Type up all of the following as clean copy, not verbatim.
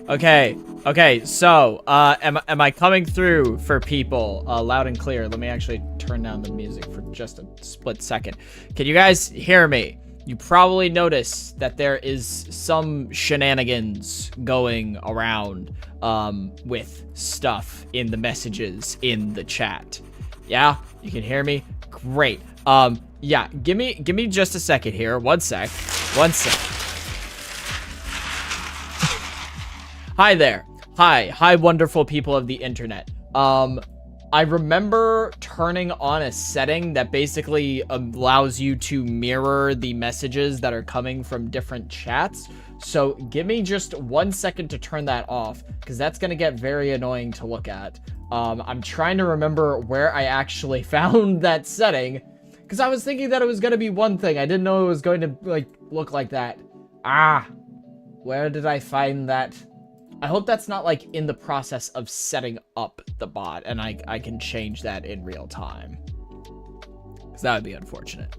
Okay, so, am I coming through for people, loud and clear? Let me actually turn down the music for just a split second. Can you guys hear me? You probably notice that there is some shenanigans going around, with stuff in the messages in the chat. Yeah, you can hear me? Great. Yeah, give me just a second here. One sec. Hi there. Hi, wonderful people of the internet. I remember turning on a setting that basically allows you to mirror the messages that are coming from different chats. So give me just 1 second to turn that off, because that's going to get very annoying to look at. I'm trying to remember where I actually found that setting, because I was thinking that it was going to be one thing. I didn't know it was going to look like that. Where did I find that? I hope that's not in the process of setting up the bot and I can change that in real time, because that would be unfortunate.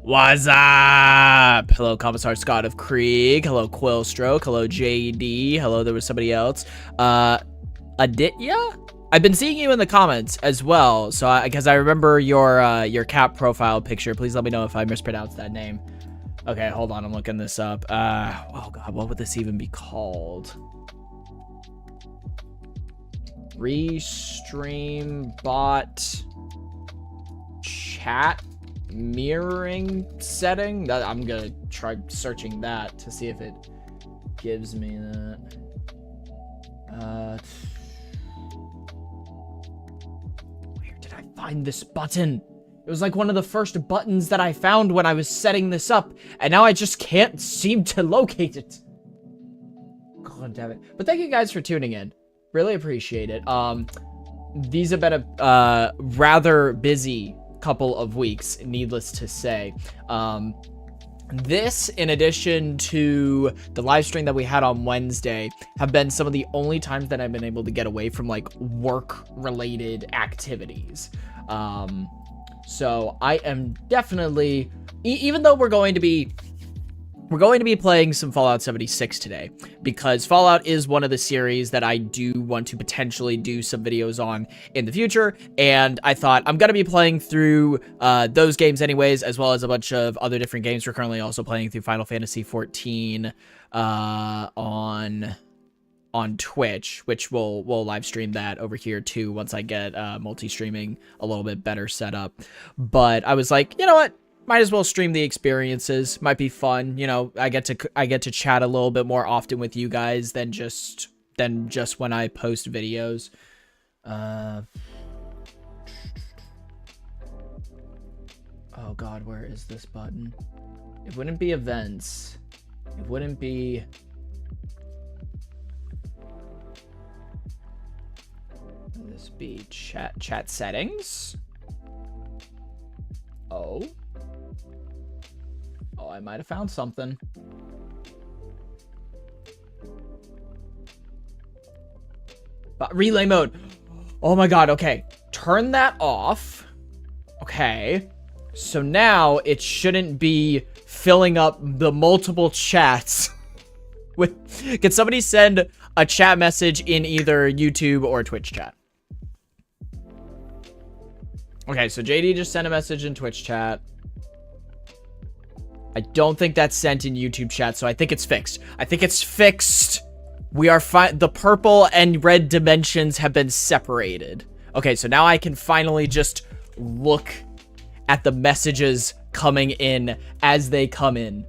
What's up? Hello, Commissar Scott of Krieg. Hello, Quillstroke. Hello, JD. Hello, there was somebody else. Aditya? I've been seeing you in the comments as well, so because I remember your cap profile picture. Please let me know if I mispronounced that name. Okay, hold on, I'm looking this up. Oh god, what would this even be called? Restream bot chat mirroring setting. I'm gonna try searching that to see if it gives me that. Where did I find this button? It was like one of the first buttons that I found when I was setting this up, and now I just can't seem to locate it. God damn it. But thank you guys for tuning in. Really appreciate it. These have been a rather busy couple of weeks, needless to say. This, in addition to the live stream that we had on Wednesday, have been some of the only times that I've been able to get away from like work-related activities. So I am definitely, even though we're going to be playing some Fallout 76 today, because Fallout is one of the series that I do want to potentially do some videos on in the future, and I thought I'm going to be playing through those games anyways, as well as a bunch of other different games. We're currently also playing through Final Fantasy XIV on Twitch, which we'll live stream that over here too once I get multi-streaming a little bit better set up. But I was like, you know what? Might as well stream the experiences. Might be fun. You know, I get to chat a little bit more often with you guys than just when I post videos. Oh God, where is this button? It wouldn't be events. It wouldn't be. Would this be chat settings? Oh, I might have found something. But relay mode. Oh my God. Okay. Turn that off. Okay. So now it shouldn't be filling up the multiple chats with, can somebody send a chat message in either YouTube or Twitch chat? Okay, so JD just sent a message in Twitch chat. I don't think that's sent in YouTube chat, so I think it's fixed. I think it's fixed. We are fine. The purple and red dimensions have been separated. Okay, so now I can finally just look at the messages coming in as they come in.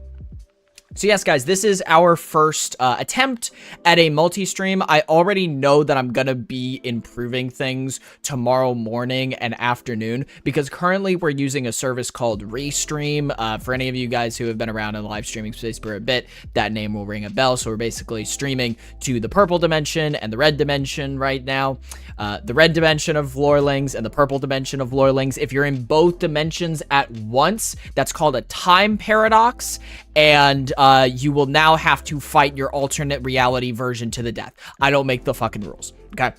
So yes, guys, this is our first attempt at a multi-stream. I already know that I'm going to be improving things tomorrow morning and afternoon, because currently we're using a service called Restream. For any of you guys who have been around in the live streaming space for a bit, that name will ring a bell. So we're basically streaming to the purple dimension and the red dimension right now. The red dimension of Lorelings and the purple dimension of Lorelings. If you're in both dimensions at once, that's called a time paradox, and you will now have to fight your alternate reality version to the death. I don't make the fucking rules. Okay.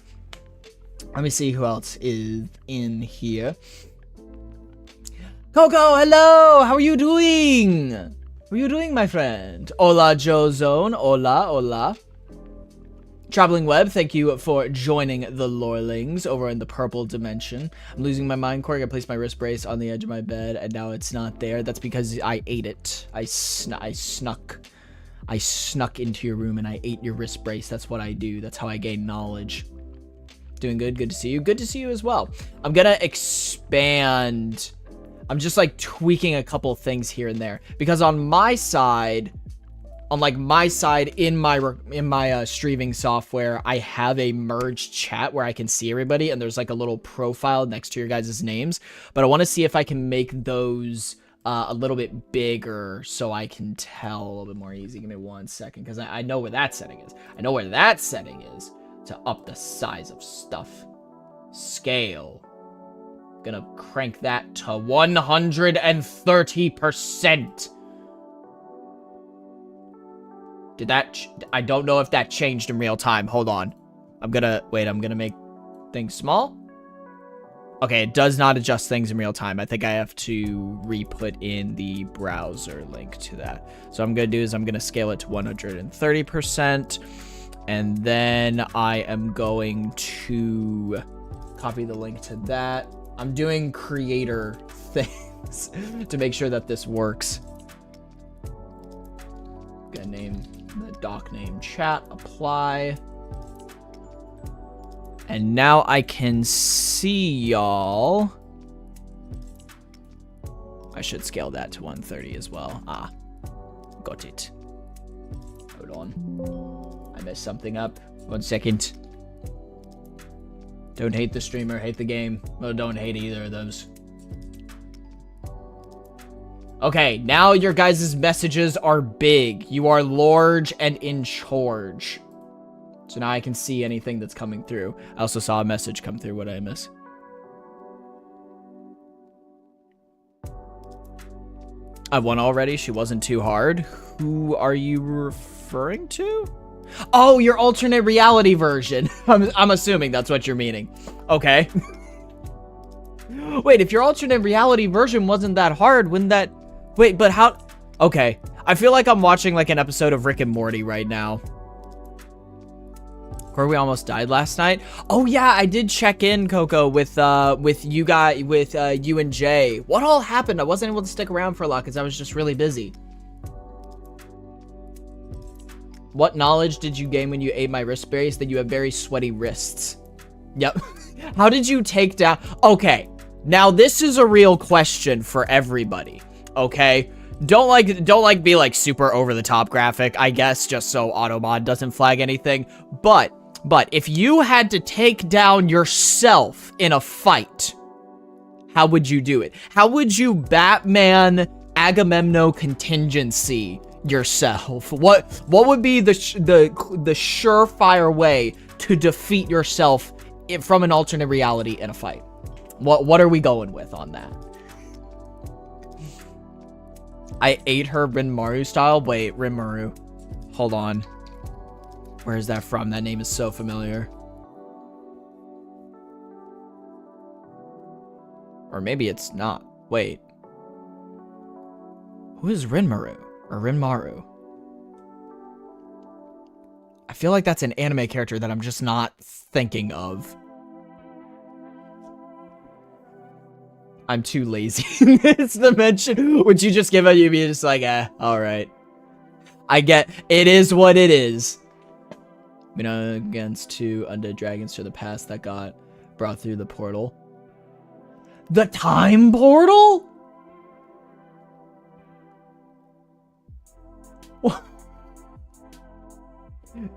Let me see who else is in here. Coco, hello! How are you doing? How are you doing, my friend? Hola, Joe Zone. Hola, hola. Traveling Web, thank you for joining the Lorelings over in the purple dimension. I'm losing my mind, Corg. I placed my wrist brace on the edge of my bed, and now it's not there. That's because I ate it. I snuck into your room, and I ate your wrist brace. That's what I do. That's how I gain knowledge. Doing good. Good to see you. Good to see you as well. I'm gonna expand. I'm just like tweaking a couple things here and there, because on my side, in my streaming software, I have a merged chat where I can see everybody, and there's like a little profile next to your guys' names. But I want to see if I can make those a little bit bigger so I can tell a little bit more easy. Give me 1 second, because I know where that setting is. I know where that setting is to up the size of stuff. Scale. Gonna crank that to 130%. Did that, I don't know if that changed in real time. Hold on. I'm gonna make things small. Okay, it does not adjust things in real time. I think I have to re-put in the browser link to that. So what I'm gonna do is I'm gonna scale it to 130%. And then I am going to copy the link to that. I'm doing creator things to make sure that this works. Gonna name the doc name chat, apply. And now I can see y'all. I should scale that to 130 as well. Ah, got it. Hold on. I messed something up. 1 second. Don't hate the streamer, hate the game. Well, don't hate either of those. Okay, now your guys' messages are big. You are large and in charge. So now I can see anything that's coming through. I also saw a message come through. What did I miss? I won already. She wasn't too hard. Who are you referring to? Oh, your alternate reality version. I'm assuming that's what you're meaning. Okay. Wait, if your alternate reality version wasn't that hard, wouldn't that... Wait, but how... Okay. I feel like I'm watching like an episode of Rick and Morty right now. Where we almost died last night. Oh yeah, I did check in, Coco, with you guys, with you and Jay. What all happened? I wasn't able to stick around for a lot because I was just really busy. What knowledge did you gain when you ate my wrist berries? That you have very sweaty wrists. Yep. How did you take down... Okay, now this is a real question for everybody. Okay? Don't be like super over the top graphic, I guess, just so AutoMod doesn't flag anything. But if you had to take down yourself in a fight, how would you do it? How would you Batman Agamemnon contingency yourself? What would be the surefire way to defeat yourself from an alternate reality in a fight? What are we going with on that? I ate her Rinmaru style. Wait, Rinmaru. Hold on. Where is that from? That name is so familiar. Or maybe it's not. Wait. Who is Rinmaru? Or Rinmaru? I feel like that's an anime character that I'm just not thinking of. I'm too lazy. It's the mention. Would you just give it? You'd be just like, alright. I get, it is what it is. Been against 2 undead dragons to the past that got brought through the portal. The time portal?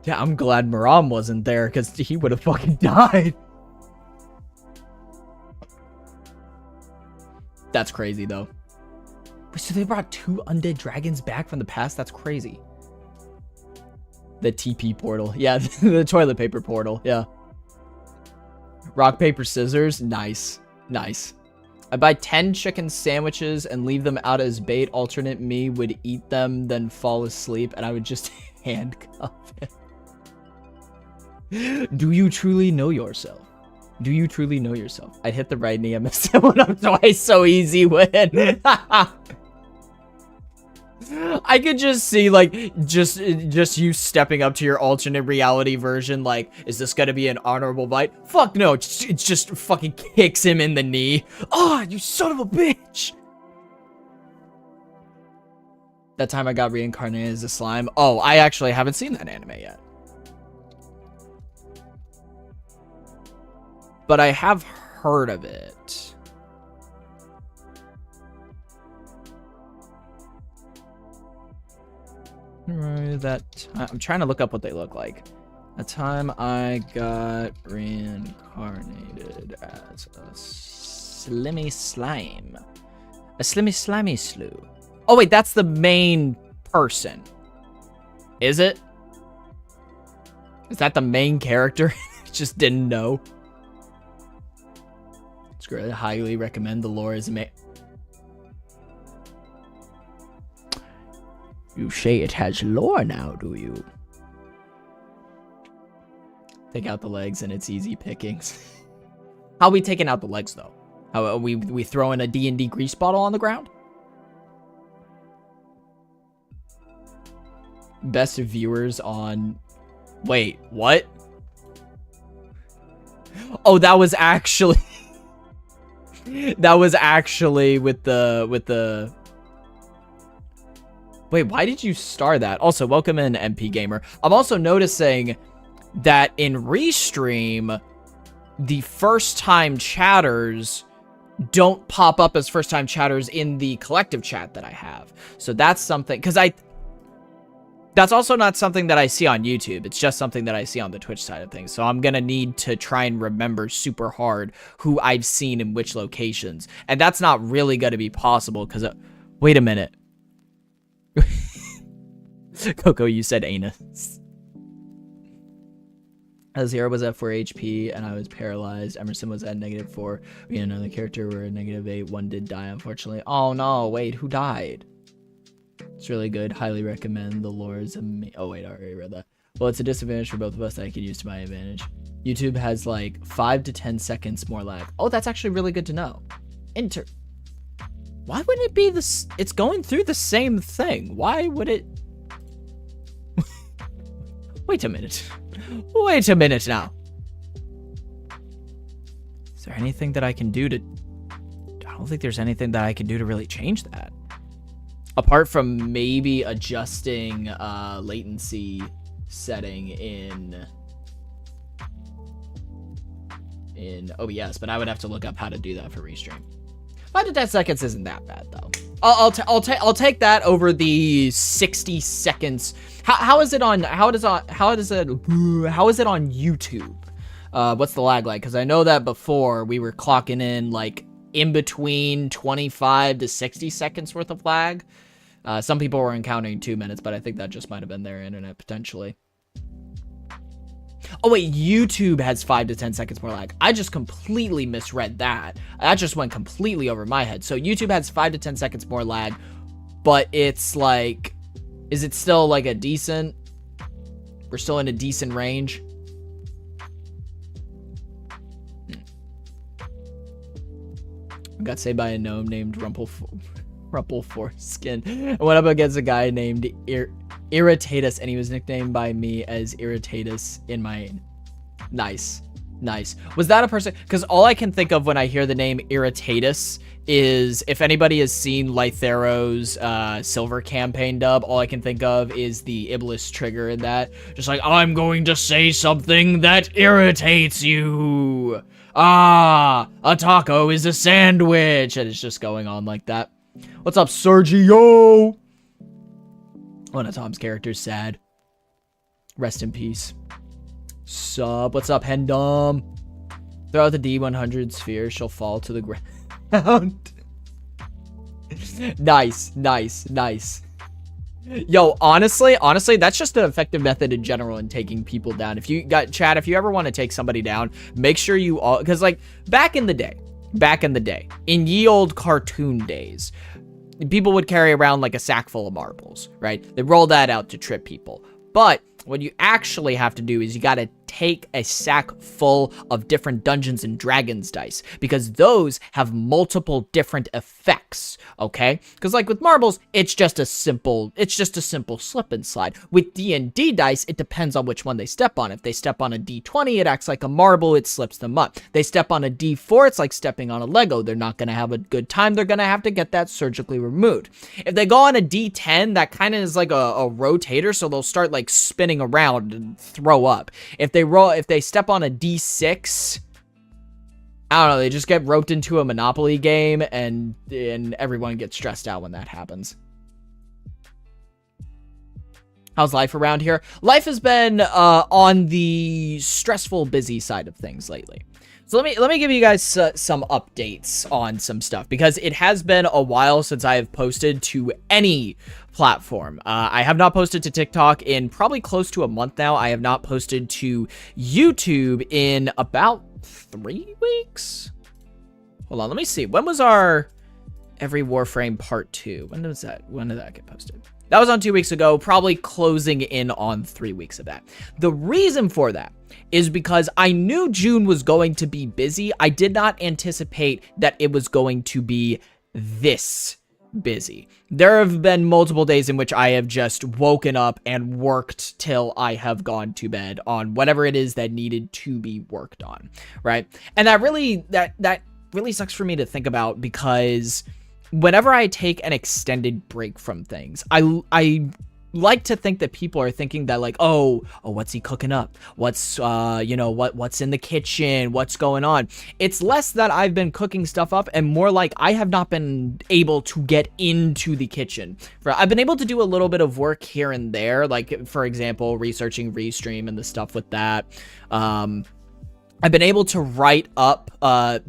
Yeah, I'm glad Maram wasn't there because he would have fucking died. That's crazy, though. So they brought 2 undead dragons back from the past? That's crazy. The TP portal. Yeah, the toilet paper portal. Yeah. Rock, paper, scissors. Nice. Nice. I buy 10 chicken sandwiches and leave them out as bait. Alternate me would eat them, then fall asleep, and I would just handcuff him. Do you truly know yourself? Do you truly know yourself? I hit the right knee. I messed that one up twice. So easy win. I could just see, like, just you stepping up to your alternate reality version. Like, is this gonna be an honorable fight? Fuck no. It just fucking kicks him in the knee. Oh, you son of a bitch. That time I got reincarnated as a slime. Oh, I actually haven't seen that anime yet. But I have heard of it. I'm trying to look up what they look like. The time I got reincarnated as a slimmy slime. A slimmy slimy slew. Oh wait, that's the main person. Is it? Is that the main character? Just didn't know. It's great. I highly recommend. The lore is amazing. You say it has lore now, do you? Take out the legs and it's easy pickings. How are we taking out the legs, though? How are we throwing a D&D grease bottle on the ground? Best viewers on... Wait, what? Oh, that was actually... that was actually with the... Wait, why did you star that? Also, welcome in, MP Gamer. I'm also noticing that in Restream, the first time chatters don't pop up as first time chatters in the collective chat that I have. So that's something, because that's also not something that I see on YouTube. It's just something that I see on the Twitch side of things. So I'm going to need to try and remember super hard who I've seen in which locations. And that's not really going to be possible because, wait a minute. Coco, you said anus. Zero was at 4 HP and I was paralyzed. Emerson was at -4. We had another character where -8. One did die, unfortunately. Oh no, wait, who died? It's really good. Highly recommend. The lore is amazing. Oh wait, I already read that. Well, it's a disadvantage for both of us that I could use to my advantage. YouTube has like 5 to 10 seconds more lag. Oh, that's actually really good to know. Why wouldn't it be this? It's going through the same thing. Why would it? Wait a minute. Wait a minute now. Is there anything that I can do to... I don't think there's anything that I can do to really change that. Apart from maybe adjusting latency setting in OBS, but I would have to look up how to do that for Restream. 5 to 10 seconds isn't that bad though. I'll take that over the 60 seconds. How is it on YouTube? What's the lag like? Because I know that before we were clocking in like in between 25 to 60 seconds worth of lag. Some people were encountering 2 minutes, but I think that just might have been their internet potentially. Oh wait, YouTube has 5 to 10 seconds more lag. I just completely misread that. That just went completely over my head. So YouTube has 5 to 10 seconds more lag, but it's like, is it still like a decent? We're still in a decent range. I got saved by a gnome named Rumple Foreskin. I went up against a guy named Irritatus, and he was nicknamed by me as Irritatus in my... Nice. Was that a person? Because all I can think of when I hear the name Irritatus is, if anybody has seen Lythero's Silver campaign dub, all I can think of is the Iblis trigger in that. Just like, I'm going to say something that irritates you. Ah, a taco is a sandwich. And it's just going on like that. What's up, Sergio? One of Tom's characters sad. Rest in peace. Sup? What's up, Hendom? Throw out the D100 sphere. She'll fall to the ground. Nice. Yo, honestly, that's just an effective method in general in taking people down. If you got chat, if you ever want to take somebody down, make sure you all, because like back in the day, in ye old cartoon days, people would carry around like a sack full of marbles, right? They roll that out to trip people. But what you actually have to do is you got to take a sack full of different Dungeons and Dragons dice, because those have multiple different effects, okay? Because like with marbles, it's just a simple slip and slide. With D&D dice, it depends on which one they step on. If they step on a D20, it acts like a marble, it slips them up. They step on a D4, it's like stepping on a Lego. They're not going to have a good time. They're going to have to get that surgically removed. If they go on a D10, that kind of is like a rotator, so they'll start like spinning around and throw up. If they step on a D6, I don't know, they just get roped into a Monopoly game, and everyone gets stressed out when that happens. How's life around here? Life has been on the stressful, busy side of things lately. So let me give you guys some updates on some stuff, because it has been a while since I have posted to any platform. I have not posted to TikTok in probably close to a month now. I have not posted to YouTube in about 3 weeks. Hold on, let me see. When was our Every Warframe Part 2? When did that get posted? That was on 2 weeks ago, probably closing in on 3 weeks of that. The reason for that is because I knew June was going to be busy. I did not anticipate that it was going to be this busy. There have been multiple days in which I have just woken up and worked till I have gone to bed on whatever it is that needed to be worked on, right? And that really sucks for me to think about, because whenever I take an extended break from things, I like to think that people are thinking that like, oh, what's he cooking up? What's, you know, what's in the kitchen? What's going on? It's less that I've been cooking stuff up and more like I have not been able to get into the kitchen. I've been able to do a little bit of work here and there, like, for example, researching Restream and the stuff with that. I've been able to write up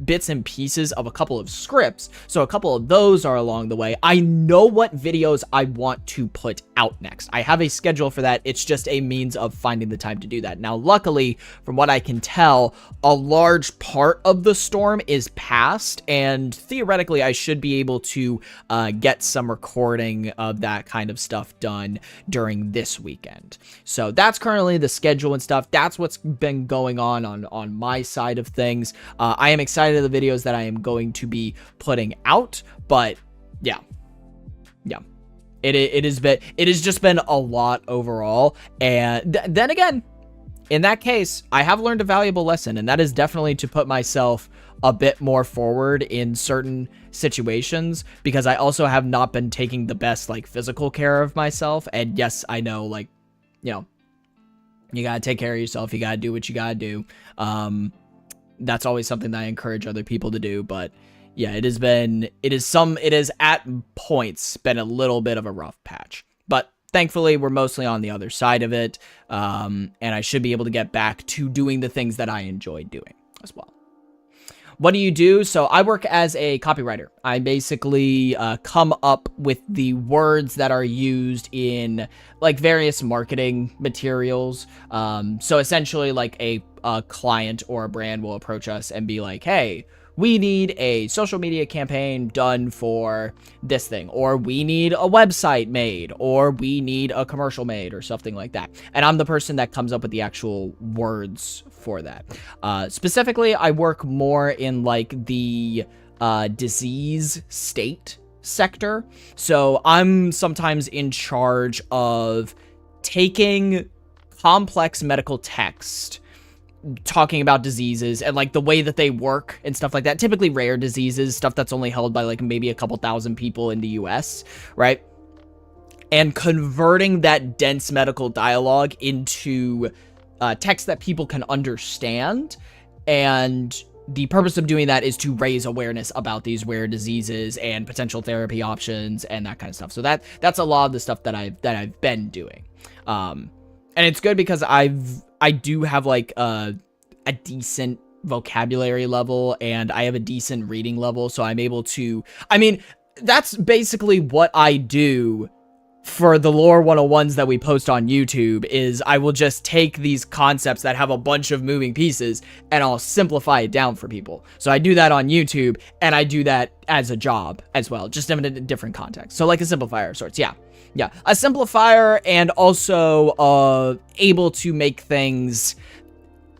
bits and pieces of a couple of scripts, so a couple of those are along the way. I know what videos I want to put out next. I have a schedule for that. It's just a means of finding the time to do that. Now, luckily, from what I can tell, a large part of the storm is past, and theoretically, I should be able to get some recording of that kind of stuff done during this weekend. So that's currently the schedule and stuff. That's what's been going on my side of things. I am excited of the videos that I am going to be putting out, but yeah. It has just been a lot overall. And then again, in that case, I have learned a valuable lesson, and that is definitely to put myself a bit more forward in certain situations, because I also have not been taking the best like physical care of myself. And yes, I know, like, you know, you gotta take care of yourself. You gotta do what you gotta do. That's always something that I encourage other people to do. But yeah, it has at points been a little bit of a rough patch. But thankfully, we're mostly on the other side of it. And I should be able to get back to doing the things that I enjoy doing as well. What do you do? So I work as a copywriter. I basically come up with the words that are used in like various marketing materials. So essentially like a client or a brand will approach us and be like, hey, we need a social media campaign done for this thing, or we need a website made, or we need a commercial made, or something like that. And I'm the person that comes up with the actual words for that. Specifically, I work more in like the disease state sector. So I'm sometimes in charge of taking complex medical text, talking about diseases and like the way that they work and stuff like that. Typically rare diseases, stuff that's only held by like maybe a couple thousand people in the US, right? And converting that dense medical dialogue into text that people can understand. And the purpose of doing that is to raise awareness about these rare diseases and potential therapy options and that kind of stuff. So that's a lot of the stuff that I've been doing. And it's good because I do have like a decent vocabulary level, and I have a decent reading level, so I'm able to, I mean, that's basically what I do for the lore 101s that we post on YouTube. Is I will just take these concepts that have a bunch of moving pieces and I'll simplify it down for people. So I do that on YouTube, and I do that as a job as well, just in a different context. So like a simplifier of sorts. Yeah, a simplifier, and also able to make things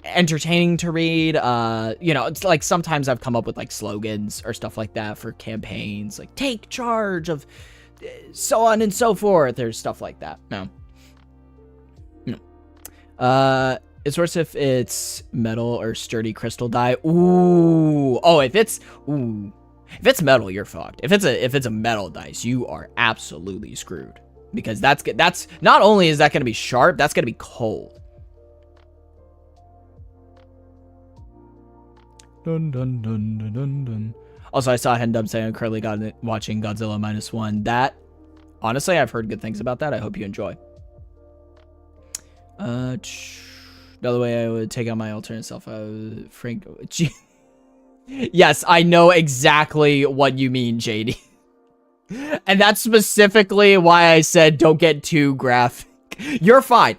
entertaining to read. You know, it's like sometimes I've come up with like slogans or stuff like that for campaigns, like take charge of so on and so forth, or stuff like that. No. It's worse if it's metal or sturdy crystal die. Ooh. Oh, if it's metal, you're fucked. If it's a metal dice, you are absolutely screwed, because that's not only is that going to be sharp, that's going to be cold. Dun dun dun dun dun dun. Also, I saw Hendub say I'm currently watching Godzilla -1. That, honestly, I've heard good things about that. I hope you enjoy. Another way I would take out my alternate self. Frank. Yes, I know exactly what you mean, JD. And that's specifically why I said don't get too graphic. You're fine.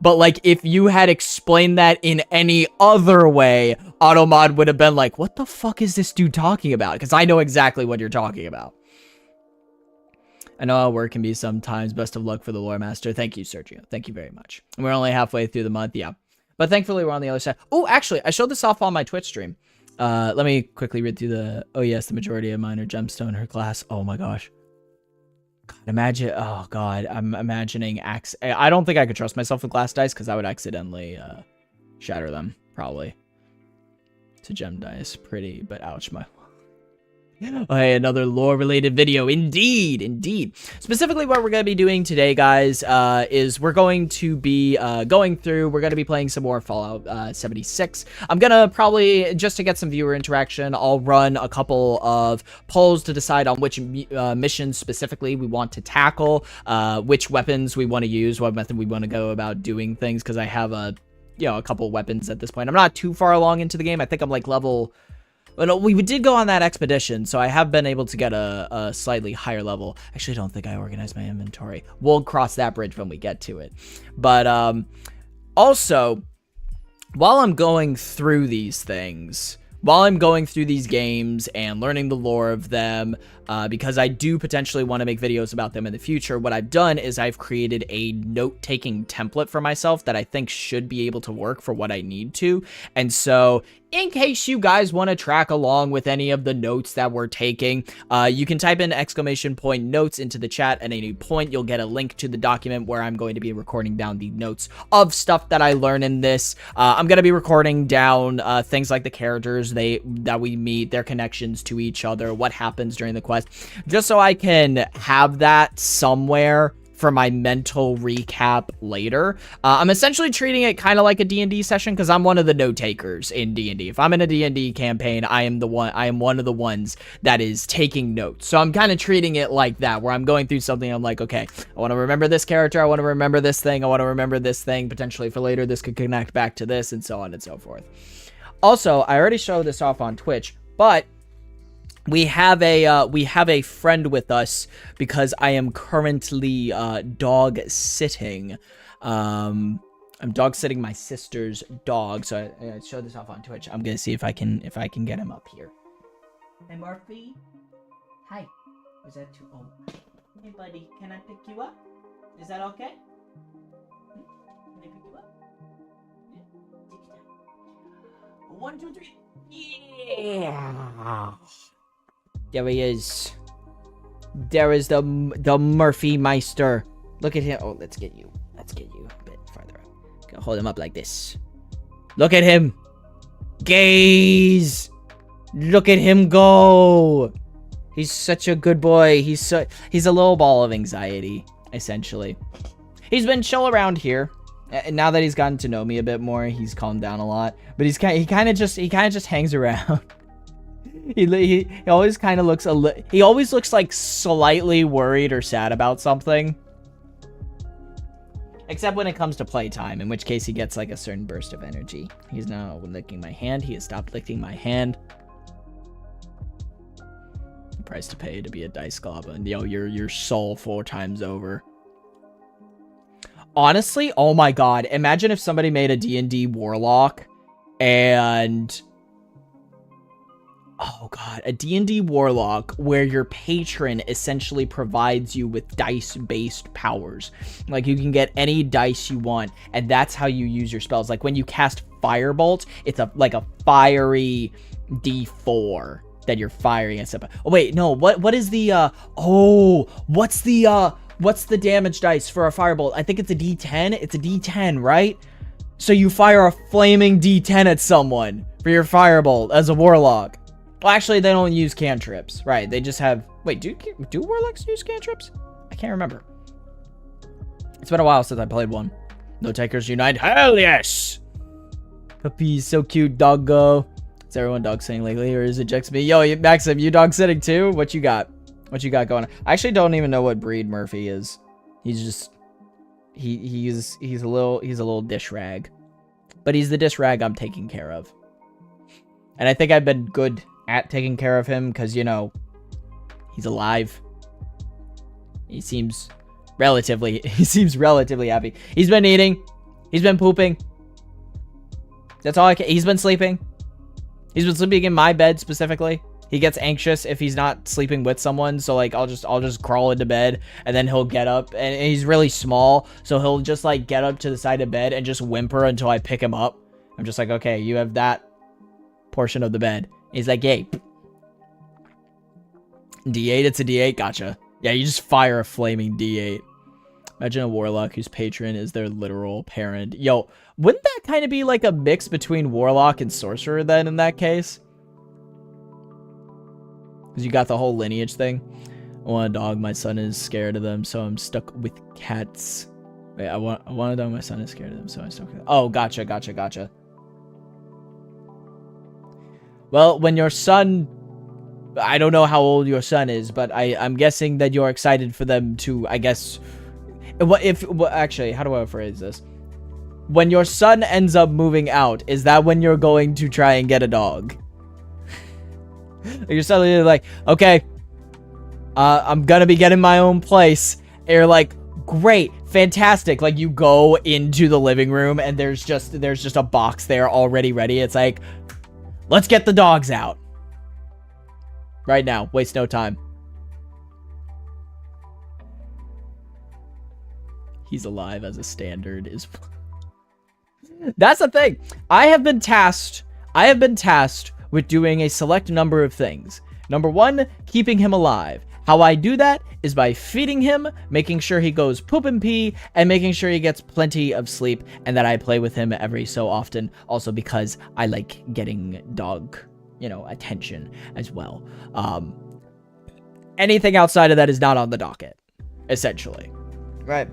But like, if you had explained that in any other way, Automod would have been like, what the fuck is this dude talking about? Because I know exactly what you're talking about. I know how work can be sometimes. Best of luck for the lore master. Thank you, Sergio. Thank you very much. And we're only halfway through the month. Yeah. But thankfully, we're on the other side. Oh, actually, I showed this off on my Twitch stream. Let me quickly read through the... Oh, yes, the majority of mine are gemstone or glass. Oh, my gosh. God, imagine... Oh, God. I'm imagining... I don't think I could trust myself with glass dice, because I would accidentally shatter them, probably. It's a gem dice. Pretty, but ouch, my... Hey, another lore-related video. Indeed, indeed. Specifically, what we're going to be doing today, guys, is we're going to be we're going to be playing some more Fallout 76. I'm going to probably, just to get some viewer interaction, I'll run a couple of polls to decide on which missions specifically we want to tackle, which weapons we want to use, what method we want to go about doing things, because I have a couple weapons at this point. I'm not too far along into the game. I think I'm like level... Well, we did go on that expedition, so I have been able to get a slightly higher level. Actually, I don't think I organized my inventory. We'll cross that bridge when we get to it. But also, while I'm going through these things, while I'm going through these games and learning the lore of them, because I do potentially want to make videos about them in the future, what I've done is I've created a note-taking template for myself that I think should be able to work for what I need to. And so, in case you guys want to track along with any of the notes that we're taking, you can type in !notes into the chat at any point. You'll get a link to the document where I'm going to be recording down the notes of stuff that I learn in this. I'm going to be recording down things like the characters that we meet, their connections to each other, what happens during the quest, just so I can have that somewhere for my mental recap later. I'm essentially treating it kind of like a D&D session, because I'm one of the note takers in D&D. If I'm in a D&D campaign, I am one of the ones that is taking notes. So I'm kind of treating it like that, where I'm going through something, I'm like, okay, I want to remember this character, I want to remember this thing, I want to remember this thing, potentially for later, this could connect back to this, and so on and so forth. Also, I already showed this off on Twitch, but we have a friend with us, because I am currently dog sitting. I'm dog sitting my sister's dog, so I showed this off on Twitch. I'm gonna see if I can get him up here. Hey Murphy. Hi. Was that too old? Hey buddy, can I pick you up? Is that okay? Can I pick you up? Yeah. Take it down. 1, 2, 3. Yeah. There he is. There is the Murphy Meister. Look at him. Oh, let's get you a bit farther up. Gonna hold him up like this. Look at him. Gaze. Look at him go. He's such a good boy. He's a little ball of anxiety, essentially. He's been chill around here. And now that he's gotten to know me a bit more, he's calmed down a lot. But he kind of just hangs around. He always kind of looks he always looks like slightly worried or sad about something. Except when it comes to playtime, in which case he gets like a certain burst of energy. He's now licking my hand. He has stopped licking my hand. The price to pay to be a dice goblin. Yo, your soul 4 times over. Honestly, oh my god. Imagine if somebody made a D&D warlock and... Oh god, a D&D warlock where your patron essentially provides you with dice-based powers. Like, you can get any dice you want, and that's how you use your spells. Like, when you cast Firebolt, it's like a fiery D4 that you're firing at something. Oh wait, no, what is the what's the damage dice for a Firebolt? I think it's a D10. It's a D10, right? So you fire a flaming D10 at someone for your Firebolt as a warlock. Well, actually, they don't use cantrips. Right, they just have... Wait, do warlocks use cantrips? I can't remember. It's been a while since I played one. No takers unite. Hell yes! Puppy, so cute, doggo. Is everyone dog sitting lately, or is it just me? Yo, Maxim, you dog sitting too? What you got? What you got going on? I actually don't even know what breed Murphy is. He's just... He's a little dish rag. But he's the dish rag I'm taking care of. And I think I've been good at taking care of him, because, you know, he's alive. He seems relatively happy. He's been eating. He's been pooping. That's all he's been sleeping. He's been sleeping in my bed specifically. He gets anxious if he's not sleeping with someone, so like I'll just crawl into bed, and then he'll get up, and he's really small, so he'll just like get up to the side of bed and just whimper until I pick him up. I'm just like, okay, you have that portion of the bed. He's like, yay. D8, it's a D8, gotcha. Yeah, you just fire a flaming D8. Imagine a warlock whose patron is their literal parent. Yo, wouldn't that kind of be like a mix between warlock and sorcerer then in that case? Because you got the whole lineage thing. I want a dog. My son is scared of them, so I'm stuck with cats. Wait, I want a dog. My son is scared of them, so I'm stuck with them. Oh, gotcha. Well, when your son... I don't know how old your son is, but I'm guessing that you're excited for them to, I guess... Actually, how do I phrase this? When your son ends up moving out, is that when you're going to try and get a dog? You're suddenly like, okay, I'm gonna be getting my own place. And you're like, great, fantastic. Like, you go into the living room and there's just a box there already ready. It's like, let's get the dogs out right now. Waste no time. He's alive as a standard is... That's the thing. I have been tasked with doing a select number of things. Number one, keeping him alive. How I do that is by feeding him, making sure he goes poop and pee, and making sure he gets plenty of sleep, and that I play with him every so often. Also because I like getting dog, attention as well. Anything outside of that is not on the docket, essentially. Right.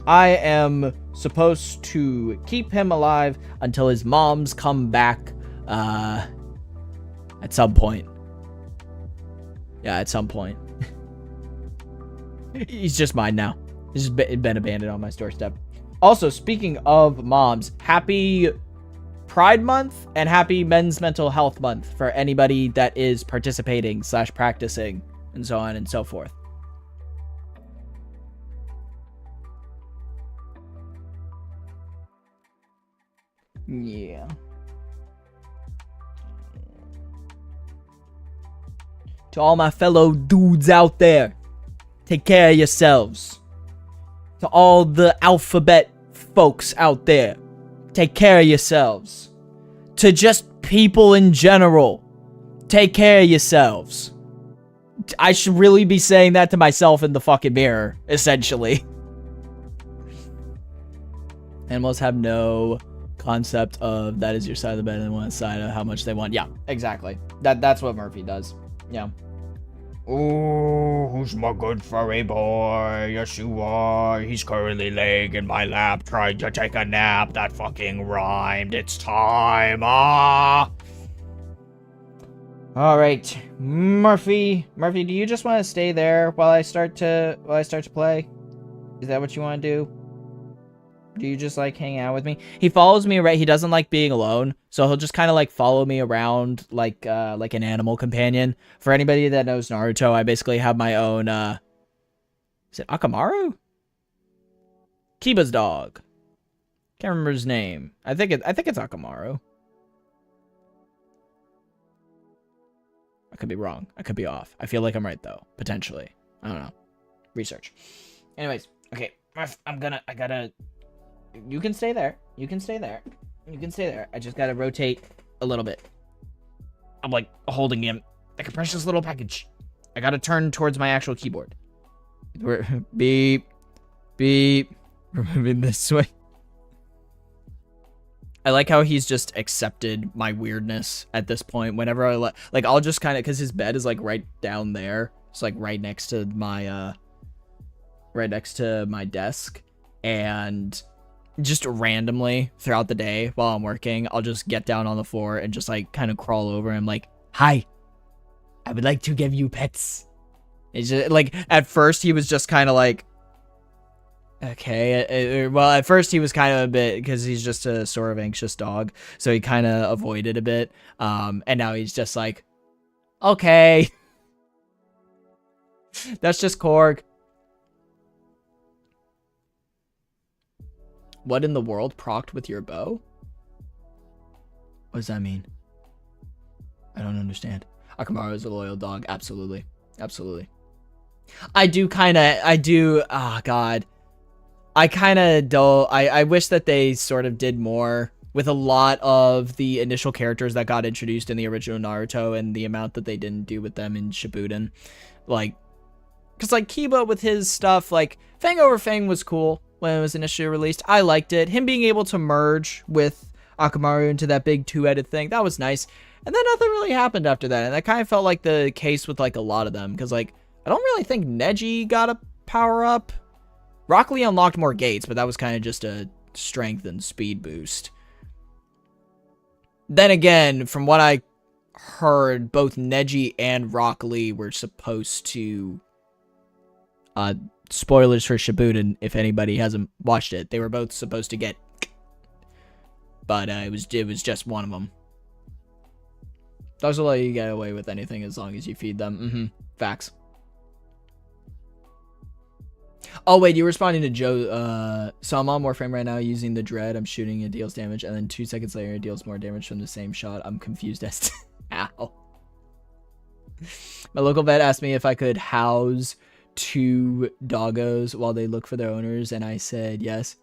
I am supposed to keep him alive until his moms come back, at some point. Yeah, at some point. He's just mine now. He's just been abandoned on my doorstep. Also, speaking of moms, happy Pride Month and happy Men's Mental Health Month for anybody that is participating / practicing and so on and so forth. Yeah. To all my fellow dudes out there, take care of yourselves. To all the alphabet folks out there, take care of yourselves. To just people in general, take care of yourselves. I should really be saying that to myself in the fucking mirror, essentially. Animals have no concept of that is your side of the bed and one side of how much they want. Yeah, exactly. That's what Murphy does. Yeah. Oh, who's my good furry boy? Yes, you are. He's currently laying in my lap trying to take a nap. That fucking rhymed. It's time. Ah. All right, Murphy. Murphy, do you just want to stay there while I start to play? Is that what you want to do? Do you just like hang out with me? He follows me, right? He doesn't like being alone, so he'll just kind of like follow me around like an animal companion. For anybody that knows Naruto, I basically have my own is it Akamaru? Kiba's dog. Can't remember his name. I think it's Akamaru. I could be wrong. I could be off. I feel like I'm right though, potentially. I don't know. Research. Anyways, okay. I gotta. You can stay there. You can stay there. You can stay there. I just gotta rotate a little bit. I'm like holding him like a precious little package. I gotta turn towards my actual keyboard. Beep. Beep. We're moving this way. I like how he's just accepted my weirdness at this point. Whenever I like, I'll just kind of, because his bed is like right down there. It's like right next to my desk. And just randomly throughout the day while I'm working, I'll just get down on the floor and just like kind of crawl over and like, hi, I would like to give you pets. It's just like, at first he was just kind of like, okay. Well, at first he was kind of a bit, because he's just a sort of anxious dog, so he kind of avoided a bit. And now he's just like, okay. That's just Corg. What in the world procced with your bow? What does that mean? I don't understand. Akamaru is a loyal dog. Absolutely. Absolutely. I wish that they sort of did more with a lot of the initial characters that got introduced in the original Naruto and the amount that they didn't do with them in Shippuden. Like, because like Kiba with his stuff, like Fang over Fang was cool when it was initially released. I liked it. Him being able to merge with Akamaru into that big two-headed thing, that was nice. And then nothing really happened after that. And that kind of felt like the case with like a lot of them. Because like, I don't really think Neji got a power up. Rock Lee unlocked more gates, but that was kind of just a strength and speed boost. Then again, from what I heard, both Neji and Rock Lee were supposed to... spoilers for Shippuden, if anybody hasn't watched it. They were both supposed to get... But it was just one of them. Those will let you get away with anything as long as you feed them. Facts. Oh, wait, you're responding to Joe. So I'm on Warframe right now using the Dread. I'm shooting, it deals damage, and then 2 seconds later, it deals more damage from the same shot. I'm confused as to how. My local vet asked me if I could house 2 doggos while they look for their owners, and I said yes.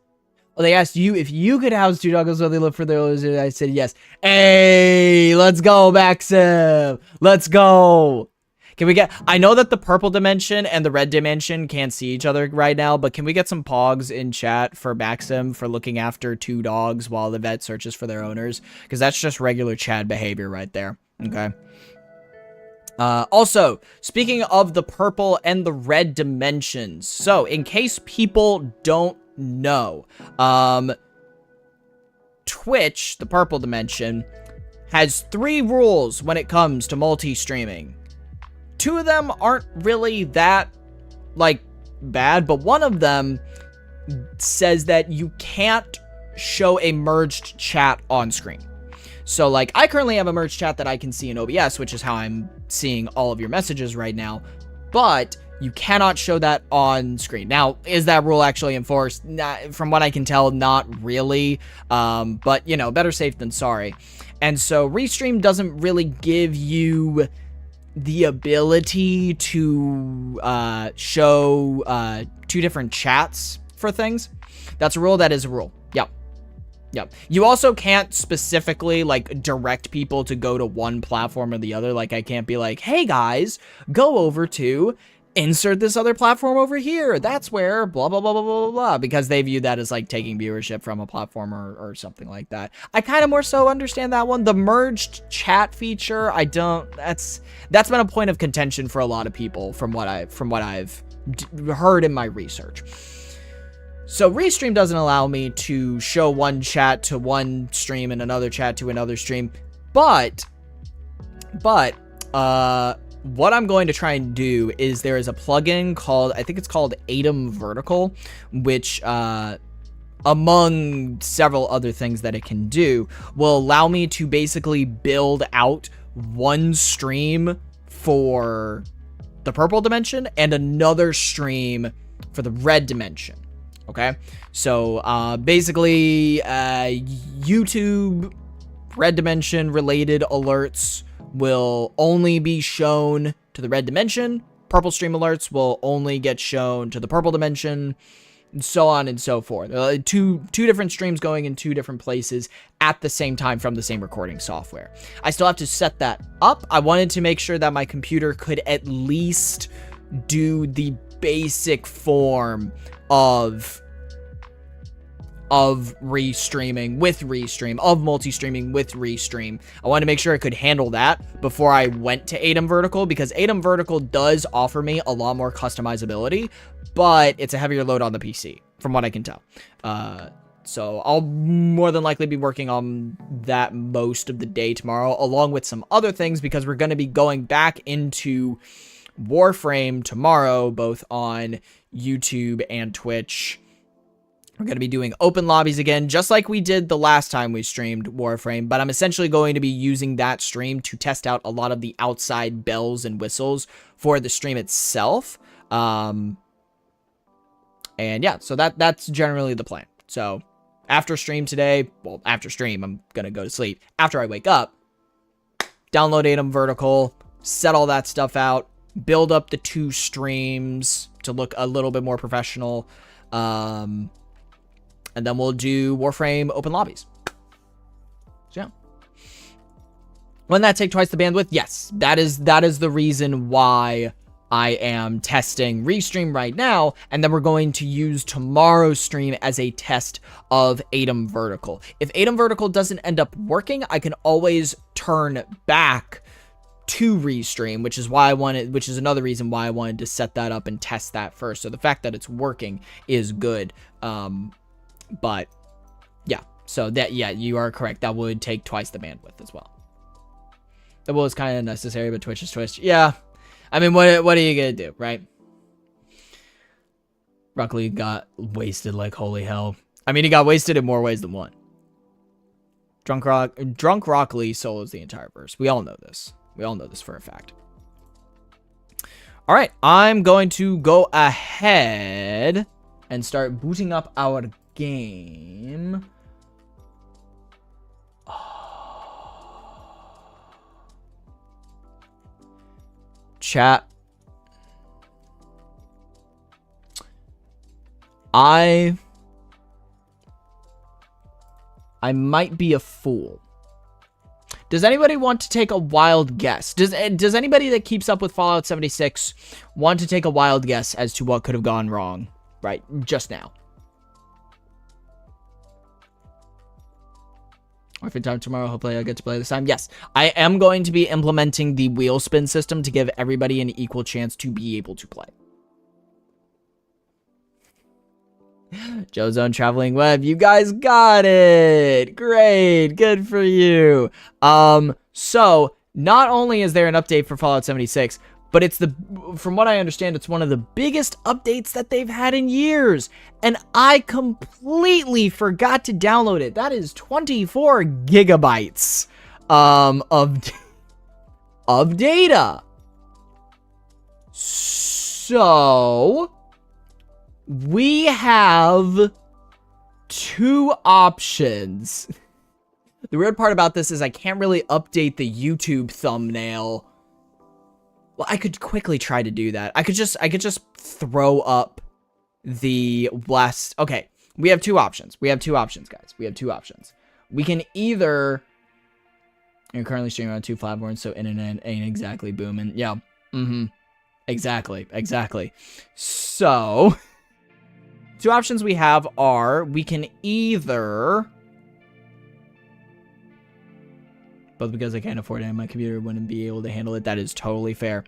Well, they asked you if you could house 2 doggos while they look for their owners, and I said yes. Hey, let's go, Maxim. Let's go. Can we get... I know that the purple dimension and the red dimension can't see each other right now, but can we get some pogs in chat for Maxim for looking after 2 dogs while the vet searches for their owners? Because that's just regular Chad behavior right there. Okay. Also, speaking of the purple and the red dimensions, so in case people don't know, Twitch, the purple dimension, has 3 rules when it comes to multi-streaming. 2 of them aren't really that, like, bad, but one of them says that you can't show a merged chat on screen. So, like, I currently have a merged chat that I can see in OBS, which is how I'm seeing all of your messages right now, but you cannot show that on screen. Now, is that rule actually enforced? From what I can tell, not really, but, you know, better safe than sorry. And so, Restream doesn't really give you the ability to show 2 different chats for things. That's a rule. That is a rule. Yep. You also can't specifically, like, direct people to go to one platform or the other. Like, I can't be like, hey, guys, go over to insert this other platform over here. That's where blah, blah, blah, blah, blah, blah, because they view that as, like, taking viewership from a platform or something like that. I kind of more so understand that one. The merged chat feature, I don't... That's been a point of contention for a lot of people from what I've heard in my research. So Restream doesn't allow me to show one chat to one stream and another chat to another stream, but what I'm going to try and do is there is a plugin called, I think it's called Atom Vertical, which among several other things that it can do, will allow me to basically build out one stream for the purple dimension and another stream for the red dimension. Okay, so basically YouTube red dimension related alerts will only be shown to the red dimension. Purple stream alerts will only get shown to the purple dimension, and so on and so forth. Two different streams going in 2 different places at the same time from the same recording software. I still have to set that up. I wanted to make sure that my computer could at least do the basic form of restreaming with Restream, of multi-streaming with Restream. I wanted to make sure I could handle that before I went to Atom Vertical, because Atom Vertical does offer me a lot more customizability, but it's a heavier load on the PC, from what I can tell. So I'll more than likely be working on that most of the day tomorrow, along with some other things, because we're going to be going back into Warframe tomorrow, both on YouTube and Twitch. We're going to be doing open lobbies again, just like we did the last time we streamed Warframe, but I'm essentially going to be using that stream to test out a lot of the outside bells and whistles for the stream itself. And yeah, so that's generally the plan. So after stream today, well, after stream, I'm going to go to sleep. After I wake up, download Atom Vertical, set all that stuff out, build up the 2 streams to look a little bit more professional. And then we'll do Warframe open lobbies. So yeah. Wouldn't that take twice the bandwidth? Yes. That is the reason why I am testing Restream right now, and then we're going to use tomorrow's stream as a test of Atom Vertical. If Atom Vertical doesn't end up working, I can always turn back to Restream, which is another reason why I wanted to set that up and test that first. So the fact that it's working is good. But yeah, so that, yeah, you are correct. That would take twice the bandwidth as well. That was kind of necessary, but Twitch is Twitch. Yeah. I mean, what are you gonna do, right? Rockley got wasted like holy hell. I mean, he got wasted in more ways than one. Drunk Rockley solos the entire verse. We all know this. We all know this for a fact. All right, I'm going to go ahead and start booting up our game. Chat. I might be a fool. Does anybody want to take a wild guess? Does anybody that keeps up with Fallout 76 want to take a wild guess as to what could have gone wrong right just now? Warframe time tomorrow. Hopefully I get to play this time. Yes, I am going to be implementing the wheel spin system to give everybody an equal chance to be able to play. Joe's own traveling web. You guys got it. Great. Good for you. So not only is there an update for Fallout 76, but it's from what I understand, it's one of the biggest updates that they've had in years. And I completely forgot to download it. That is 24 gigabytes of data. So we have two options. The weird part about this is I can't really update the YouTube thumbnail. Well, I could quickly try to do that. I could just throw up the last. Okay, we have two options. We have two options, guys. We have two options. We can either. You're currently streaming on two platforms, so internet ain't exactly booming. Yeah. Exactly. So, two options we have are we can either. But because I can't afford it and my computer wouldn't be able to handle it, that is totally fair.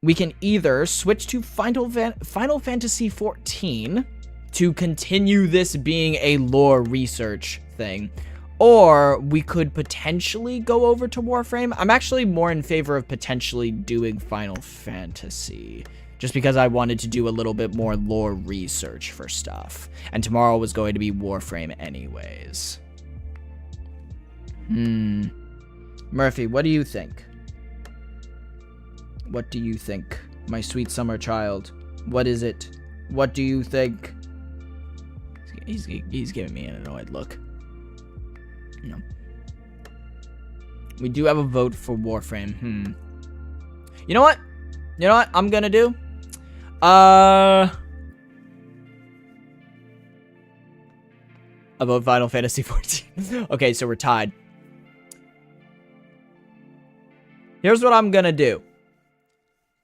We can either switch to Final Fantasy XIV to continue this being a lore research thing, or we could potentially go over to Warframe. I'm actually more in favor of potentially doing Final Fantasy, just because I wanted to do a little bit more lore research for stuff. And tomorrow was going to be Warframe anyways. Murphy, what do you think? What do you think, my sweet summer child? What is it? What do you think? He's giving me an annoyed look. No. We do have a vote for Warframe. You know what? You know what I'm gonna do? I vote Final Fantasy XIV. Okay, so we're tied. Here's what I'm gonna do.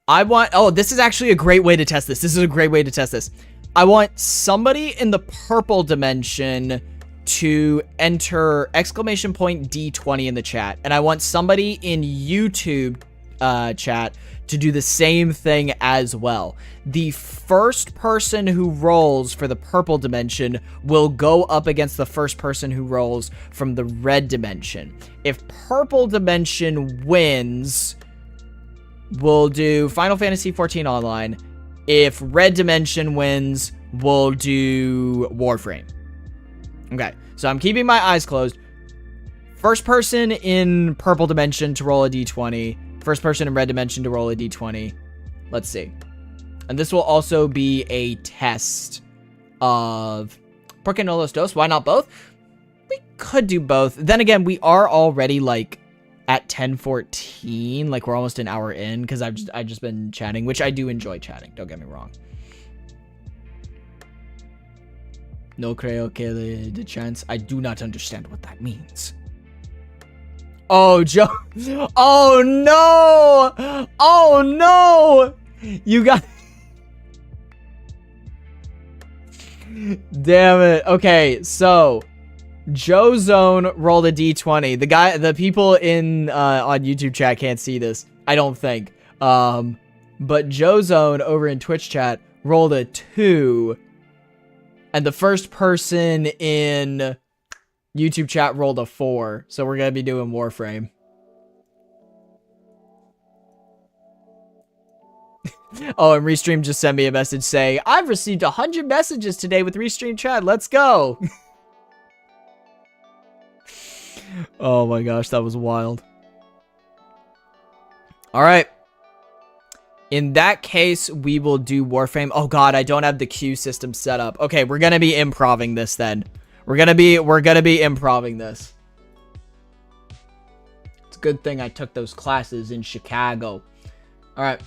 Oh, this is actually a great way to test this. I want somebody in the purple dimension to enter !D20 in the chat. And I want somebody in YouTube chat to do the same thing as well. The first person who rolls for the purple dimension will go up against the first person who rolls from the red dimension. If purple dimension wins, we'll do Final Fantasy XIV Online. If red dimension wins, we'll do Warframe. Okay, so I'm keeping my eyes closed. First person in purple dimension to roll a d20. First person in red dimension to roll a d20. Let's see. And this will also be a test of ¿Por qué no los dos? Why not both? We could do both. Then again, we are already like at 10:14. Like we're almost an hour in because I've just been chatting, which I do enjoy chatting. Don't get me wrong. No creo que de chance. I do not understand what that means. Oh, Joe. Oh, no. Oh, no. You got... Damn it. Okay, so Joe Zone rolled a d20. The people in on YouTube chat can't see this, I don't think. But Joe Zone over in Twitch chat rolled a 2, and the first person in YouTube chat rolled a 4. So we're gonna be doing Warframe. Oh, and Restream just sent me a message saying, I've received 100 messages today with Restream chat. Let's go. Oh my gosh, that was wild. All right. In that case, we will do Warframe. Oh god, I don't have the queue system set up. Okay, we're gonna be improving this then. We're gonna be improving this. It's a good thing I took those classes in Chicago. All right.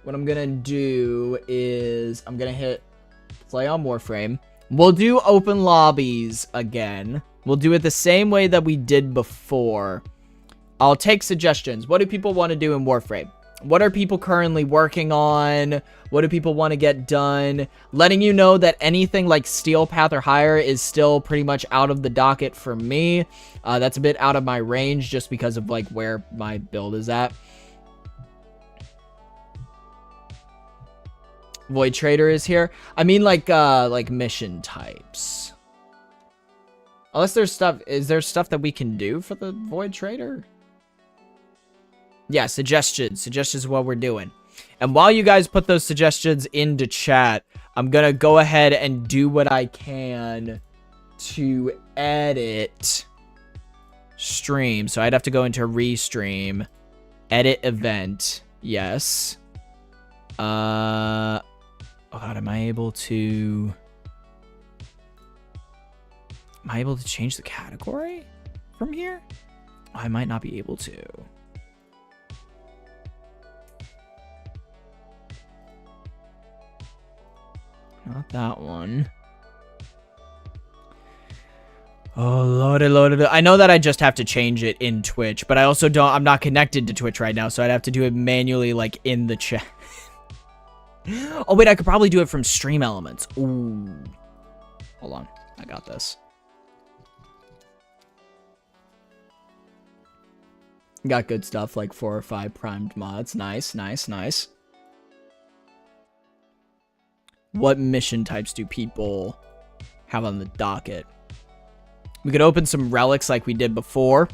What I'm gonna do is I'm gonna hit play on Warframe. We'll do open lobbies again. We'll do it the same way that we did before. I'll take suggestions. What do people want to do in Warframe? What are people currently working on? What do people want to get done? Letting you know that anything like Steel Path or higher is still pretty much out of the docket for me. That's a bit out of my range just because of like where my build is at. Void Trader is here. I mean like mission types. Unless there's stuff, is there stuff that we can do for the Void Trader? Yeah, suggestions. Suggestions is what we're doing. And while you guys put those suggestions into chat, I'm gonna go ahead and do what I can to edit stream. So I'd have to go into Restream, edit event. Yes. Oh god, am I able to change the category from here? Oh, I might not be able to. Not that one. Oh, loaded. I know that I just have to change it in Twitch, but I also I'm not connected to Twitch right now, so I'd have to do it manually, like, in the chat. Oh, wait, I could probably do it from Stream Elements. Ooh. Hold on. I got this. Got good stuff, like 4 or 5 primed mods. Nice. What mission types do people have on the docket? We could open some relics like we did before.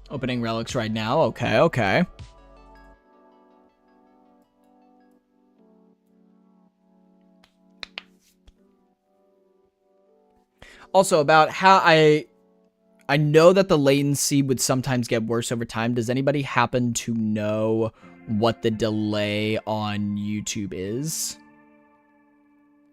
Opening relics right now. Okay. Also, about how I know that the latency would sometimes get worse over time. Does anybody happen to know what the delay on YouTube is?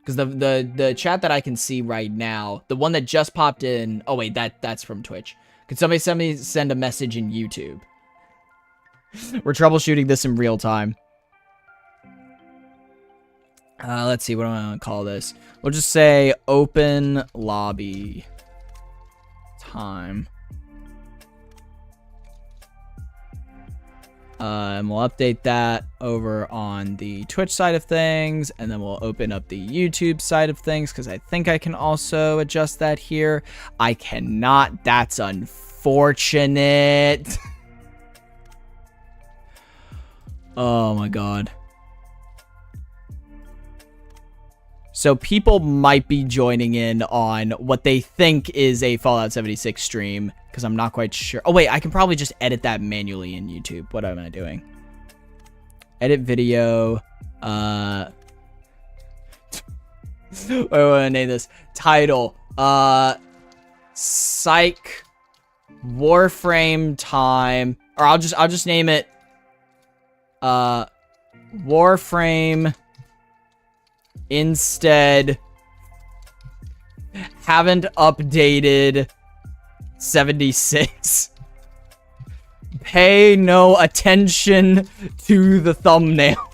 Because the chat that I can see right now, the one that just popped in. Oh wait, that's from Twitch. Could somebody send a message in YouTube? We're troubleshooting this in real time. Let's see, what do I want to call this? We'll just say open lobby time. And we'll update that over on the Twitch side of things, and then we'll open up the YouTube side of things, because I think I can also adjust that here. I cannot. That's unfortunate. Oh my god. So people might be joining in on what they think is a Fallout 76 stream, because I'm not quite sure. Oh wait, I can probably just edit that manually in YouTube. What am I doing? Edit video. What do I want to name this? Title. Psych. Warframe time. Or I'll just name it. Warframe. Instead, haven't updated 76 pay no attention to the thumbnail.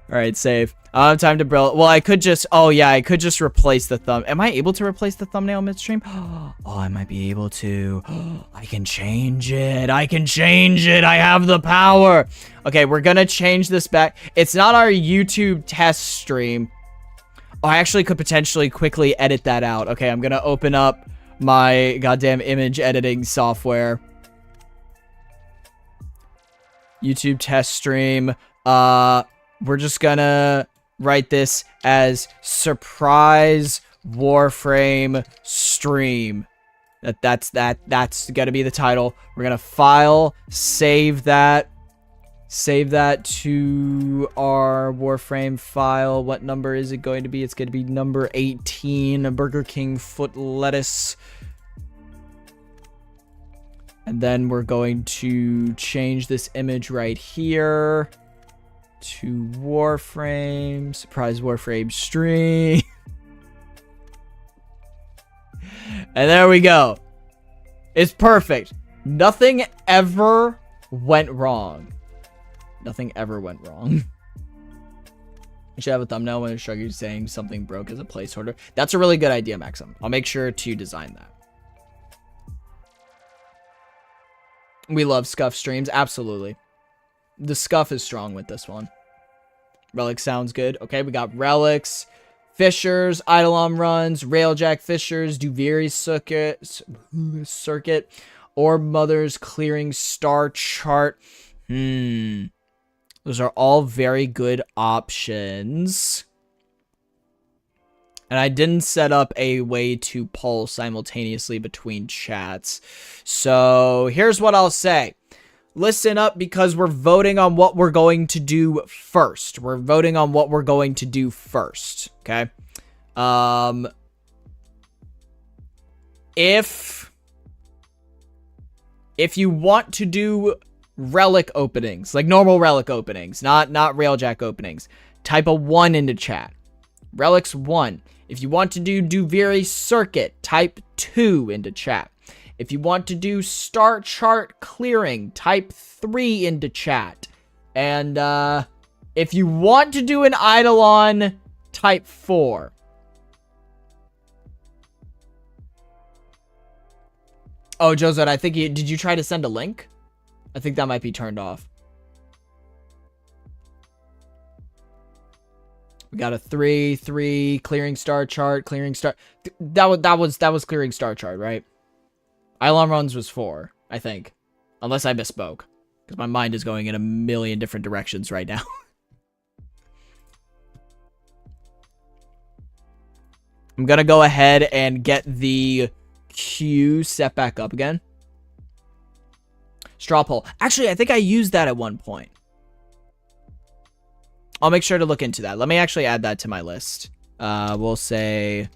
Alright, save. I don't have time to build. Well, I could just... Oh, yeah, I could just replace the thumb. Am I able to replace the thumbnail midstream? Oh, I might be able to. I can change it. I can change it. I have the power. Okay, we're gonna change this back. It's not our YouTube test stream. Oh, I actually could potentially quickly edit that out. Okay, I'm gonna open up my goddamn image editing software. YouTube test stream. We're just gonna write this as surprise Warframe stream. That's gonna be the title. We're gonna file, save that to our Warframe file. What number is it going to be? It's going to be number 18, a Burger King foot lettuce. And then we're going to change this image right here to Warframe, surprise Warframe stream. And there we go. It's perfect. Nothing ever went wrong. Nothing ever went wrong. I should have a thumbnail when I show you saying something broke as a placeholder. That's a really good idea, Maxim. I'll make sure to design that. We love scuff streams. Absolutely. The scuff is strong with this one. Relic sounds good. Okay, we got relics, fishers, Eidolon runs, railjack fishers, Duviri circuit, orb mothers, clearing star chart. Those are all very good options. And I didn't set up a way to poll simultaneously between chats. So here's what I'll say. Listen up, because we're voting on what we're going to do first. We're voting on what we're going to do first. Okay. If you want to do relic openings, like normal relic openings, not railjack openings, type a 1 into chat. Relics 1. If you want to do Duviri circuit, type 2 into chat. If you want to do star chart clearing, type 3 into chat. And if you want to do an Eidolon, type 4. Oh, Joseph, I think did you try to send a link? I think that might be turned off. We got a 3 clearing star chart, clearing star. That was clearing star chart, right? Eidolon runs was 4, I think. Unless I misspoke. Because my mind is going in a million different directions right now. I'm going to go ahead and get the queue set back up again. Straw poll. Actually, I think I used that at one point. I'll make sure to look into that. Let me actually add that to my list. We'll say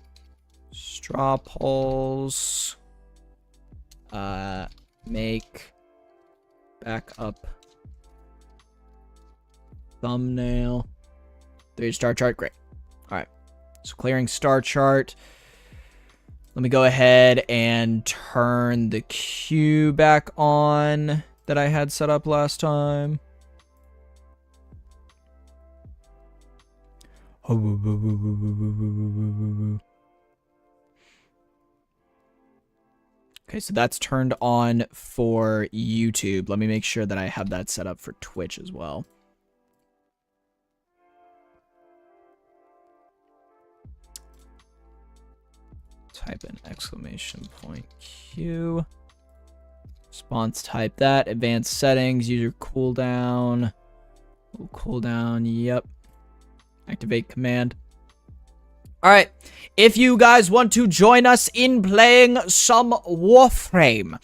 straw polls. Make backup thumbnail 3 star chart. Great. All right, so clearing star chart. Let me go ahead and turn the queue back on that I had set up last time. Okay, so that's turned on for YouTube. Let me make sure that I have that set up for Twitch as well. Type in exclamation point Q. Response type that. Advanced settings, user cooldown. Cooldown, yep. Activate command. Alright, if you guys want to join us in playing some Warframe,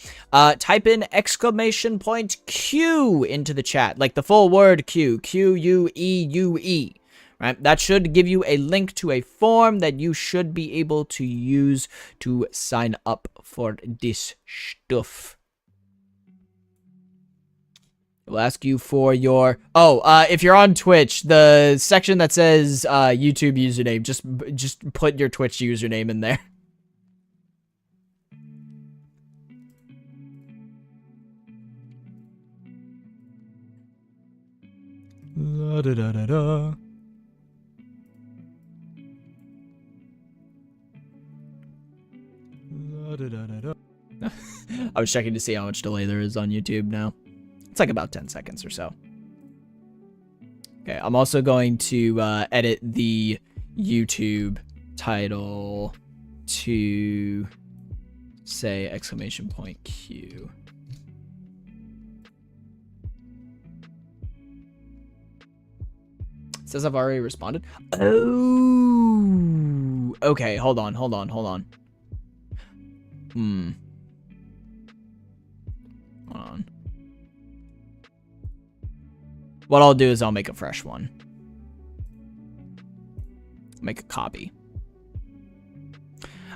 type in exclamation point Q into the chat, like the full word Q, Q-U-E-U-E, right? That should give you a link to a form that you should be able to use to sign up for this stuff. We'll ask you for your... Oh, if you're on Twitch, the section that says YouTube username, just put your Twitch username in there. La da da da da. La da da da da. I was checking to see how much delay there is on YouTube now. It's like about 10 seconds or so. Okay, I'm also going to edit the YouTube title to say exclamation point Q. It says I've already responded. Oh, okay. Hold on. Hold on. What I'll do is I'll make a fresh one. Make a copy.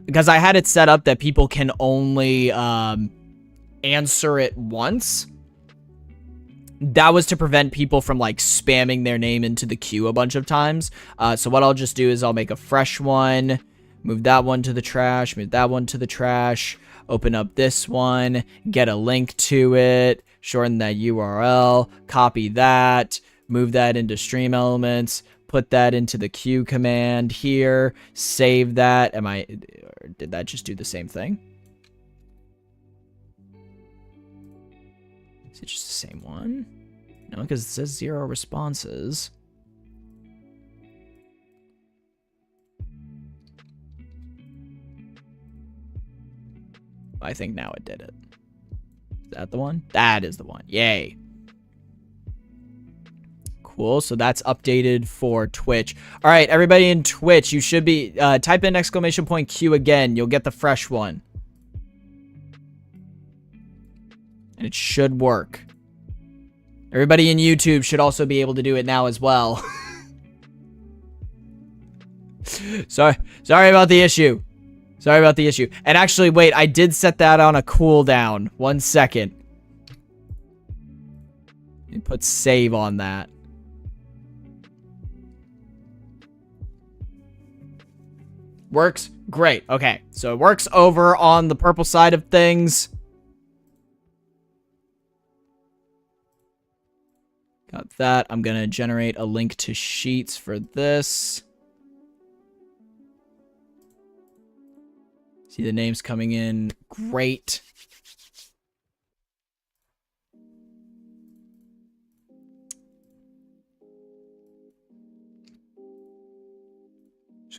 Because I had it set up that people can only answer it once. That was to prevent people from like spamming their name into the queue a bunch of times. So what I'll just do is I'll make a fresh one. Move that one to the trash. Move that one to the trash. Open up this one. Get a link to it. Shorten that URL. Copy that. Move that into stream elements. Put that into the queue command here. Save that. Did that just do the same thing? Is it just the same one? No, because it says 0 responses. I think now it did it. Is that the one? That is the one. Yay. Cool. So that's updated for Twitch. All right, everybody in Twitch, you should be type in exclamation point Q again. You'll get the fresh one. And it should work. Everybody in YouTube should also be able to do it now as well. Sorry about the issue. Sorry about the issue. And actually, wait, I did set that on a cooldown. 1 second. Let me put save on that. Works? Great. Okay, so it works over on the purple side of things. Got that. I'm going to generate a link to Sheets for this. See the names coming in. Great.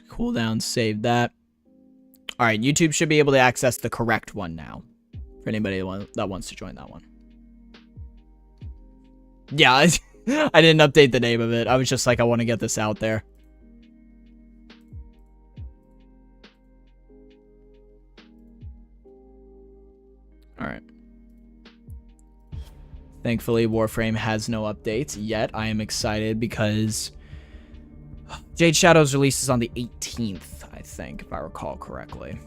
Cool down, save that. All right, YouTube should be able to access the correct one now. For anybody that wants to join that one. Yeah, I didn't update the name of it. I was just like, I want to get this out there. All right. Thankfully, Warframe has no updates yet. I am excited because Jade Shadows releases on the 18th, I think, if I recall correctly.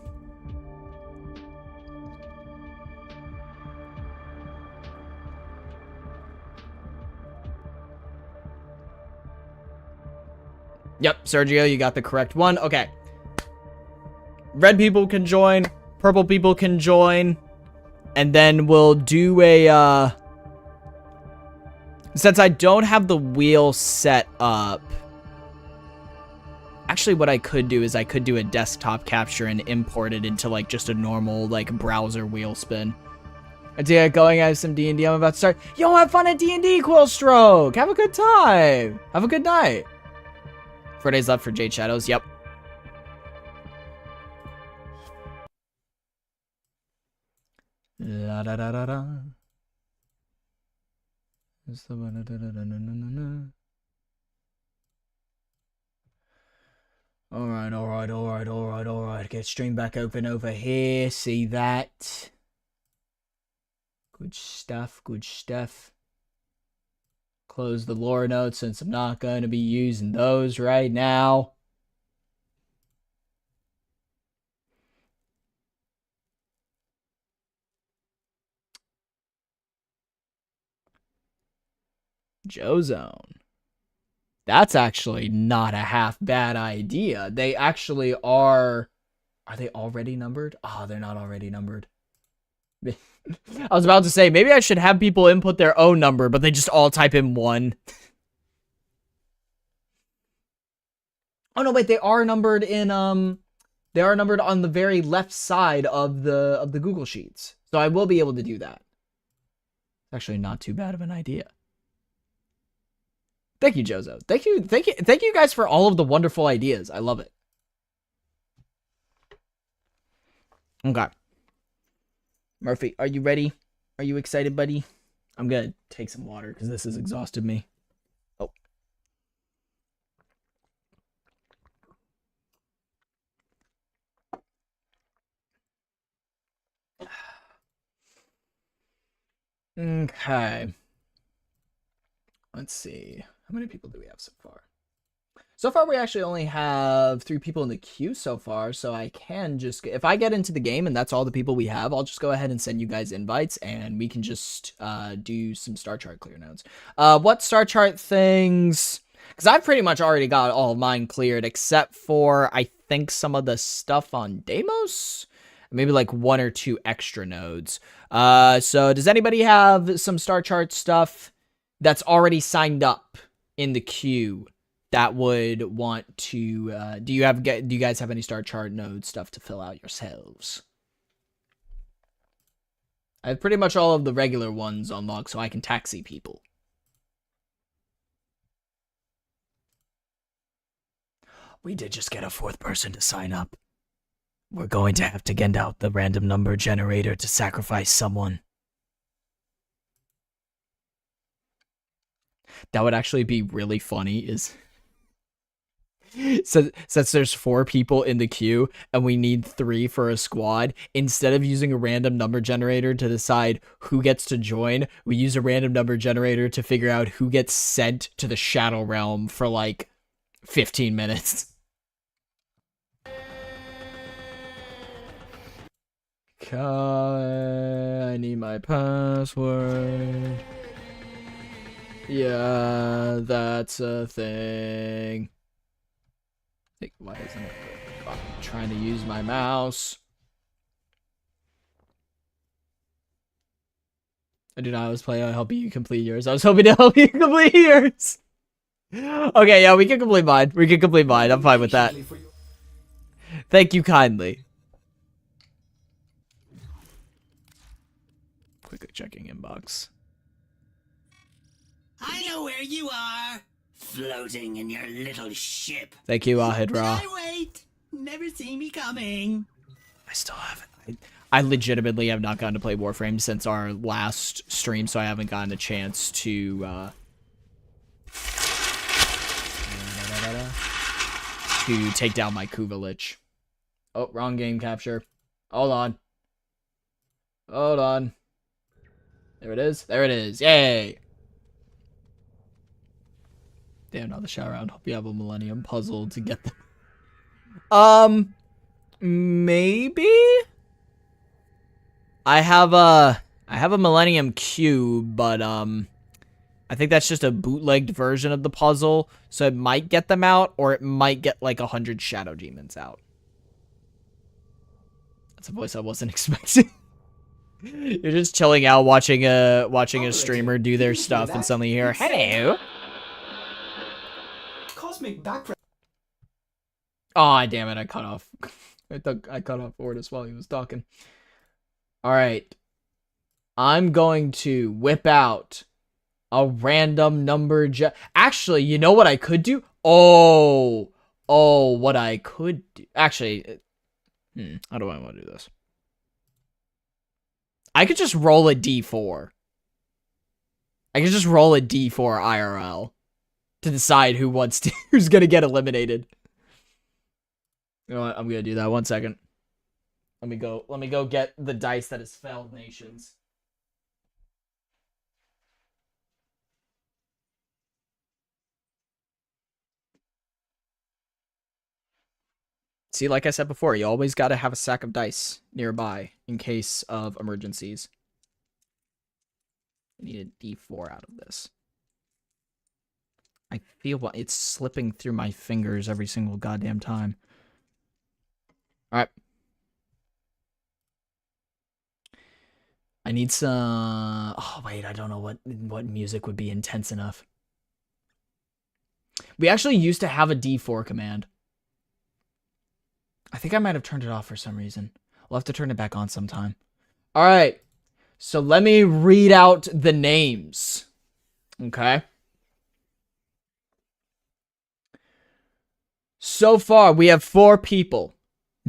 Yep, Sergio, you got the correct one. Okay. Red people can join. Purple people can join. And then we'll do a, since I don't have the wheel set up. Actually, what I could do is I could do a desktop capture and import it into, like, just a normal, like, browser wheel spin. Idea going, I have some D&D I'm about to start. Yo, have fun at D&D, Quillstroke! Have a good time! Have a good night! 4 days left for Jade Shadows, yep. La da da da da. Alright. Get stream back open over here. See that? Good stuff. Close the lore notes since I'm not going to be using those right now. Joe Zone. That's actually not a half bad idea. They actually are they already numbered? Oh, they're not already numbered. I was about to say, maybe I should have people input their own number, but they just all type in 1. Oh no, wait, they are numbered in they are numbered on the very left side of the Google Sheets. So I will be able to do that. Actually not too bad of an idea. Thank you, Jozo. Thank you guys for all of the wonderful ideas. I love it. Okay. Murphy, are you ready? Are you excited, buddy? I'm gonna take some water because this has exhausted me. Oh. Okay. Let's see. How many people do we have so far? So far, we actually only have 3 people in the queue so far, so I can just... If I get into the game and that's all the people we have, I'll just go ahead and send you guys invites, and we can just do some star chart clear notes. What star chart things... Because I've pretty much already got all of mine cleared, except for, I think, some of the stuff on Deimos? Maybe like 1 or 2 extra nodes. So does anybody have some star chart stuff that's already signed up in the queue that would want to, do you guys have any star chart node stuff to fill out yourselves? I have pretty much all of the regular ones unlocked so I can taxi people. We did just get a 4th person to sign up. We're going to have to get out the random number generator to sacrifice someone. That would actually be really funny is... Since there's 4 people in the queue and we need 3 for a squad, instead of using a random number generator to decide who gets to join, we use a random number generator to figure out who gets sent to the Shadow Realm for like 15 minutes. I need my password. Yeah, that's a thing. Why isn't it? I'm trying to use my mouse. I do not always play. I'll help you complete yours. I was hoping to help you complete yours. Okay, yeah, we can complete mine. We can complete mine. I'm fine with that. Thank you kindly. Quickly checking inbox. I know where you are. Floating in your little ship. Thank you, Ahidra. I wait. Never see me coming. I still haven't. I legitimately have not gotten to play Warframe since our last stream, so I haven't gotten a chance to take down my Kuvalich. Oh, wrong game capture. Hold on. Hold on. There it is. There it is. Yay! Damn, not the shower round. Hope you have a Millennium puzzle to get them. Maybe? I have a Millennium Cube, but, I think that's just a bootlegged version of the puzzle, so it might get them out, or it might get, like, 100 Shadow Demons out. That's a voice I wasn't expecting. You're just chilling out, watching a streamer do their stuff, and suddenly you hear, hello! Cosmic background. Aw, damn it, I cut off. I cut off Ortis while he was talking. Alright. I'm going to whip out a random number. Actually, you know what I could do? Oh, what I could do. Actually, how do I want to do this? I could just roll a D4. I could just roll a D4 IRL to decide who's gonna get eliminated. You know what? I'm gonna do that. 1 second. Let me go get the dice that is Felled Nations. See, like I said before, you always gotta have a sack of dice nearby in case of emergencies. I need a D4 out of this. I feel it's slipping through my fingers every single goddamn time. Alright. I need some... Oh, wait, I don't know what music would be intense enough. We actually used to have a D4 command. I think I might have turned it off for some reason. We'll have to turn it back on sometime. All right. So let me read out the names. Okay. So far, we have 4 people.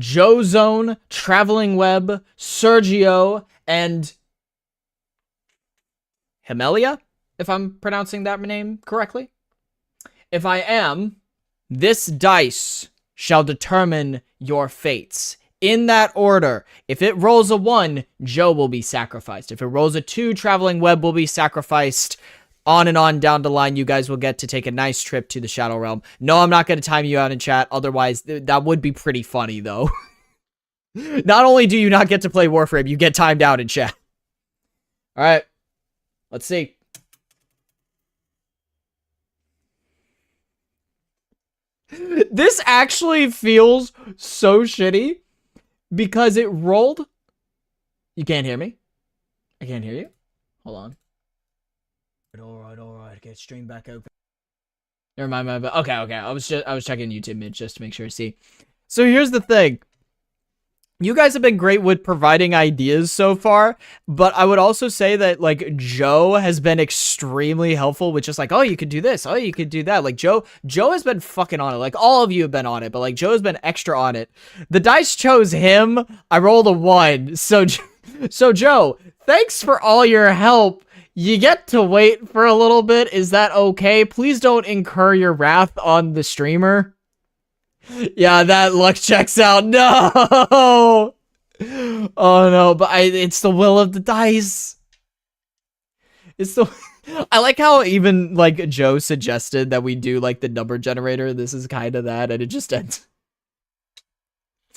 Joe Zone, Traveling Web, Sergio, and Himelia, if I'm pronouncing that name correctly. If I am, this dice shall determine your fates. In that order. If it rolls a 1, Joe will be sacrificed. If it rolls a 2, Traveling Web will be sacrificed. On and on down the line, you guys will get to take a nice trip to the Shadow Realm. No, I'm not going to time you out in chat. Otherwise, that would be pretty funny, though. Not only do you not get to play Warframe, you get timed out in chat. All right. Let's see. This actually feels so shitty because it rolled. You can't hear me? I can't hear you? Hold on. All right. Get stream back open. Never mind. Okay. I was checking YouTube mid just to make sure. See. So here's the thing. You guys have been great with providing ideas so far, but I would also say that, like, Joe has been extremely helpful with just like, oh, you could do this, oh, you could do that. Like, Joe has been fucking on it. Like, all of you have been on it, but, like, Joe has been extra on it. The dice chose him. I rolled a 1. So Joe, thanks for all your help. You get to wait for a little bit. Is that okay? Please don't incur your wrath on the streamer. Yeah, that luck checks out. No! Oh no, but it's the will of the dice. I like how even, like, Joe suggested that we do, like, the number generator. This is kind of that, and it just ends.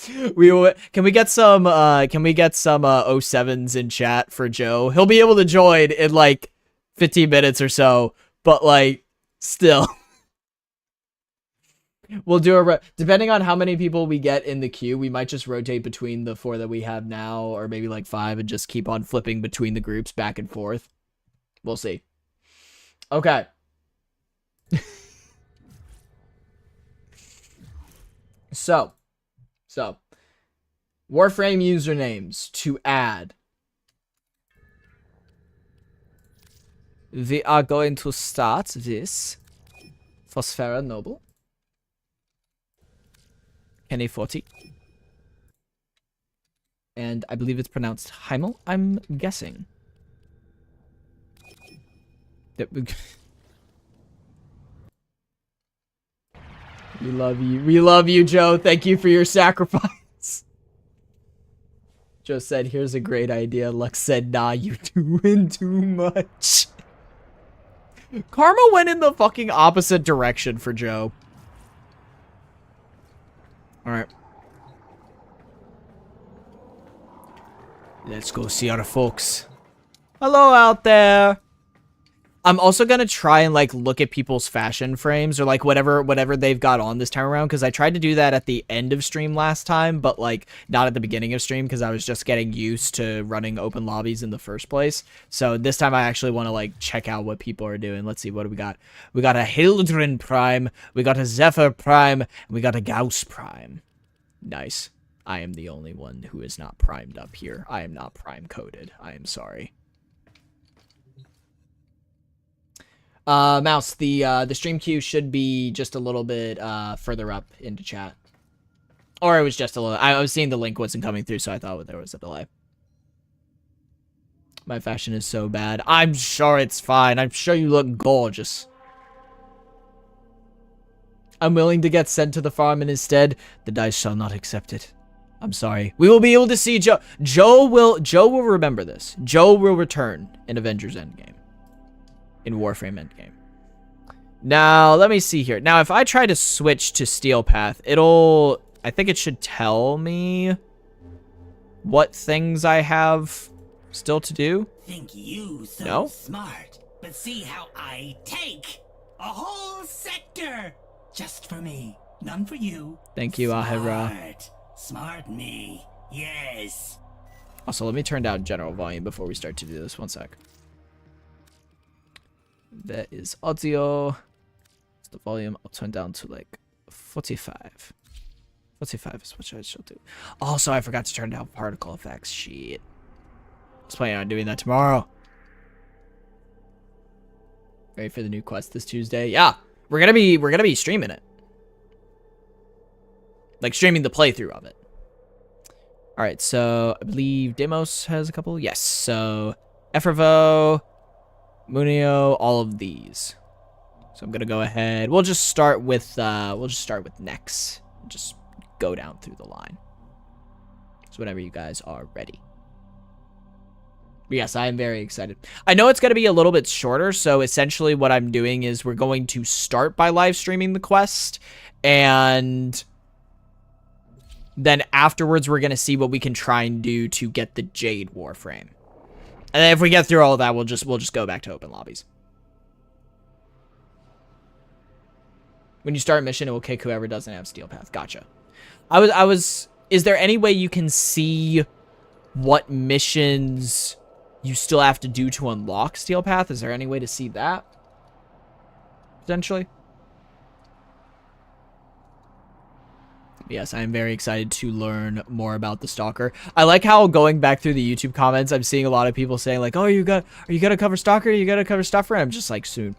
Can we get some 07s in chat for Joe? He'll be able to join in, like, 15 minutes or so, but, like, still. We'll do depending on how many people we get in the queue, we might just rotate between the 4 that we have now, or maybe like 5, and just keep on flipping between the groups back and forth. We'll see. Okay. So, Warframe usernames to add. We are going to start this Phosphera Noble. Kenny 40. And I believe it's pronounced Heimel, I'm guessing. We love you. We love you, Joe. Thank you for your sacrifice. Joe said, here's a great idea. Lux said, nah, you doing too much. Karma went in the fucking opposite direction for Joe. Alright. Let's go see our folks. Hello out there. I'm also gonna try and, like, look at people's fashion frames or, like, whatever they've got on this time around, because I tried to do that at the end of stream last time, but, like, not at the beginning of stream, because I was just getting used to running open lobbies in the first place. So this time I actually want to, like, check out what people are doing. Let's see, what do we got? We got a Hildren Prime, we got a Zephyr Prime, and we got a Gauss Prime. Nice. I am the only one who is not primed up here. I am not prime coded. I am sorry. Mouse, the stream queue should be just a little bit further up into chat. Or it was just a little... I was seeing the link wasn't coming through, so I thought there was a delay. My fashion is so bad. I'm sure it's fine. I'm sure you look gorgeous. I'm willing to get sent to the farm, and instead, the dice shall not accept it. I'm sorry. We will be able to see Joe. Joe will remember this. Joe will return in Avengers Endgame. In Warframe Endgame. Now, let me see here. Now, if I try to switch to Steel Path, I think it should tell me what things I have still to do. Think you so smart, but see how I take a whole sector just for me, none for you. Thank you, Ahira. Smart me, yes. Also, let me turn down general volume before we start to do this. One sec. There is audio. The volume I'll turn down to like 45. Let's see 5 is what I shall do. Also, I forgot to turn down particle effects. Shit. I was planning on doing that tomorrow. Ready for the new quest this Tuesday? Yeah, we're gonna be streaming it. Like streaming the playthrough of it. All right, so I believe Demos has a couple. Yes, so Efrevo, Munio, all of these. So I'm gonna go ahead. We'll just start with Nex. Just go down through the line. So whenever you guys are ready. But yes, I am very excited. I know it's gonna be a little bit shorter, so essentially what I'm doing is we're going to start by live streaming the quest, and then afterwards we're gonna see what we can try and do to get the Jade Warframe. And then if we get through all of that, we'll just go back to open lobbies. When you start a mission, it will kick whoever doesn't have Steel Path. Gotcha. Is there any way you can see what missions you still have to do to unlock Steel Path? Is there any way to see that? Potentially? Yes, I am very excited to learn more about the Stalker. I like how going back through the YouTube comments, I'm seeing a lot of people saying like, "Oh, are you gonna cover Stalker? You gotta cover Stalker?" And I'm just like, soon.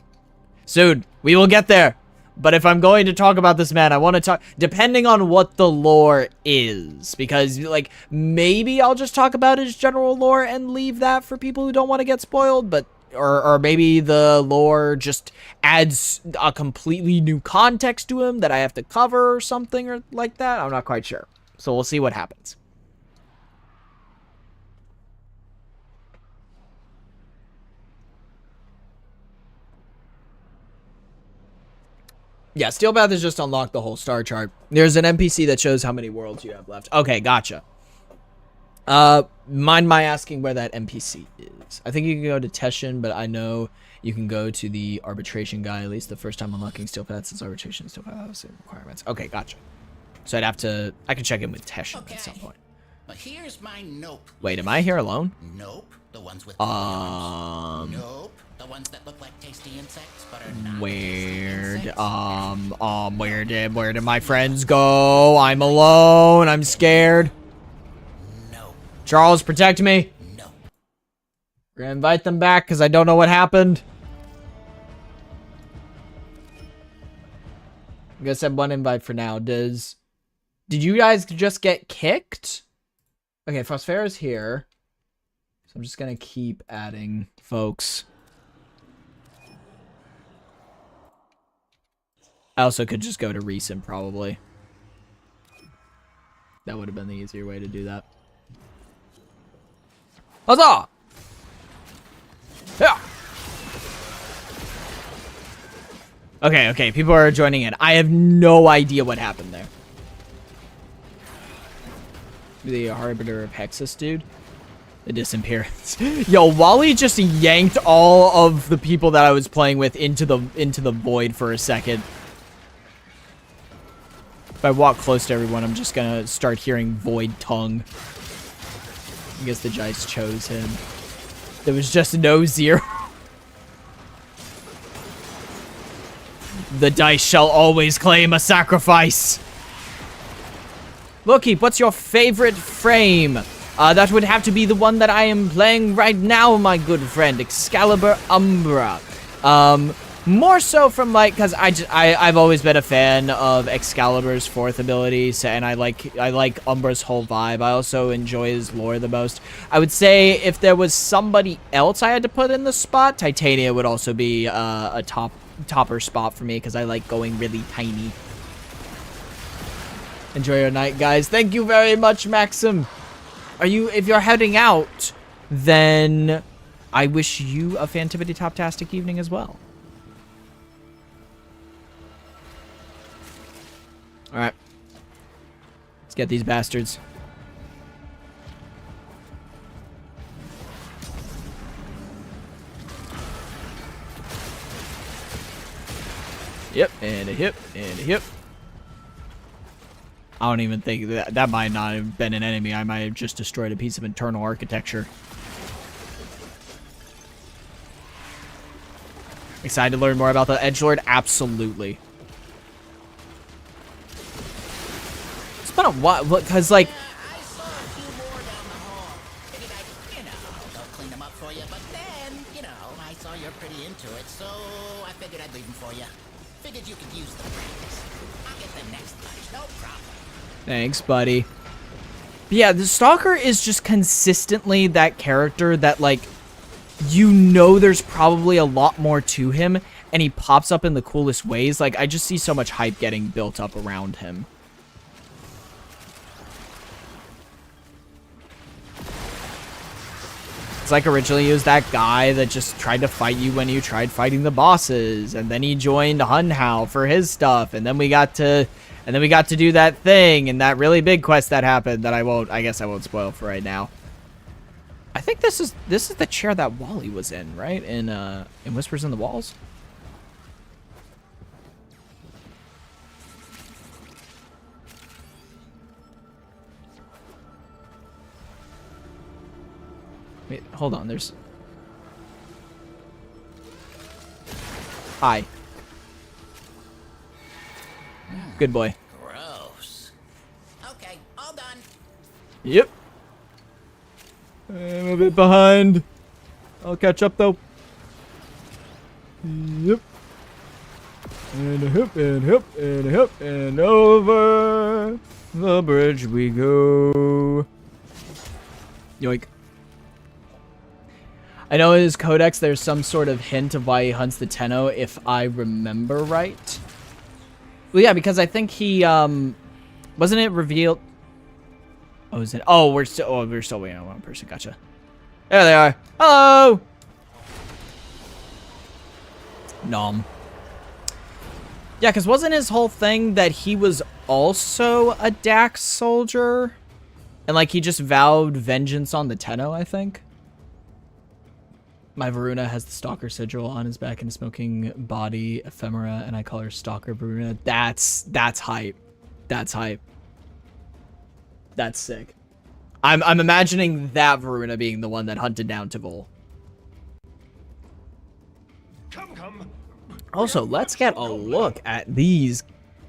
Soon. We will get there. But if I'm going to talk about this man, I want to talk depending on what the lore is, because like maybe I'll just talk about his general lore and leave that for people who don't want to get spoiled, but or maybe the lore just adds a completely new context to him that I have to cover or something or like that. I'm not quite sure. So we'll see what happens. Yeah, Steel Path is just unlocked the whole star chart. There's an NPC that shows how many worlds you have left. Okay, gotcha. Mind my asking where that NPC is. I think you can go to Teshin, but I know you can go to the arbitration guy, at least the first time unlocking Steel Path, since arbitration still has requirements. Okay, gotcha. So I can check in with Teshin at some point. But here's my nope. Wait, am I here alone? Nope. The ones with Nope. The ones that look like tasty insects but are not Weird. Where did my friends go? I'm alone. I'm scared. No. Charles, protect me. No. We're gonna invite them back because I don't know what happened. I guess I have one invite for now. Did you guys just get kicked? Okay, Phosphera's here. So I'm just gonna keep adding folks. I also could just go to recent, probably. That would have been the easier way to do that. Huzzah! Yeah! Okay, people are joining in. I have no idea what happened there. The Harbinger of Hexus, dude. The disappearance. Yo, Wally just yanked all of the people that I was playing with into the void for a second. If I walk close to everyone, I'm just gonna start hearing void tongue. I guess the dice chose him. There was just no zero. The dice shall always claim a sacrifice. Loki, what's your favorite frame? That would have to be the one that I am playing right now, my good friend, Excalibur Umbra. More so from like, cause I've always been a fan of Excalibur's fourth ability, so, and I like Umbra's whole vibe. I also enjoy his lore the most. I would say if there was somebody else I had to put in the spot, Titania would also be a topper spot for me, because I like going really tiny. Enjoy your night, guys. Thank you very much, Maxim. If you're heading out, then I wish you a fantibbity-top-tastic evening as well. Alright. Let's get these bastards. Yep, and a hip, and a hip. I don't even think that might not have been an enemy. I might have just destroyed a piece of internal architecture. Excited to learn more about the Edgelord? Absolutely. Yeah, what? Because, like... I saw a few more down the hall. Figured I'd, go clean them up for you. But then, I saw you're pretty into it, so I figured I'd leave them for you. Figured you could use the practice. I'll get the next batch, no problem. Thanks, buddy. But yeah, the Stalker is just consistently that character that, like, there's probably a lot more to him, and he pops up in the coolest ways. Like, I just see so much hype getting built up around him. It's like originally he was that guy that just tried to fight you when you tried fighting the bosses, and then he joined Hunhow for his stuff, and then we got to do that thing and that really big quest that happened that I guess I won't spoil for right now. I think this is the chair that Wally was in, right? In Whispers in the Walls. Wait, hold on, there's... Hi. Good boy. Gross. Okay, all done. Yep. I'm a bit behind. I'll catch up though. Yep. And a hip, and hip, and a hip, and over the bridge we go. Yoink. I know in his codex there's some sort of hint of why he hunts the Tenno, if I remember right. Well, yeah, because I think he, wasn't it revealed? Oh, is it? Oh, we're still waiting on one person. Gotcha. There they are. Hello! Nom. Yeah, because wasn't his whole thing that he was also a Dax soldier? And, like, he just vowed vengeance on the Tenno, I think? My Varuna has the Stalker sigil on his back and a smoking body ephemera, and I call her Stalker Varuna. That's hype. That's hype. That's sick. I'm imagining that Varuna being the one that hunted down Tavol. Also, let's get a look at these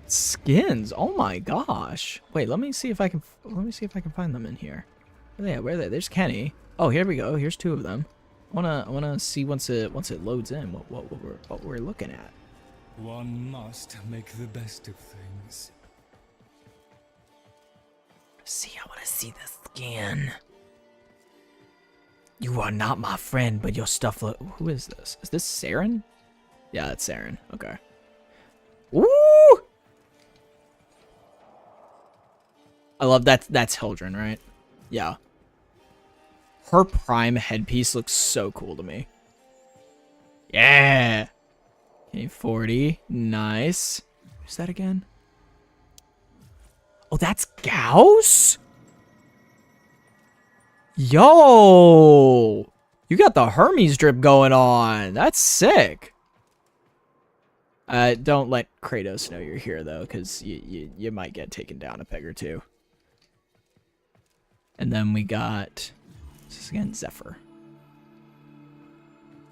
skins. Oh my gosh. Wait, let me see if I can find them in here. Where are they at? Where are they? There's Kenny. Oh, here we go. Here's two of them. I wanna see once it loads in what we're looking at. One must make the best of things. See, I wanna see the skin. You are not my friend, but your stuff look. Who is this? Is this Saren? Yeah, that's Saren. Okay. Ooh! I love that. That's Hildren, right? Yeah. Her prime headpiece looks so cool to me. Yeah. Okay, 40. Nice. Who's that again? Oh, that's Gauss? Yo! You got the Hermes drip going on. That's sick. Don't let Kratos know you're here, though, because you might get taken down a peg or two. And then we got... This is again Zephyr.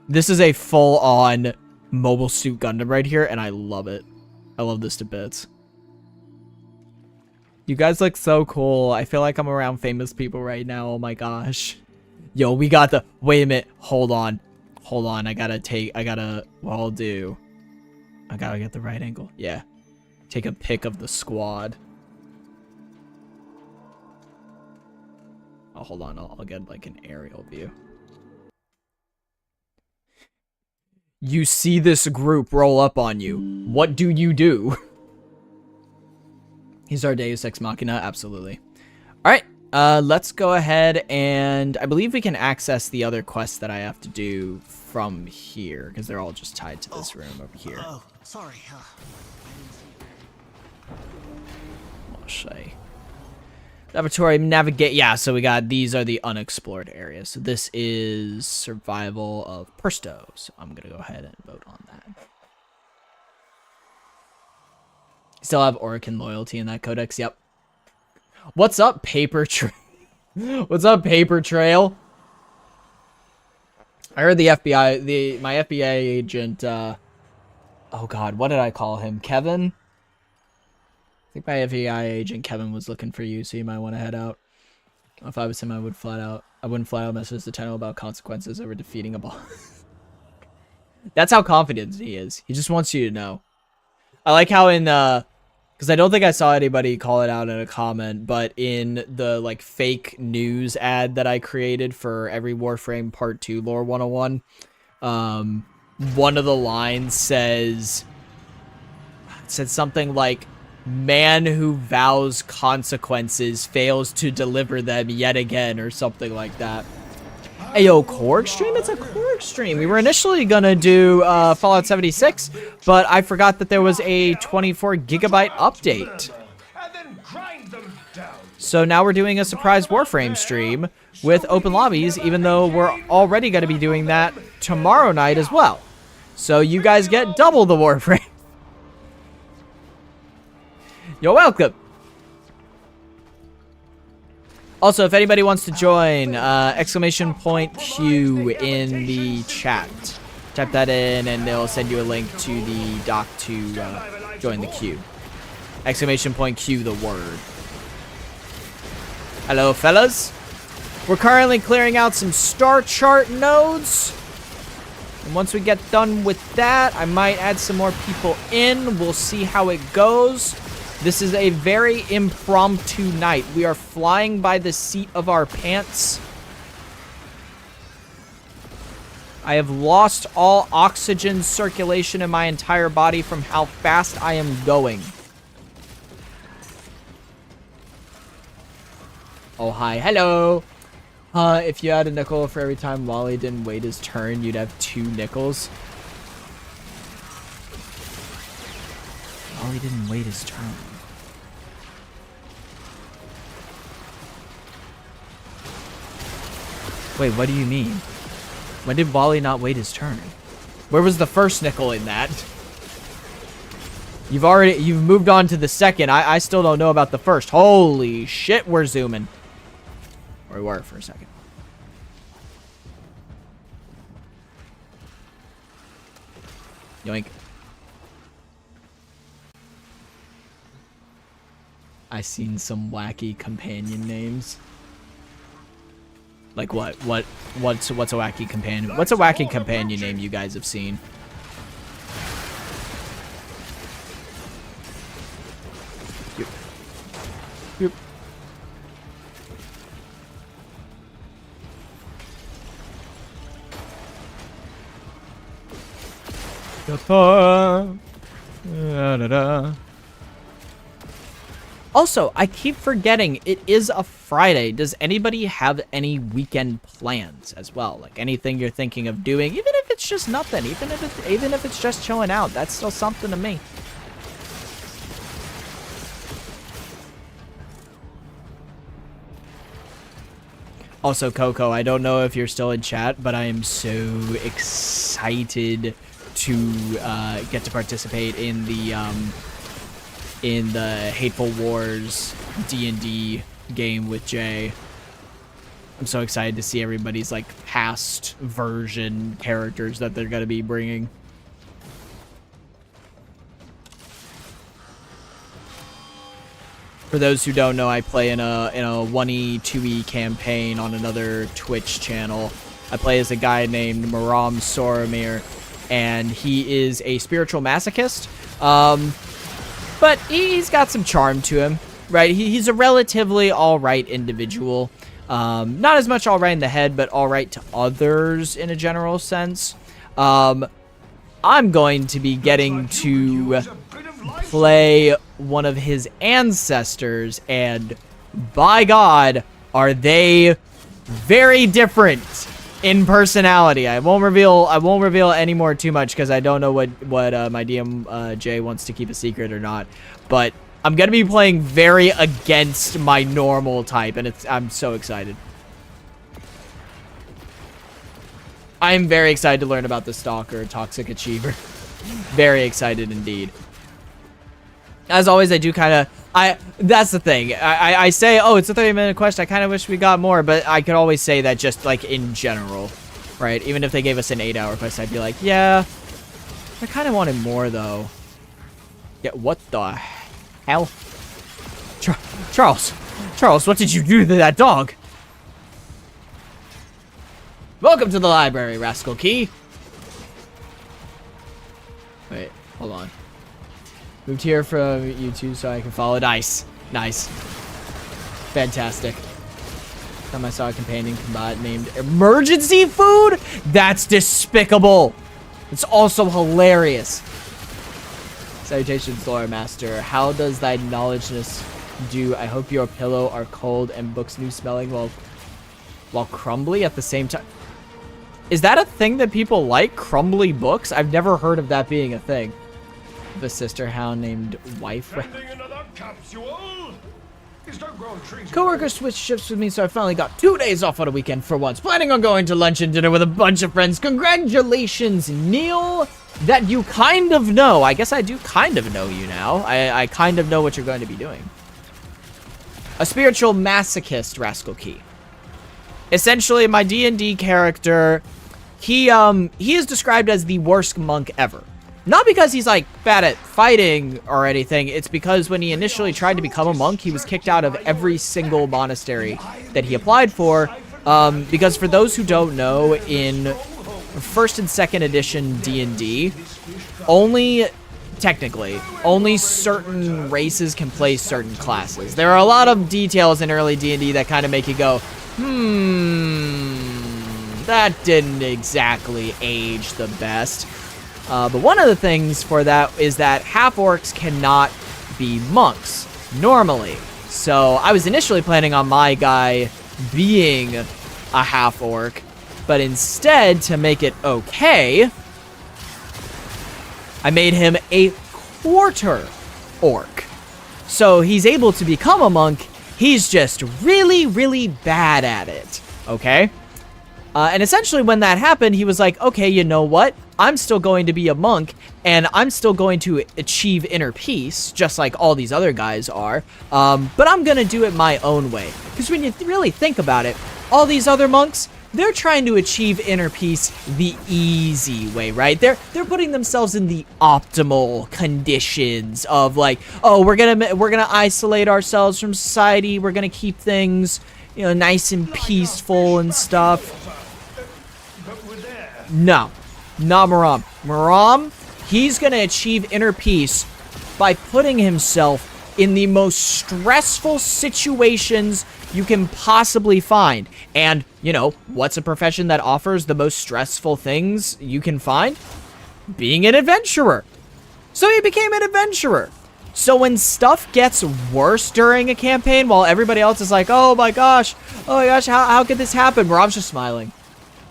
This is a full-on Mobile Suit Gundam right here, and I love it. I love this to bits. You guys look so cool. I feel like I'm around famous people right now. Oh my gosh. Yo, we got the... Wait a minute. Hold on. Hold on. I gotta... What I'll do... I gotta get the right angle. Yeah. Take a pic of the squad. Oh, hold on. I'll get like an aerial view. You see this group roll up on you. What do you do? He's our Deus Ex Machina. Absolutely. All right. Let's go ahead and I believe we can access the other quests that I have to do from here because they're all just tied to this room over here. Oh, sorry. I'll show you. Laboratory navigate. Yeah, so we got these are the unexplored areas. So this is survival of Persto. So I'm gonna go ahead and vote on that. Still have Orican loyalty in that codex. Yep. What's up, Paper Trail? What's up, Paper Trail? I heard the FBI, my FBI agent. Oh God, what did I call him? Kevin. I think my FBI agent Kevin was looking for you, so you might want to head out. If I was him, I wouldn't flat out message the channel about consequences over defeating a boss. That's how confident he is. He just wants you to know. I like how in because I don't think I saw anybody call it out in a comment, but in the like fake news ad that I created for every Warframe Part 2 Lore 101, one of the lines said something like, "Man who vows consequences fails to deliver them yet again," or something like that. Hey, yo, Corg stream? It's a Corg stream. We were initially gonna do Fallout 76, but I forgot that there was a 24 gigabyte update. So now we're doing a surprise Warframe stream with open lobbies, even though we're already gonna be doing that tomorrow night as well. So you guys get double the Warframe. You're welcome. Also, if anybody wants to join, !Q in the chat. Type that in and they'll send you a link to the doc to join the queue. !Q the word. Hello, fellas. We're currently clearing out some star chart nodes. And once we get done with that, I might add some more people in. We'll see how it goes. This is a very impromptu night. We are flying by the seat of our pants. I have lost all oxygen circulation in my entire body from how fast I am going. Oh, hi. Hello. If you had a nickel for every time Wally didn't wait his turn, you'd have 2 nickels. Wally didn't wait his turn. Wait, what do you mean? When did Wally not wait his turn? Where was the first nickel in that? You've moved on to the second. I still don't know about the first. Holy shit, we're zooming. Or we were for a second. Yoink. I seen some wacky companion names. Like what? What's a wacky companion? What's a wacky companion name you guys have seen? Yep. Also, I keep forgetting it is a Friday. Does anybody have any weekend plans as well? Like anything you're thinking of doing, even if it's just nothing, even if it's just chilling out, that's still something to me. Also, Coco, I don't know if you're still in chat, but I am so excited to get to participate in the Hateful Wars D&D game with Jay. I'm so excited to see everybody's like past version characters that they're gonna be bringing. For those who don't know, I play in a 1E, 2E campaign on another Twitch channel. I play as a guy named Maram Soromir, and he is a spiritual masochist. But he's got some charm to him, right? He's a relatively alright individual. Not as much alright in the head, but alright to others in a general sense. I'm going to be getting to play one of his ancestors, and by God, are they very different in personality. I won't reveal any more too much because I don't know what my DM Jay wants to keep a secret or not. But I'm gonna be playing very against my normal type, and I'm so excited. I'm very excited to learn about the Stalker, Toxic Achiever. Very excited indeed. As always, I do kind of... That's the thing. I say, oh, it's a 30-minute quest. I kind of wish we got more, but I could always say that just, like, in general, right? Even if they gave us an 8-hour quest, I'd be like, yeah, I kind of wanted more, though. Yeah, what the hell? Charles, what did you do to that dog? Welcome to the library, Rascal Key. Wait, hold on. Moved here from YouTube so I can follow. Nice. Fantastic. Time I saw a companion combat named Emergency Food? That's despicable. It's also hilarious. Salutations, Lore Master. How does thy knowledgeness do? I hope your pillow are cold and books new smelling while crumbly at the same time. Is that a thing that people like? Crumbly books? I've never heard of that being a thing. The sister hound named Wife. Coworkers switched shifts with me, so I finally got 2 days off on a weekend for once. Planning on going to lunch and dinner with a bunch of friends. Congratulations, Neil. That you kind of know. I guess I do kind of know you now. I kind of know what you're going to be doing. A spiritual masochist, Rascal Key. Essentially, my D&D character, he is described as the worst monk ever. Not because he's, like, bad at fighting or anything. It's because when he initially tried to become a monk, he was kicked out of every single monastery that he applied for. Because for those who don't know, in 1st and 2nd edition D&D, technically, only certain races can play certain classes. There are a lot of details in early D&D that kind of make you go, that didn't exactly age the best. But one of the things for that is that half-orcs cannot be monks, normally. So I was initially planning on my guy being a half-orc, but instead, to make it okay, I made him a quarter orc. So he's able to become a monk, he's just really, really bad at it, okay? And essentially when that happened, he was like, okay, you know what? I'm still going to be a monk, and I'm still going to achieve inner peace, just like all these other guys are, but I'm gonna do it my own way. Because when you really think about it, all these other monks, they're trying to achieve inner peace the easy way, right? They're putting themselves in the optimal conditions of like, oh, we're gonna isolate ourselves from society, we're gonna keep things, you know, nice and peaceful and stuff. No. Not Maram. Maram, he's going to achieve inner peace by putting himself in the most stressful situations you can possibly find. And, you know, what's a profession that offers the most stressful things you can find? Being an adventurer. So he became an adventurer. So when stuff gets worse during a campaign, while everybody else is like, oh my gosh, how could this happen? Maram's just smiling.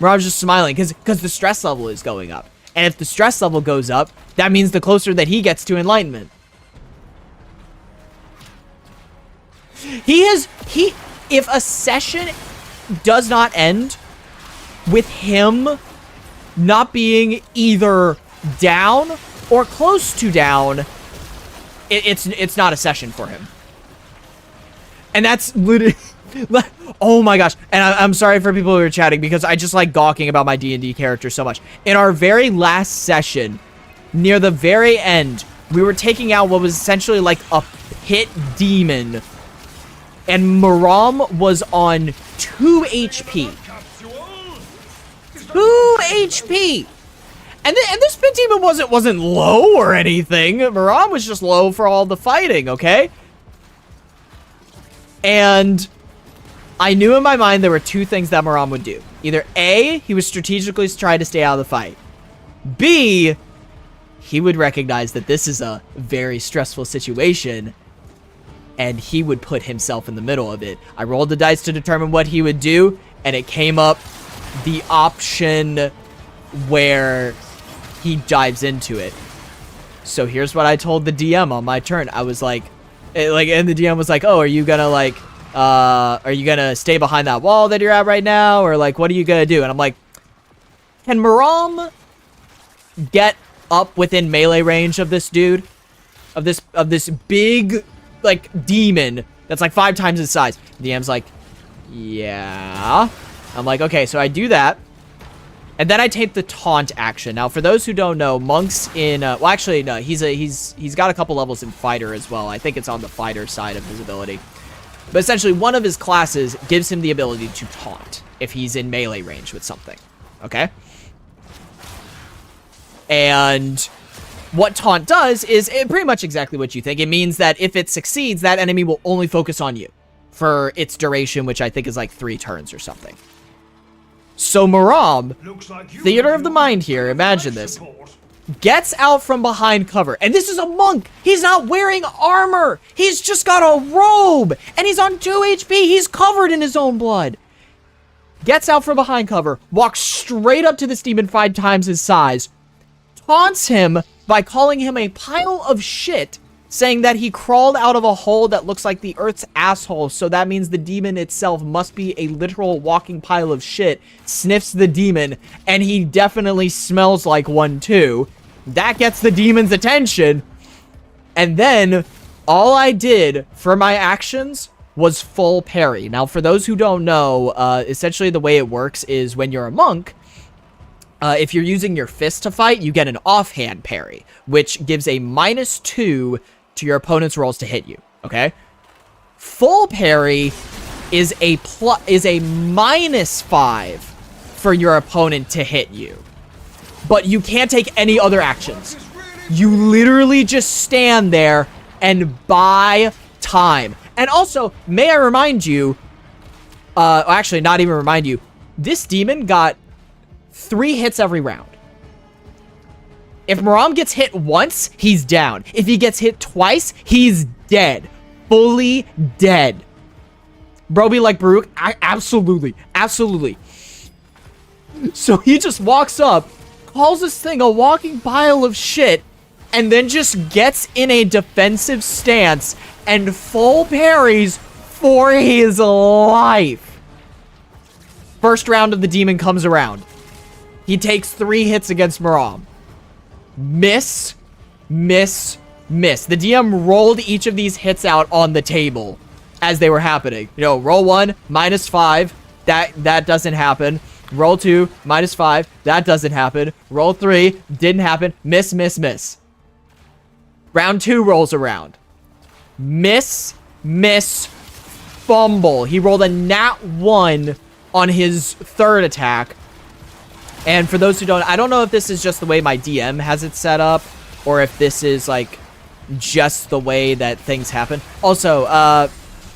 Maram's just smiling because the stress level is going up. And if the stress level goes up, that means the closer that he gets to enlightenment. If a session does not end with him not being either down or close to down, it's not a session for him. And that's literally... Oh my gosh. And I'm sorry for people who are chatting because I just like gawking about my D&D character so much. In our very last session, near the very end, we were taking out what was essentially like a pit demon. And Maram was on 2 HP. 2 HP! And this pit demon wasn't low or anything. Maram was just low for all the fighting, okay? And... I knew in my mind there were 2 things that Maram would do. Either A, he would strategically try to stay out of the fight. B, he would recognize that this is a very stressful situation, and he would put himself in the middle of it. I rolled the dice to determine what he would do, and it came up the option where he dives into it. So here's what I told the DM on my turn. I was like, and the DM was like, oh, are you gonna stay behind that wall that you're at right now? Or like, what are you gonna do? And I'm like, can Maram get up within melee range of this dude? Of this big, like, demon that's like 5 times his size? The DM's like, yeah. I'm like, okay, so I do that. And then I take the taunt action. Now, for those who don't know, monks in well, actually no, he's got a couple levels in fighter as well. I think it's on the fighter side of his ability. But essentially, one of his classes gives him the ability to taunt if he's in melee range with something. Okay? And what taunt does is pretty much exactly what you think. It means that if it succeeds, that enemy will only focus on you for its duration, which I think is like 3 turns or something. So Maram, theater of the mind here, imagine this, gets out from behind cover. And this is a monk. He's not wearing armor. He's just got a robe. And he's on 2 HP. He's covered in his own blood. Gets out from behind cover, walks straight up to this demon 5 times his size, taunts him by calling him a pile of shit, saying that he crawled out of a hole that looks like the Earth's asshole, so that means the demon itself must be a literal walking pile of shit, sniffs the demon, and he definitely smells like one too. That gets the demon's attention, and then all I did for my actions was full parry. Now, for those who don't know, essentially the way it works is when you're a monk, if you're using your fist to fight, you get an offhand parry, which gives a -2 to your opponent's rolls to hit you, okay? Full parry is a -5 for your opponent to hit you. But you can't take any other actions. You literally just stand there and buy time. And also, may I remind you, actually not even remind you, this demon got 3 hits every round. If Maram gets hit once, he's down. If he gets hit twice, he's dead. Fully dead. Bro be like, Baruch, absolutely. Absolutely. So he just walks up, calls this thing a walking pile of shit, and then just gets in a defensive stance and full parries for his life. First round of the demon comes around. He takes 3 hits against Maram. Miss, miss, miss. The DM rolled each of these hits out on the table as they were happening. You know, roll 1, -5. That doesn't happen. Roll 2, -5. That doesn't happen. Roll 3, didn't happen. Miss, miss, miss. Round 2 rolls around. Miss, miss, fumble. He rolled a nat 1 on his 3rd attack. And for those who don't, I don't know if this is just the way my DM has it set up, or if this is, like, just the way that things happen. Also,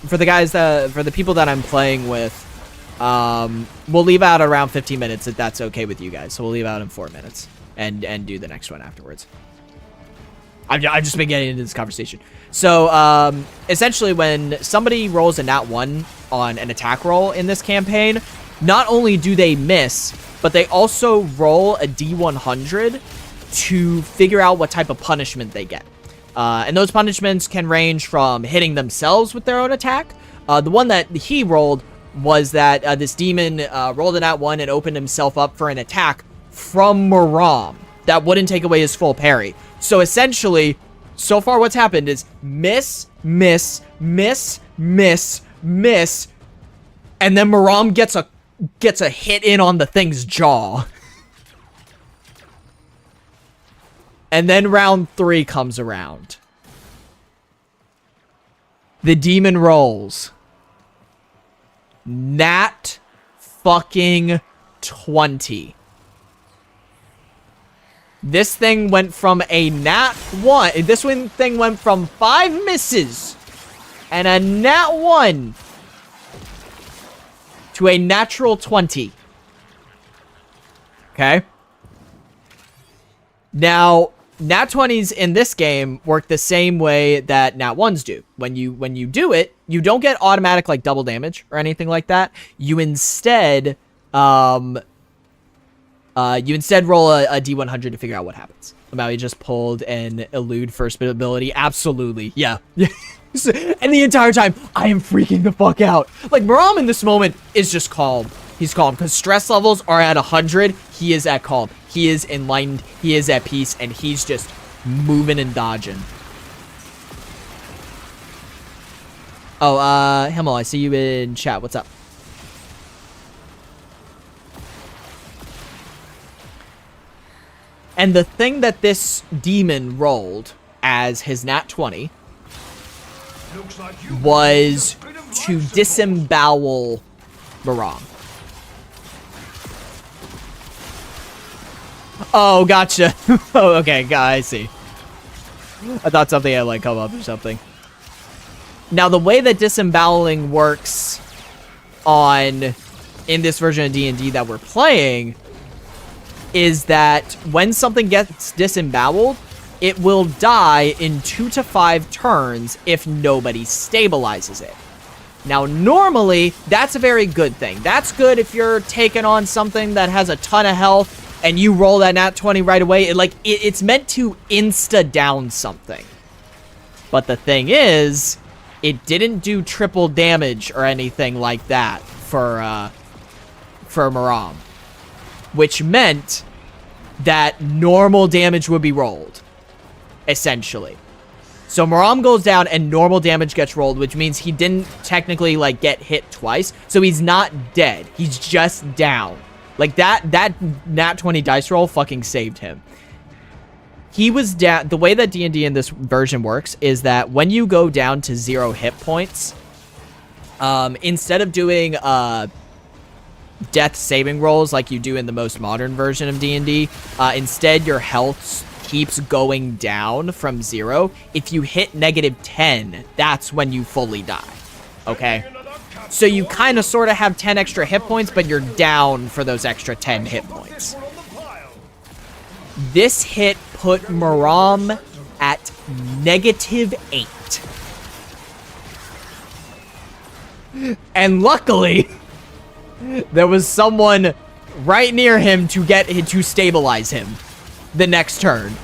for the guys for the people that I'm playing with, we'll leave out around 15 minutes if that's okay with you guys. So we'll leave out in 4 minutes and do the next one afterwards. I've just been getting into this conversation. So, essentially, when somebody rolls a nat 1 on an attack roll in this campaign, not only do they miss, but they also roll a D100 to figure out what type of punishment they get. And those punishments can range from hitting themselves with their own attack. The one that he rolled was that this demon rolled a nat 1 and opened himself up for an attack from Maram that wouldn't take away his full parry. So essentially, so far what's happened is miss, miss, miss, miss, miss, and then Maram gets a hit in on the thing's jaw. And then round 3 comes around. The demon rolls nat fucking 20. This thing went from a nat 1. This thing went from 5 misses and a nat 1 to a natural 20. Okay? Now, nat 20s in this game work the same way that nat 1s do. When you do it, you don't get automatic, like, double damage or anything like that. You instead, roll a D100 to figure out what happens. Maui just pulled an elude first ability. Absolutely. Yeah. And the entire time, I am freaking the fuck out. Like, Maram in this moment is just calm. He's calm because stress levels are at 100. He is at calm. He is enlightened. He is at peace. And he's just moving and dodging. Oh, Himmel, I see you in chat. What's up? And the thing that this demon rolled as his nat 20 was to disembowel Maram. Oh, gotcha. Oh, okay, I see. I thought something had, like, come up or something. Now, the way that disemboweling works in this version of D&D that we're playing is that when something gets disemboweled, it will die in 2 to 5 turns if nobody stabilizes it. Now, normally, that's a very good thing. That's good if you're taking on something that has a ton of health and you roll that nat 20 right away. It's meant to insta-down something. But the thing is, it didn't do triple damage or anything like that for Maram. Which meant that normal damage would be rolled, essentially. So Maram goes down and normal damage gets rolled, which means he didn't technically, like, get hit twice. So he's not dead. He's just down. Like, that nat 20 dice roll fucking saved him. He was down. The way that D&D in this version works is that when you go down to 0 hit points, instead of doing death saving rolls like you do in the most modern version of D&D, instead your health keeps going down from 0. If you hit -10, that's when you fully die. Okay? So you kind of sort of have 10 extra hit points, but you're down for those extra 10 hit points. This hit put Maram at -8. And luckily, there was someone right near him to stabilize him the next turn.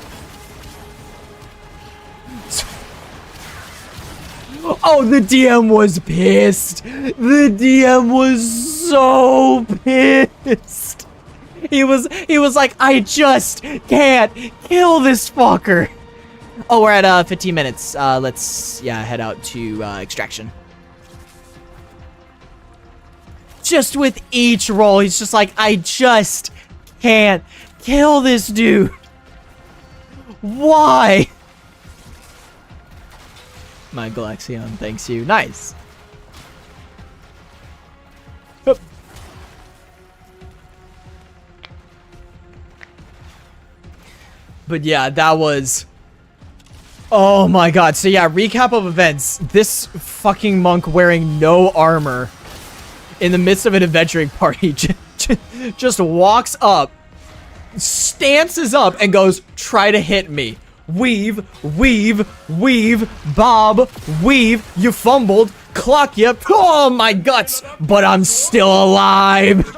Oh, the DM was pissed. The DM was so pissed. He was like, I just can't kill this fucker. Oh, we're at 15 minutes. Let's head out to extraction. Just with each roll, he's just like, I just can't kill this dude. Why? My Galaxion thanks you. Nice. Hup. But yeah, that was... Oh my god. So yeah, recap of events. This fucking monk wearing no armor in the midst of an adventuring party just walks up, stances up, and goes, try to hit me. Weave, weave, weave, bob, weave, you fumbled, clock you, oh my guts, but I'm still alive.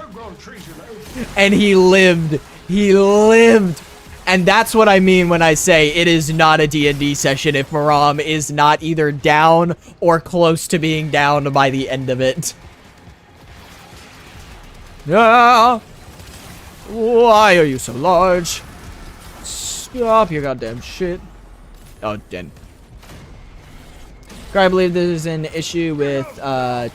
And he lived. He lived. And that's what I mean when I say it is not a D&D session if Maram is not either down or close to being down by the end of it. Ah! Why are you so large? Stop your goddamn shit. Oh, den. I believe there's an issue with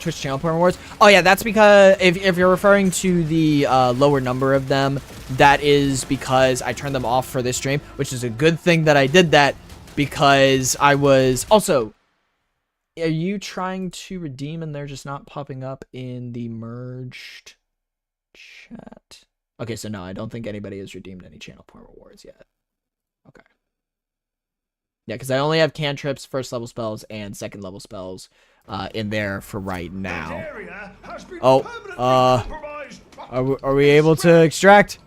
Twitch channel point rewards. Oh yeah, that's because if you're referring to the lower number of them, that is because I turned them off for this stream, which is a good thing that I did that, because I was also... Are you trying to redeem and they're just not popping up in the merged chat? Okay, so no, I don't think anybody has redeemed any channel point rewards yet. Okay. Yeah, because I only have cantrips, first level spells, and second level spells in there for right now. Oh, are we able to extract?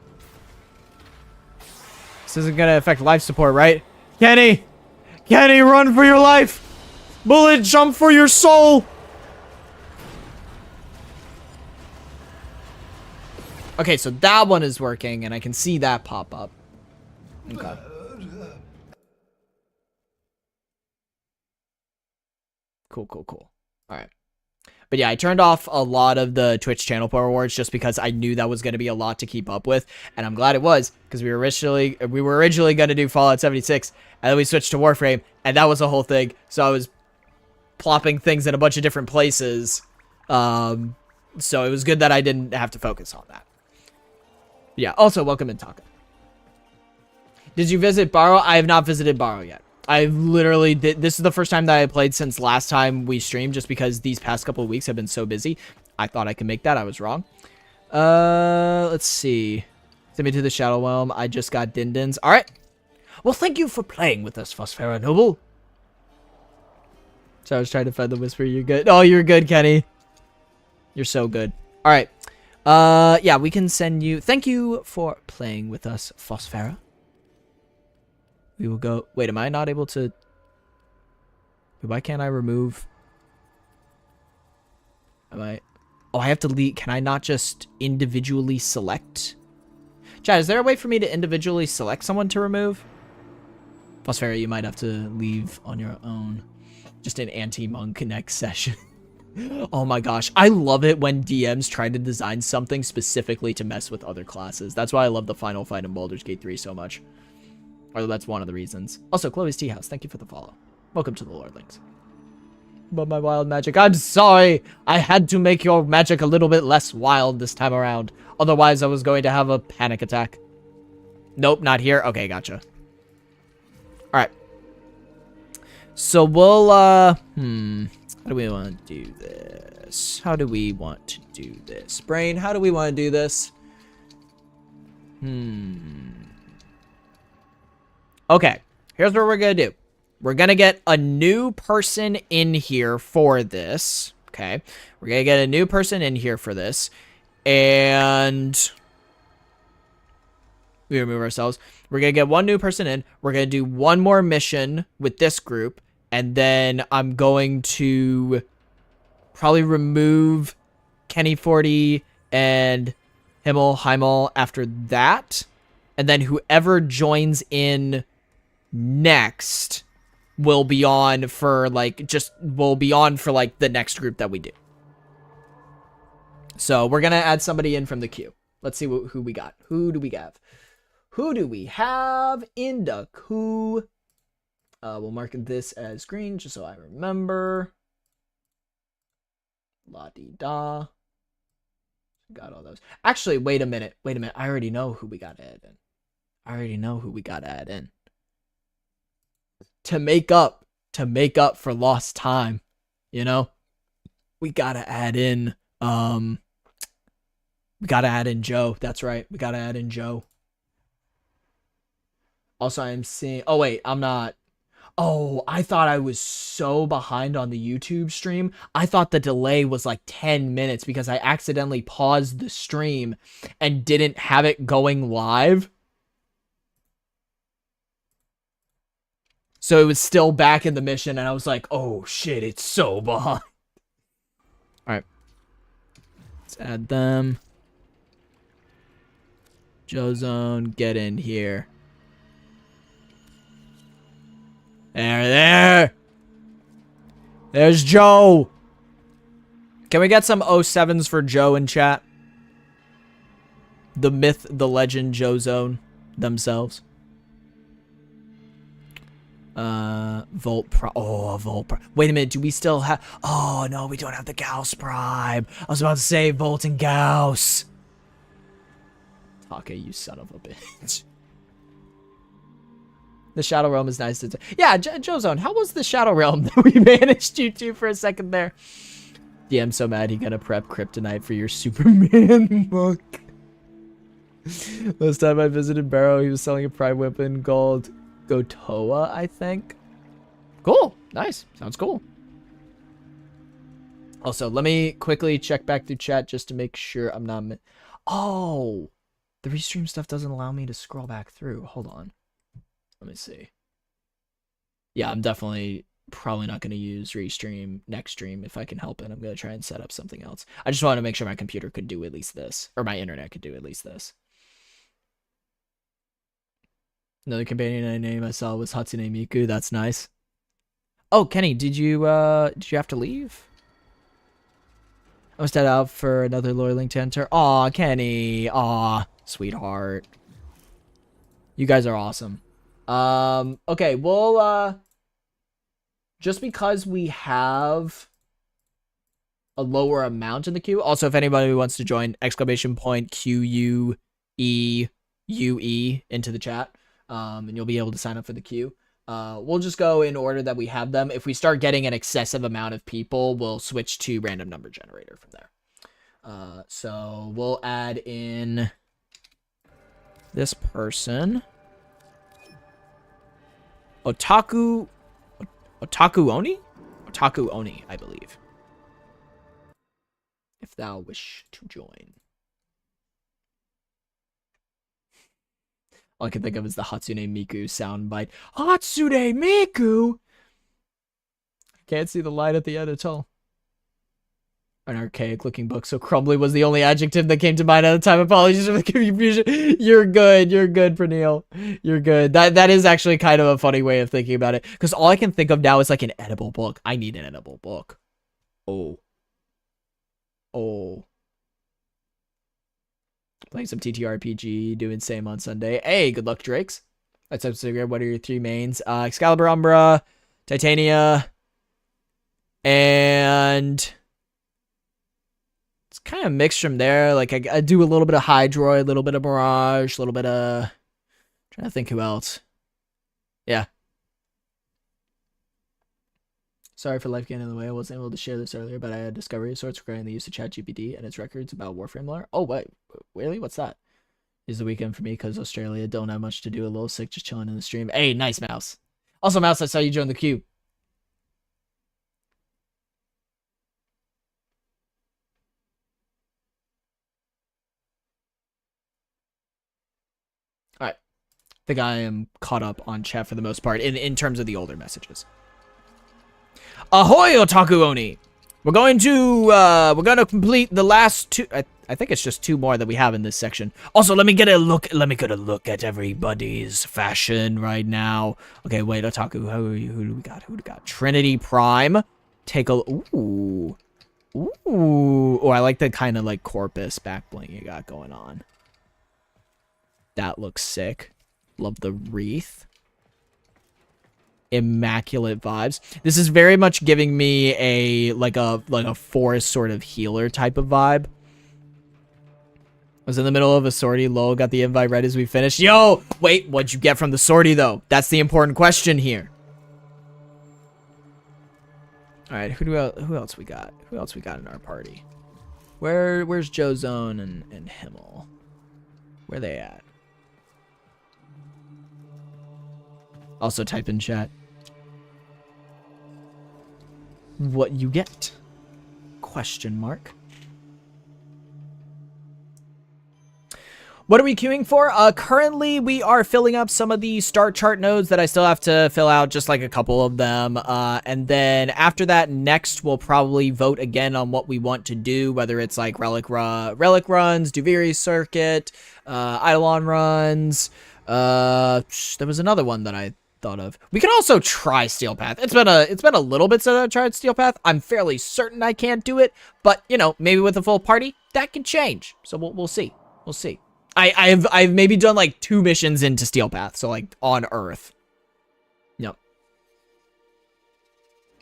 This isn't gonna affect life support, right? Kenny! Kenny, run for your life! Bullet, jump for your soul! Okay, so that one is working, and I can see that pop up. Okay. Cool, cool, cool. Alright. But yeah, I turned off a lot of the Twitch channel point rewards just because I knew that was going to be a lot to keep up with. And I'm glad it was, because we were originally going to do Fallout 76, and then we switched to Warframe, and that was a whole thing. So I was plopping things in a bunch of different places. So it was good that I didn't have to focus on that. Yeah, also, welcome in, Taka. Did you visit Barrow? I have not visited Barrow yet. I literally did. This is the first time that I played since last time we streamed, just because these past couple of weeks have been so busy. I thought I could make that. I was wrong. Let's see. Send me to the Shadow Realm. I just got Dindins. All right. Well, thank you for playing with us, Phosphera Noble. So I was trying to find the whisper. You're good. Oh, you're good, Kenny. You're so good. All right. Yeah, we can send you. Thank you for playing with us, Phosphera. We will go. Wait, am I not able to? Why can't I remove? Am I? Oh, I have to leave. Can I not just individually select? Chad, is there a way for me to individually select someone to remove? Phosphera, you might have to leave on your own. Just an anti-monk next session. Oh my gosh. I love it when DMs try to design something specifically to mess with other classes. That's why I love the final fight in Baldur's Gate 3 so much. Or that's one of the reasons. Also, Chloe's Tea House, thank you for the follow. Welcome to the Lordlings. But my wild magic. I'm sorry. I had to make your magic a little bit less wild this time around. Otherwise, I was going to have a panic attack. Nope, not here. Okay, gotcha. Alright. So we'll, how do we want to do this? How do we want to do this? Brain, how do we want to do this? Okay, here's what we're going to do. We're going to get a new person in here for this. Okay, we're going to get a new person in here for this. And we remove ourselves. We're going to get one new person in. We're going to do one more mission with this group. And then I'm going to probably remove Kenny 40 and Heimel after that. And then whoever joins in next will be on for like the next group that we do. So we're going to add somebody in from the queue. Let's see who we got. Who do we have? Who do we have in the queue? We'll mark this as green just so I remember. La-di-da. Got all those. Actually, wait a minute. I already know who we got to add in. To make up for lost time, you know? We got to add in Joe. That's right. We got to add in Joe. Also, I'm seeing... Oh, wait. I'm not... Oh, I thought I was so behind on the YouTube stream. I thought the delay was like 10 minutes because I accidentally paused the stream and didn't have it going live. So it was still back in the mission and I was like, oh shit, it's so behind. Alright. Let's add them. Joe Zone, get in here. There's Joe. Can we get some 07s for Joe in chat? The myth, the legend, Joe Zone themselves. Volt Prime. Oh, Volt Prime. Wait a minute. Do we still have... Oh, no, we don't have the Gauss Prime. I was about to say Volt and Gauss. Taka, you son of a bitch. The Shadow Realm is nice to... Yeah, Joe Zone, how was the Shadow Realm that we managed you to for a second there? Yeah, I'm so mad he got to prep Kryptonite for your Superman book. Last time I visited Barrow, he was selling a prime weapon called Gotoa, I think. Cool. Nice. Sounds cool. Also, let me quickly check back through chat just to make sure I'm not... Oh! The restream stuff doesn't allow me to scroll back through. Hold on. Let me see. Yeah, I'm definitely probably not going to use restream next stream if I can help it. I'm going to try and set up something else. I just want to make sure my computer could do at least this. Or my internet could do at least this. Another companion name I saw was Hatsune Miku. That's nice. Oh, Kenny, did you have to leave? I must head out for another Lordling to enter. Aw, Kenny. Aw, sweetheart. You guys are awesome. Okay, we'll, just because we have a lower amount in the queue. Also, if anybody wants to join, !QUEUE into the chat. and you'll be able to sign up for the queue. We'll just go in order that we have them. If we start getting an excessive amount of people, we'll switch to random number generator from there. So we'll add in this person. Otaku Oni? Otaku Oni, I believe. If thou wish to join. All I can think of is the Hatsune Miku soundbite. Hatsune Miku! I can't see the light at the end at all. An archaic looking book, so crumbly was the only adjective that came to mind at the time. Apologies for the confusion. You're good, Pernille. You're good. That is actually kind of a funny way of thinking about it. Because all I can think of now is like an edible book. I need an edible book. Oh. Playing some TTRPG, doing same on Sunday. Hey, good luck, Drakes. Let's have to what are your 3 mains? Excalibur Umbra, Titania, and it's kind of mixed from there. Like I do a little bit of Hydroid, a little bit of Mirage, a little bit of trying to think who else. Yeah. Sorry for life getting in the way. I wasn't able to share this earlier, but I had discovery of sorts regarding the use of ChatGPT and its records about Warframe lore. Oh, wait. Really? What's that? It's the weekend for me because Australia don't have much to do. A little sick, just chilling in the stream. Hey, nice, Mouse. Also, Mouse, I saw you join the queue. All right. I think I am caught up on chat for the most part in terms of the older messages. Ahoy, Otaku Oni! We're going to complete the last 2. I think it's just 2 more that we have in this section. Also, let me get a look at everybody's fashion right now. Okay, wait, Otaku, who do we got? Who do we got? Trinity Prime. Take a ooh. Oh, I like the kind of like corpus back bling you got going on. That looks sick. Love the wreath. Immaculate vibes. This is very much giving me a like a forest sort of healer type of vibe. Was in the middle of a sortie. Lol, got the invite right as we finished. Yo, wait, what'd you get from the sortie though? That's the important question here. All right, who else we got? Who else we got in our party? Where's Joe Zone and Himmel? Where they at? Also type in chat what you get. Question mark. What are we queuing for? Currently, we are filling up some of the start chart nodes that I still have to fill out, just like a couple of them. And then after that, next, we'll probably vote again on what we want to do, whether it's like relic runs, Duviri circuit, Eidolon runs. There was another one that I thought of. We can also try Steel Path. It's been a little bit since I tried Steel Path. I'm fairly certain I can't do it, but you know, maybe with a full party that can change. So we'll see. We'll see. I've maybe done like 2 missions into Steel Path, so like on Earth. Yep.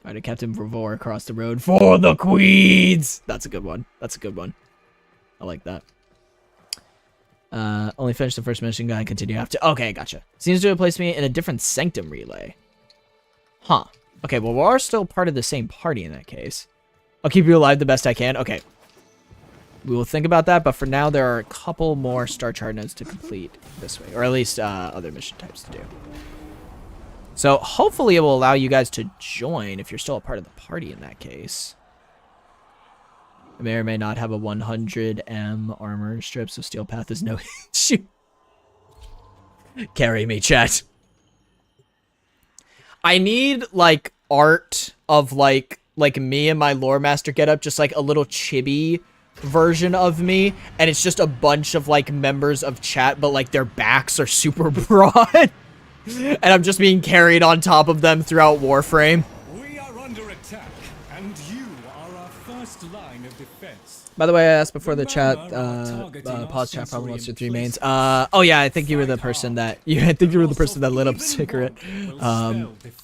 All right, Captain Bravor across the road for the Queens. That's a good one. That's a good one. I like that. Only finished the first mission, guy. Continue after. Okay, gotcha. Seems to have placed me in a different sanctum relay. Huh. Okay, well, we're still part of the same party in that case. I'll keep you alive the best I can. Okay. We will think about that, but for now, there are a couple more star chart nodes to complete this way, or at least other mission types to do. So hopefully it will allow you guys to join if you're still a part of the party in that case. I may or may not have a 100M armor strip, so Steel Path is no issue. Carry me, chat. I need, like, art of, like me and my lore master getup, just, like, a little chibi version of me, and it's just a bunch of, like, members of chat, but, like, their backs are super broad. And I'm just being carried on top of them throughout Warframe. We are under attack, and you are our first line of defense. By the way, I asked before the chat, pause chat problem wants your 3 mains. Oh yeah, I think you were the person that, lit up the cigarette.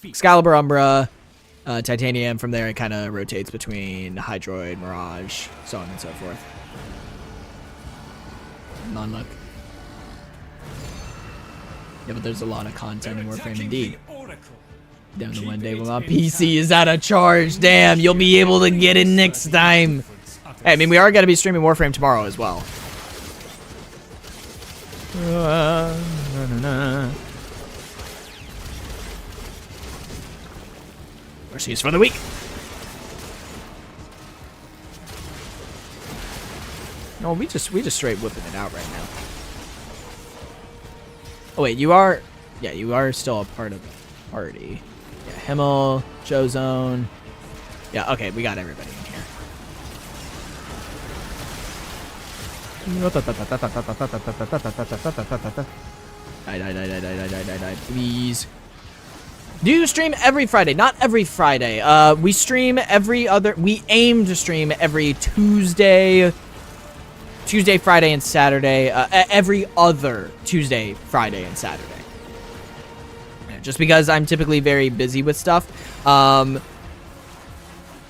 Excalibur, Umbra, Titanium. From there, it kind of rotates between Hydroid, Mirage, so on and so forth. Non-luck. Yeah, but there's a lot of content in Warframe indeed. The Oracle. Down to Keep one day it when my in PC is out of charge. Damn, you'll be able to get it next time. Hey, I mean, we are going to be streaming Warframe tomorrow as well. Mercies for the week. No, we just straight whipping it out right now. Oh wait, you are, yeah, you are still a part of the party. Yeah, Himmel, Joe Zone. Yeah, okay, we got everybody in here. Die, please. Do you stream every Friday? Not every Friday. We stream every other, we aim to stream every Tuesday, Friday, and Saturday. Every other Tuesday, Friday, and Saturday. Just because I'm typically very busy with stuff.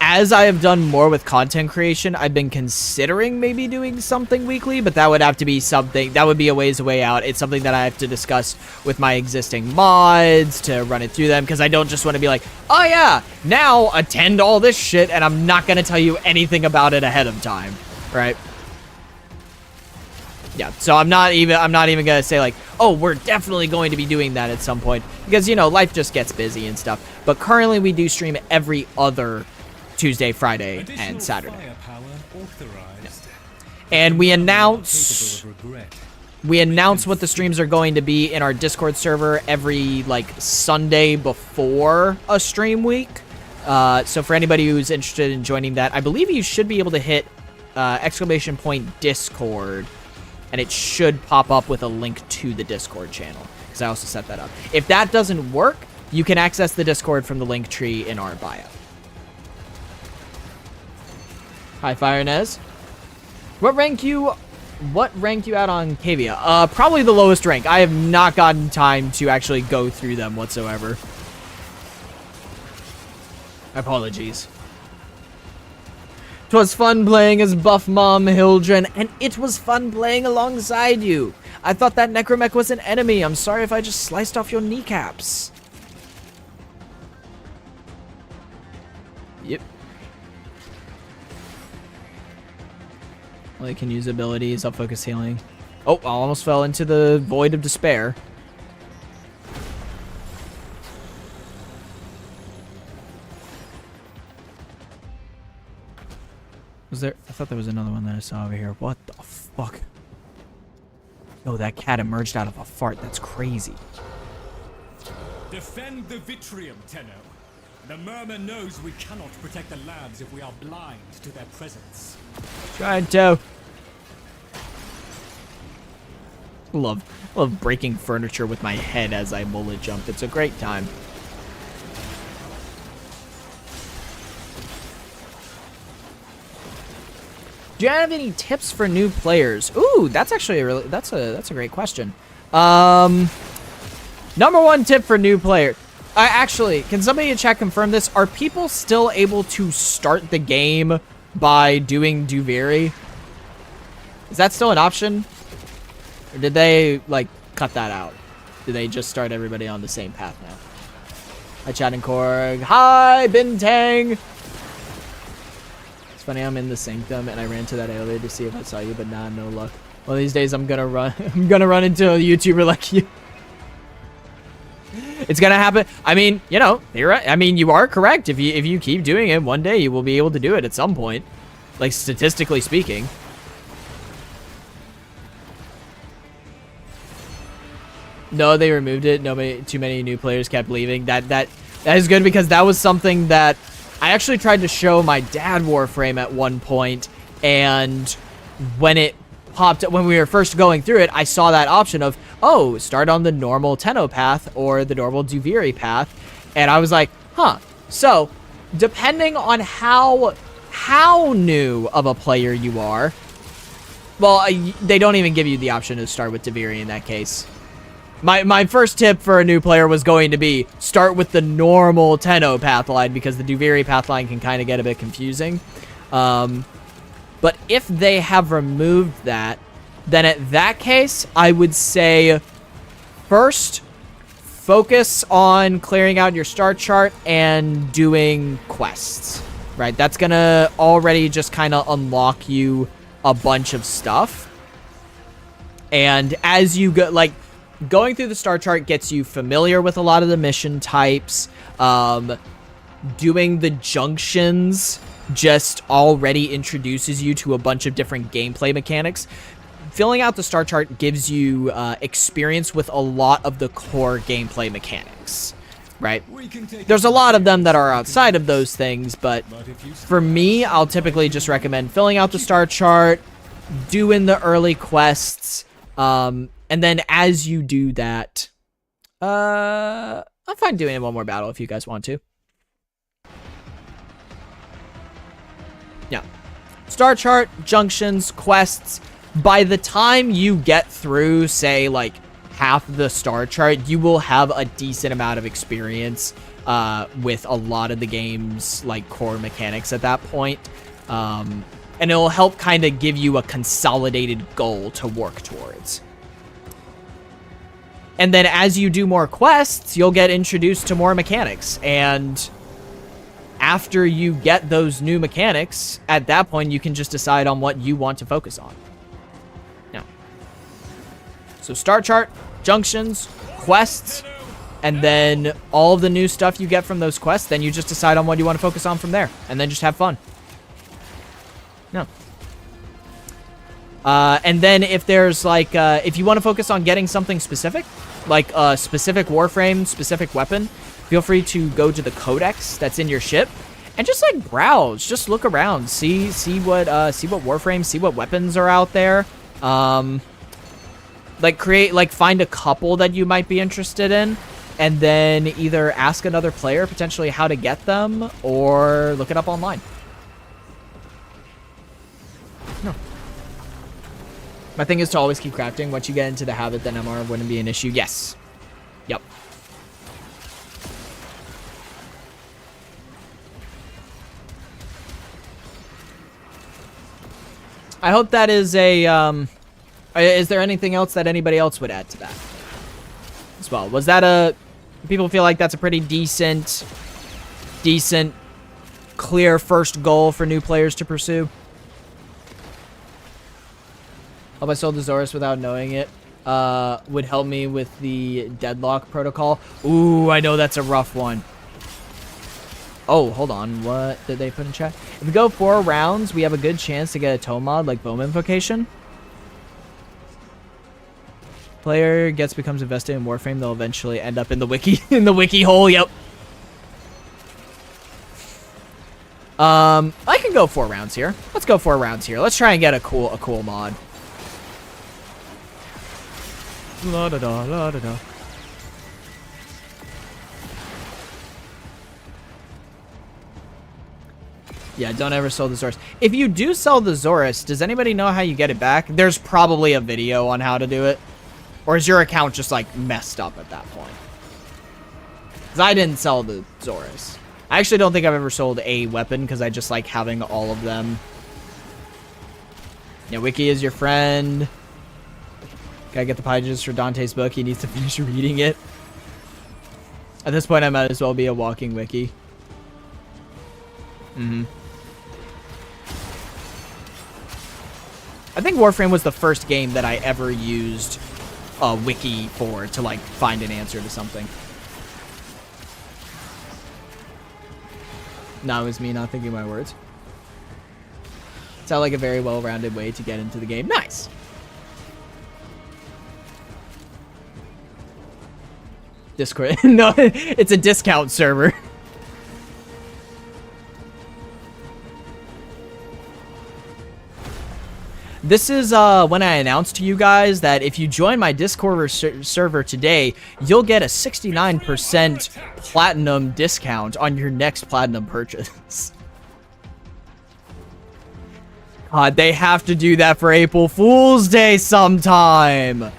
As I have done more with content creation, I've been considering maybe doing something weekly, but that would have to be something, that would be a ways away out. It's something that I have to discuss with my existing mods to run it through them, because I don't just want to be like, oh yeah, now attend all this shit, and I'm not going to tell you anything about it ahead of time, right? Yeah, so I'm not even going to say like, oh, we're definitely going to be doing that at some point, because, you know, life just gets busy and stuff. But currently we do stream every other Tuesday, Friday, and Saturday. Yeah. And we announce what the streams are going to be in our Discord server every like Sunday before a stream week. So for anybody who's interested in joining that, I believe you should be able to hit !Discord, and it should pop up with a link to the Discord channel, because I also set that up. If that doesn't work, you can access the Discord from the link tree in our bio. Hi, Firenez. What rank you out on Cavia? Probably the lowest rank. I have not gotten time to actually go through them whatsoever. Apologies. 'Twas fun playing as Buff Mom Hildren, and it was fun playing alongside you. I thought that Necromech was an enemy. I'm sorry if I just sliced off your kneecaps. Yep. Well, I can use abilities. I'll focus healing. Oh, I almost fell into the void of despair. Was there? I thought there was another one that I saw over here. What the fuck? Oh, that cat emerged out of a fart. That's crazy. Defend the Vitrium, Tenno. The Murmur knows we cannot protect the labs if we are blind to their presence. Trying to. Love breaking furniture with my head as I bullet jump. It's a great time. Do you have any tips for new players? Ooh, that's actually that's a great question. Number one tip for new players. Actually, can somebody in chat confirm this? Are people still able to start the game by doing Duviri? Is that still an option? Or did they, like, cut that out? Did they just start everybody on the same path now? Hi, Chad and Corg. Hi, Bintang! It's funny, I'm in the sanctum, and I ran to that earlier to see if I saw you, but nah, no luck. One of these days, I'm gonna run into a YouTuber like you. It's gonna happen. I mean, you know, you're right. I mean, you are correct. If you keep doing it, one day you will be able to do it at some point. Like, statistically speaking. No, they removed it. Too many new players kept leaving. That is good, because that was something that I actually tried to show my dad Warframe at one point, and when it popped, when we were first going through it, I saw that option of, oh, start on the normal Tenno path or the normal Duviri path, and I was like, huh. So, depending on how new of a player you are, well, they don't even give you the option to start with Duviri in that case. My first tip for a new player was going to be start with the normal Tenno pathline, because the Duviri pathline can kind of get a bit confusing. But if they have removed that, then at that case, I would say first focus on clearing out your star chart and doing quests, right? That's gonna already just kind of unlock you a bunch of stuff. And as you go, like, going through the star chart gets you familiar with a lot of the mission types. Doing the junctions just already introduces you to a bunch of different gameplay mechanics. Filling out the star chart gives you experience with a lot of the core gameplay mechanics, right? There's a lot of them that are outside of those things, but for me, I'll typically just recommend filling out the star chart, doing the early quests, and then as you do that, I'm fine doing one more battle if you guys want to. Yeah. Star chart, junctions, quests. By the time you get through, say, like, half the star chart, you will have a decent amount of experience with a lot of the game's, like, core mechanics at that point. And it'll help kind of give you a consolidated goal to work towards. And then as you do more quests, you'll get introduced to more mechanics. And after you get those new mechanics, at that point, you can just decide on what you want to focus on. Now, so star chart, junctions, quests, and then all of the new stuff you get from those quests, then you just decide on what you want to focus on from there. And then just have fun. No. And then if there's like, if you want to focus on getting something specific, like a specific Warframe, specific weapon, feel free to go to the codex that's in your ship and just like browse, just look around, see what Warframe, see what weapons are out there. Like find a couple that you might be interested in, and then either ask another player potentially how to get them or look it up online. No. My thing is to always keep crafting. Once you get into the habit, then MR wouldn't be an issue. Yes. Yep. I hope that is a, is there anything else that anybody else would add to that as well? Was that a, people feel like that's a pretty decent, clear first goal for new players to pursue? Hope I sold the Zorus without knowing it. Would help me with the deadlock protocol. Ooh, I know that's a rough one. Oh, hold on. What did they put in chat? If we go 4 rounds, we have a good chance to get a toe mod like Bowman Invocation. Player becomes invested in Warframe, they'll eventually end up in the wiki in the wiki hole. Yep. I can go 4 rounds here. Let's go 4 rounds here. Let's try and get a cool mod. La da da la da da. Yeah, don't ever sell the Zorus. If you do sell the Zorus, does anybody know how you get it back? There's probably a video on how to do it. Or is your account just, like, messed up at that point? Because I didn't sell the Zorus. I actually don't think I've ever sold a weapon because I just like having all of them. Yeah, Wiki is your friend. Gotta get the pages for Dante's book. He needs to finish reading it. At this point, I might as well be a walking wiki. I think Warframe was the first game that I ever used a wiki for to, like, find an answer to something. No, it was me not thinking my words. Sound like a very well-rounded way to get into the game. Nice! Discord. No, it's a discount server. This is when I announced to you guys that if you join my Discord server today, you'll get a 69% platinum discount on your next platinum purchase. God, they have to do that for April Fool's Day sometime.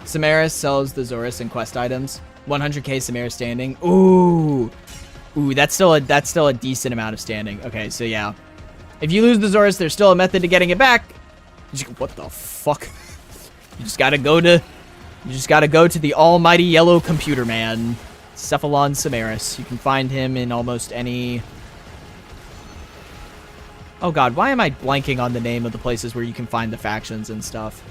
Samaris sells the Zorus and quest items. 100k Samaris standing. Ooh, that's still a decent amount of standing. Okay, so yeah, If you lose the Zorus, there's still a method to getting it back. What the fuck? You just gotta go to the almighty yellow computer man, Cephalon Samaris. You can find him in almost any... Oh god, why am I blanking on the name of the places where you can find the factions and stuff?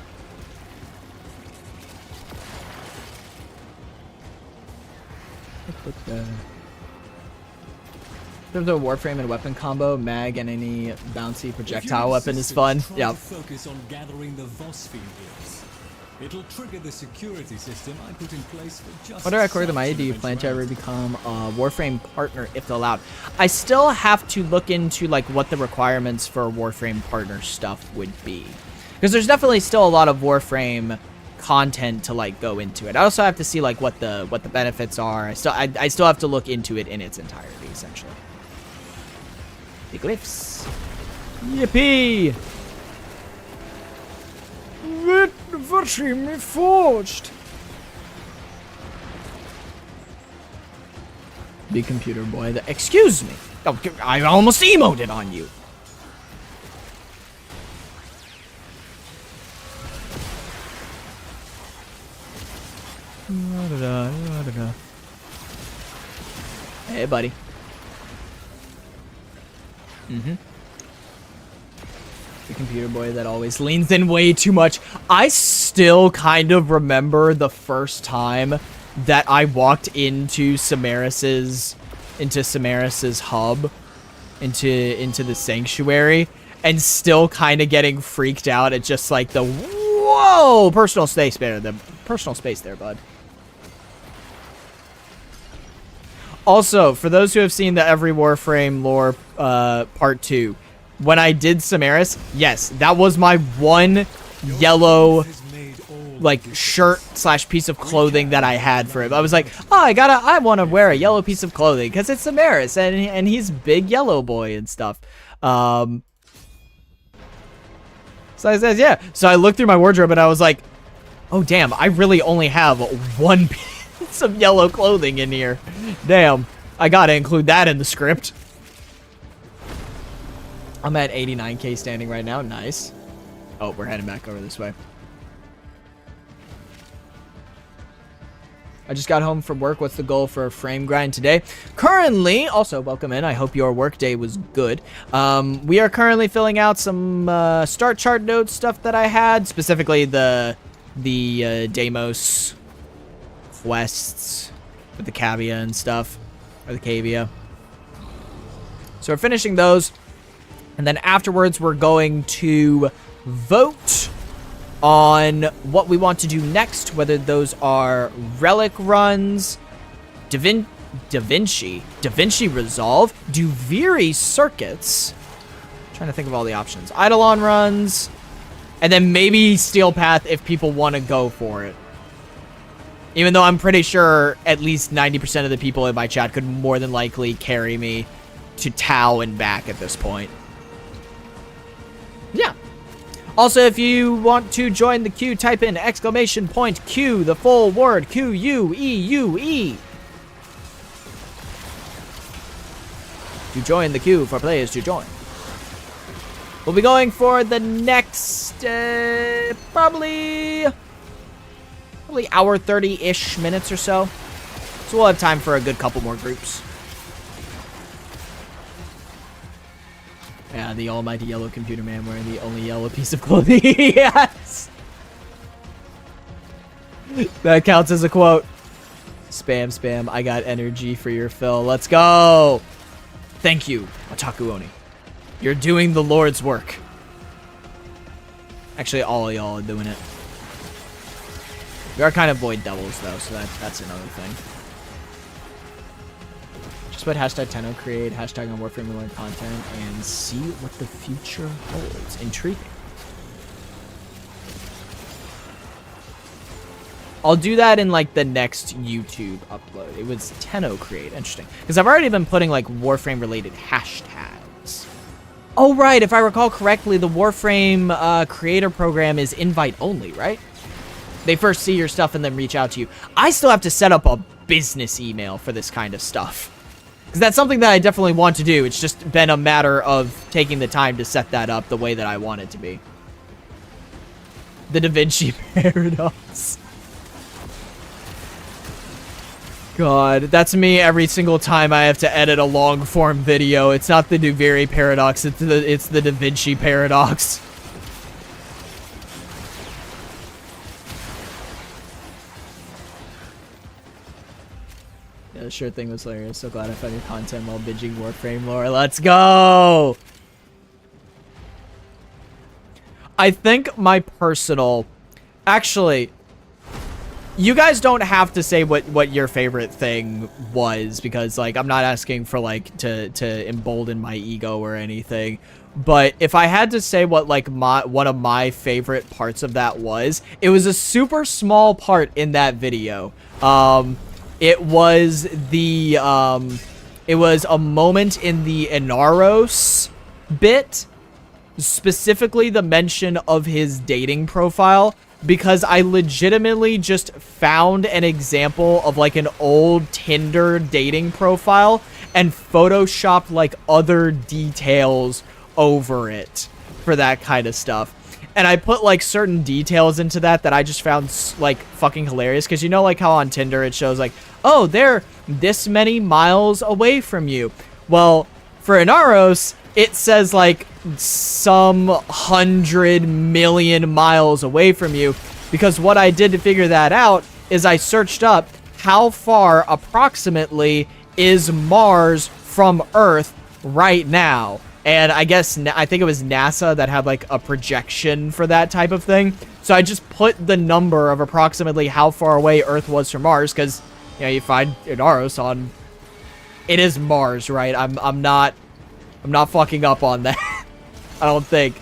There's a Warframe and weapon combo, mag and any bouncy projectile weapon is fun. Yeah. Focus on gathering the Warframe gifts. It'll trigger the security system I put in place for just. What according to my do you plan to ever become a Warframe partner if allowed? I still have to look into like what the requirements for Warframe partner stuff would be, because there's definitely still a lot of Warframe content to like go into it. I also have to see like what the benefits are. I still have to look into it in its entirety, essentially. The glyphs. Yippee! Warframe forged. Big computer boy. Excuse me. Oh, I almost emoted on you. Hey, buddy. The computer boy that always leans in way too much. I still kind of remember the first time that I walked into Samaris's hub, into the sanctuary, and still kind of getting freaked out at just like the whoa personal space there, bud. Also, for those who have seen the Every Warframe lore part 2, when I did Samaris, yes, that was my one yellow like shirt / piece of clothing that I had for him. I was like, oh, I want to wear a yellow piece of clothing because it's Samaris and he's big yellow boy and stuff. So I said, yeah. So I looked through my wardrobe and I was like, oh damn, I really only have one piece of yellow clothing in here. Damn, I gotta include that in the script. I'm at 89k standing right now. Nice. Oh, we're heading back over this way. I just got home from work. What's the goal for a frame grind today? Currently, also welcome in. I hope your work day was good. We are currently filling out some start chart notes stuff that I had, specifically the Deimos quests with the cavia and stuff, or the cavia. So we're finishing those. And then afterwards, we're going to vote on what we want to do next, whether those are relic runs, Da Vinci Resolve, Duviri circuits. I'm trying to think of all the options. Eidolon runs, and then maybe Steel Path if people want to go for it. Even though I'm pretty sure at least 90% of the people in my chat could more than likely carry me to Tau and back at this point. Yeah. Also, if you want to join the queue, type in !Q, the full word, QUEUE. To join the queue for players to join. We'll be going for the next, probably hour 30-ish minutes or so. So we'll have time for a good couple more groups. Yeah, the almighty yellow computer man wearing the only yellow piece of clothing. Yes! That counts as a quote. Spam. I got energy for your fill. Let's go! Thank you, Otaku Oni. You're doing the Lord's work. Actually, all of y'all are doing it. We are kind of void devils, though, so that's another thing. Just put hashtag Tenno create, hashtag on Warframe to learn content, and see what the future holds. Intriguing. I'll do that in, like, the next YouTube upload. It was Tenno create. Interesting. Because I've already been putting, like, Warframe-related hashtags. Oh, right. If I recall correctly, the Warframe creator program is invite-only, right? They first see your stuff and then reach out to you. I still have to set up a business email for this kind of stuff. Because that's something that I definitely want to do. It's just been a matter of taking the time to set that up the way that I want it to be. The Da Vinci Paradox. God, that's me every single time I have to edit a long form video. It's not the Duviri Paradox, it's the Da Vinci Paradox. Yeah, the shirt thing was hilarious. So glad I found your content while binging Warframe lore. Let's go! I think my personal... Actually... You guys don't have to say what your favorite thing was, because, like, I'm not asking for, like, to embolden my ego or anything. But if I had to say what, like, one of my favorite parts of that was, it was a super small part in that video. It was it was a moment in the Inaros bit, specifically the mention of his dating profile, because I legitimately just found an example of like an old Tinder dating profile and photoshopped like other details over it for that kind of stuff. And I put like certain details into that I just found like fucking hilarious, because you know like how on Tinder it shows like, oh, they're this many miles away from you. Well, for Inaros, it says like some 100 million miles away from you, because what I did to figure that out is I searched up how far approximately is Mars from Earth right now. And I think it was NASA that had like a projection for that type of thing. So I just put the number of approximately how far away Earth was from Mars, because you know, you find Inaros on, it is Mars, right? I'm not fucking up on that. I don't think.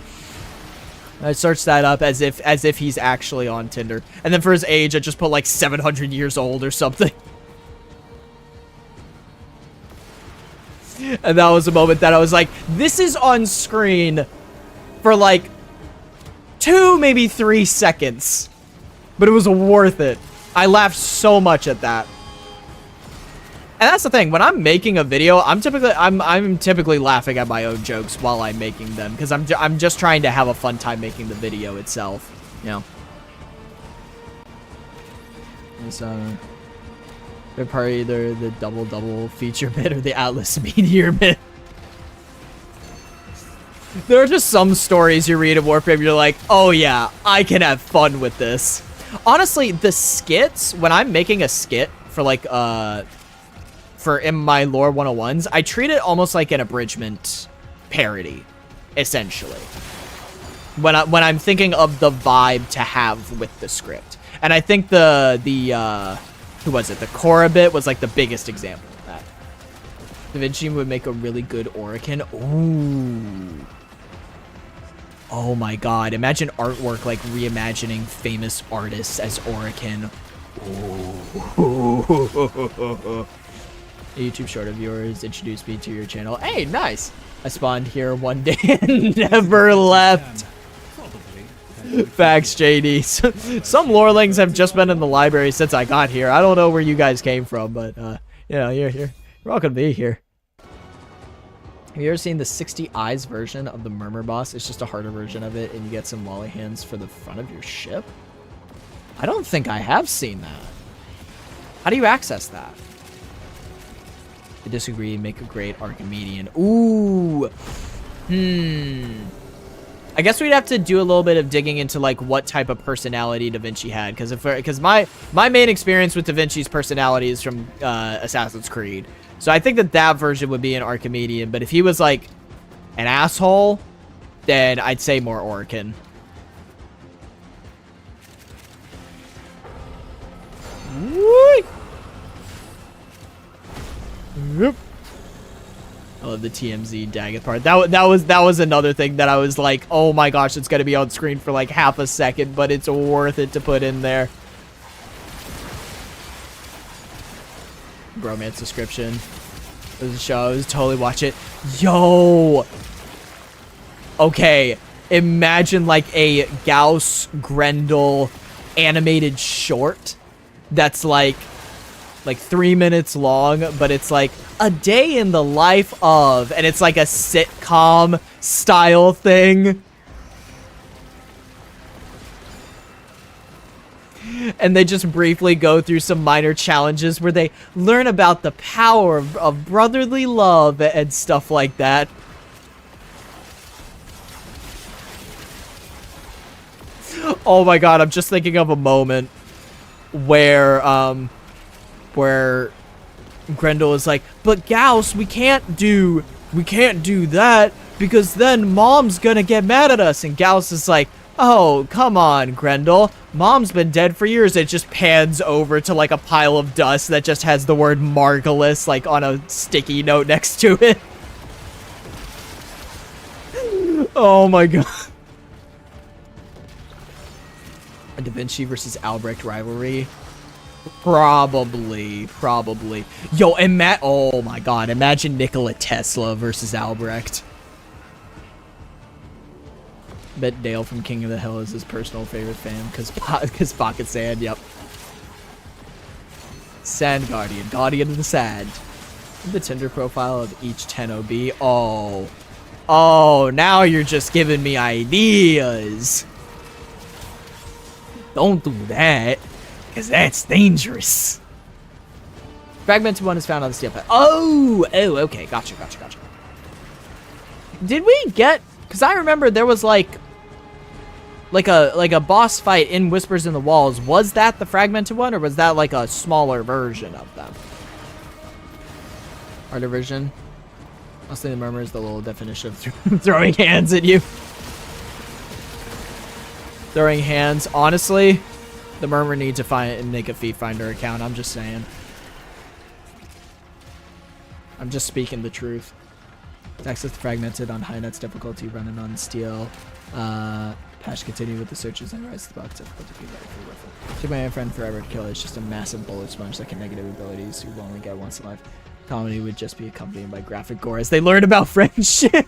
I searched that up as if he's actually on Tinder. And then for his age, I just put like 700 years old or something. And that was a moment that I was like, this is on screen for like 2, maybe 3 seconds. But it was worth it. I laughed so much at that. And that's the thing, when I'm making a video, I'm typically laughing at my own jokes while I'm making them, because I'm just trying to have a fun time making the video itself, you know. It's they're probably either the double feature bit or the Atlas Meteor bit. There are just some stories you read of Warframe, you're like, oh yeah, I can have fun with this. Honestly, the skits, when I'm making a skit for like for in my lore 101s, I treat it almost like an abridgment parody, essentially. When I'm thinking of the vibe to have with the script. And I think the who was it? The Korra bit was like the biggest example of that. Da Vinci would make a really good Orokin. Ooh. Oh my god, imagine artwork like reimagining famous artists as Orokin. Ooh. A YouTube short of yours introduced me to your channel. Hey, nice. I spawned here one day and never left. Facts, JD. Some lorelings have just been in the library since I got here. I don't know where you guys came from, but you know, you're welcome to be here. Have you ever seen the 60 Eyes version of the Murmur boss? It's just a harder version of it, and you get some lolly hands for the front of your ship? I don't think I have seen that. How do you access that? I disagree. Make a great Archimedean. Ooh. I guess we'd have to do a little bit of digging into like what type of personality Da Vinci had, because my main experience with Da Vinci's personality is from Assassin's Creed. So I think that version would be an Archimedean, but if he was like an asshole, then I'd say more Orokin. Woo! Yep. I love the TMZ Daggett part. That was another thing that I was like, oh my gosh, it's gonna be on screen for like half a second, but it's worth it to put in there. Bromance description. There's a show. I was totally watch it. Yo. Okay. Imagine like a Gauss Grendel animated short that's like like 3 minutes long, but it's like a day in the life of, and it's like a sitcom style thing. And they just briefly go through some minor challenges where they learn about the power of brotherly love and stuff like that. Oh my god, I'm just thinking of a moment where Grendel is like, but Gauss, we can't do that because then Mom's gonna get mad at us. And Gauss is like, oh, come on, Grendel. Mom's been dead for years. It just pans over to like a pile of dust that just has the word Margulis like on a sticky note next to it. Oh my god. A Da Vinci versus Albrecht rivalry? Probably. Yo, oh my god, imagine Nikola Tesla versus Albrecht. Bet Dale from King of the Hill is his personal favorite fan, because Pocket Sand, yep. Sand Guardian, Guardian of the Sand. The Tinder profile of each 10OB. Oh, now you're just giving me ideas. Don't do that, because that's dangerous. Fragmented one is found on the steel pad. Oh, okay, gotcha. Did we get, because I remember there was like a boss fight in Whispers in the Walls. Was that the fragmented one, or was that like a smaller version of them? Our division. Mostly the murmur is the little definition of throwing hands at you. Throwing hands. Honestly, the murmur need to make a Feet Finder account. I'm just saying. I'm just speaking the truth. Access fragmented on high nets difficulty, running on steel. Patch continue with the searches and rise to the box difficulty. Be ready for Warframe. Took my friend forever to kill it. It's just a massive bullet sponge that can negative abilities you will only get once in life. Comedy would just be accompanied by graphic gore as they learn about friendship.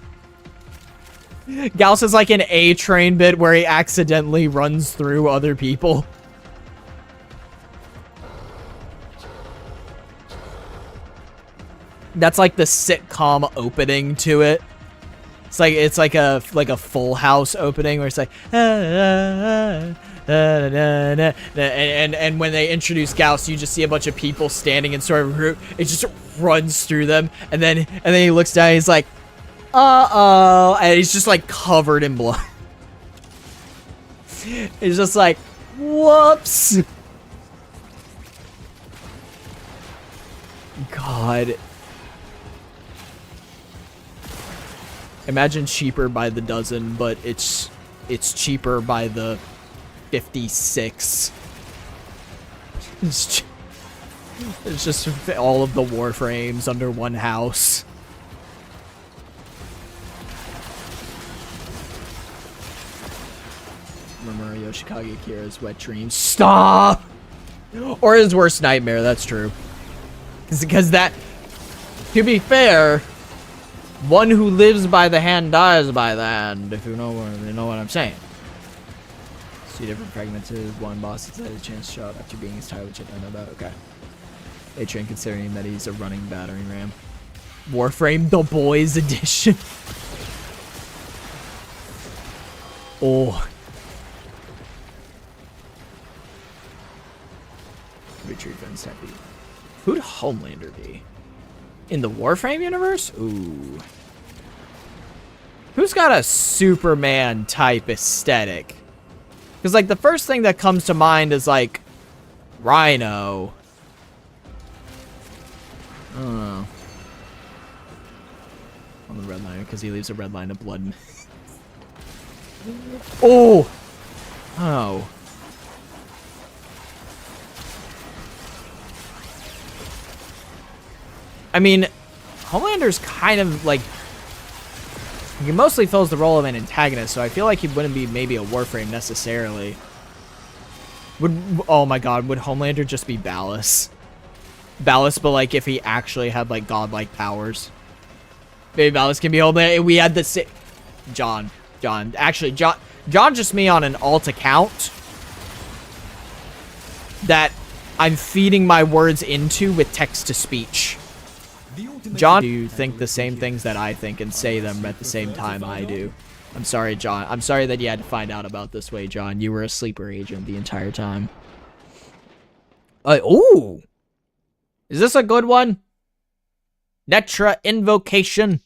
Gauss is like an A-Train bit where he accidentally runs through other people. That's like the sitcom opening to it. It's like a Full House opening where it's like and when they introduce Gauss, you just see a bunch of people standing in sort of a group. It just runs through them, and then he looks down. And he's like, uh-oh, and he's just like covered in blood. He's just like, whoops. God. Imagine cheaper by the dozen, but it's cheaper by the 56. It's just all of the Warframes under one house. Remember Yoshikage Kira's wet dreams. Stop! Or his worst nightmare, that's true. Because that, to be fair, one who lives by the hand dies by the hand, if you know what I'm saying. See different fragmented, one boss that's had a chance to show up after being his title, which I don't know about. Okay. A-Train considering that he's a running battering ram. Warframe The Boys Edition. Oh. Retreat fence happy. Who'd Homelander be? In the Warframe universe? Ooh. Who's got a Superman type aesthetic? Because, like, the first thing that comes to mind is, like, Rhino. I don't know. On the red line, because he leaves a red line of blood. Oh! Oh. I mean, Homelander's kind of like, he mostly fills the role of an antagonist, so I feel like he wouldn't be maybe a Warframe necessarily. Oh my god, would Homelander just be Ballas? Ballas, but like if he actually had like godlike powers. Maybe Ballas can be Homelander. We had the John. Actually, John just me on an alt account that I'm feeding my words into with text-to-speech. John, do you think the same things that I think and say them at the same time I do? I'm sorry, John. I'm sorry that you had to find out about this way, John. You were a sleeper agent the entire time. Ooh! Is this a good one? Netra Invocation.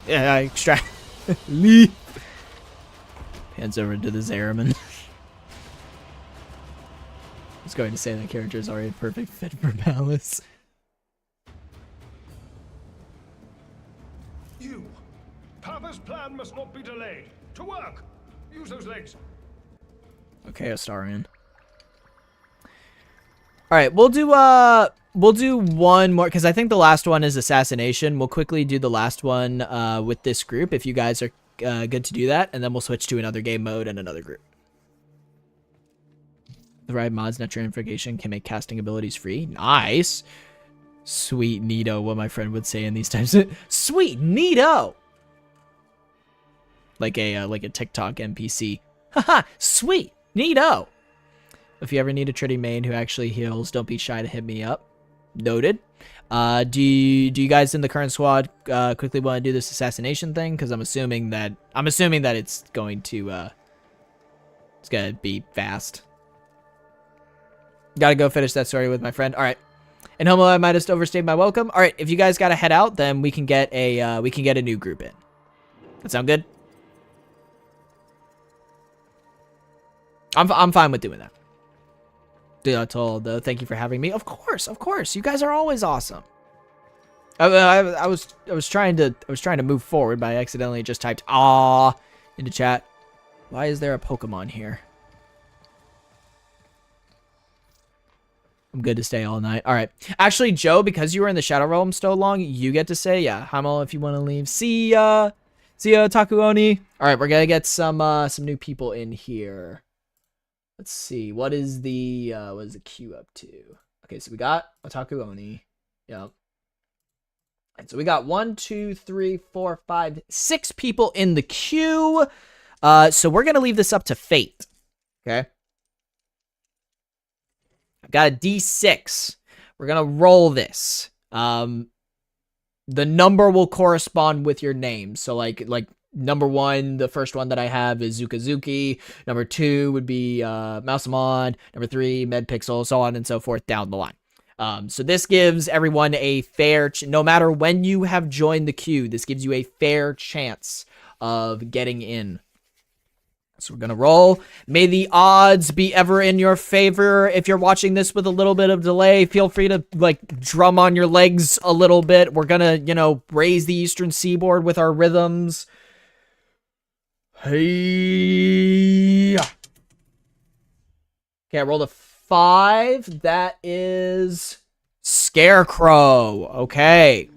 Yeah, I extract. Leap. Hands over to the Zeraman. I was going to say that character is already a perfect fit for Malice. You. Papa's plan must not be delayed. To work. Use those legs. Okay, Astarion. All right, we'll do one more because I think the last one is assassination. We'll quickly do the last one with this group if you guys are good to do that, and then we'll switch to another game mode and another group. The right mods Netra Invocation can make casting abilities free. Nice. Sweet neato, what my friend would say in these times. Sweet neato. Like a TikTok NPC. Haha, sweet neato. If you ever need a Trinity main who actually heals, don't be shy to hit me up. Noted. Do you guys in the current squad quickly want to do this assassination thing? Because I'm assuming that it's going to be fast. Gotta go finish that story with my friend. All right. And Homo, I might have overstayed my welcome. All right, if you guys gotta head out, then we can get a new group in. That sound good? I'm fine with doing that. Dude, I told though. Thank you for having me. Of course. You guys are always awesome. I was trying to move forward, but I accidentally just typed "ah" into chat. Why is there a Pokemon here? I'm good to stay all night. All right. Actually, Joe, because you were in the Shadow Realm so long, you get to say, yeah, Hamo, if you want to leave. See ya, Takuoni. All right, we're going to get some new people in here. Let's see. What is the queue up to? Okay, so we got Takuoni. Yep. And so we got 1, 2, 3, 4, 5, 6 people in the queue. So we're going to leave this up to fate. Okay. I've got a D6. We're going to roll this. The number will correspond with your name. So like number 1, the first one that I have is Zukazuki. Number 2 would be Mousamon. Number 3, Medpixel, so on and so forth down the line. So this gives everyone a fair, no matter when you have joined the queue, this gives you a fair chance of getting in. So we're going to roll. May the odds be ever in your favor. If you're watching this with a little bit of delay, feel free to drum on your legs a little bit. We're going to, raise the Eastern Seaboard with our rhythms. Hey. Okay, I rolled a 5. That is Scarecrow. Okay.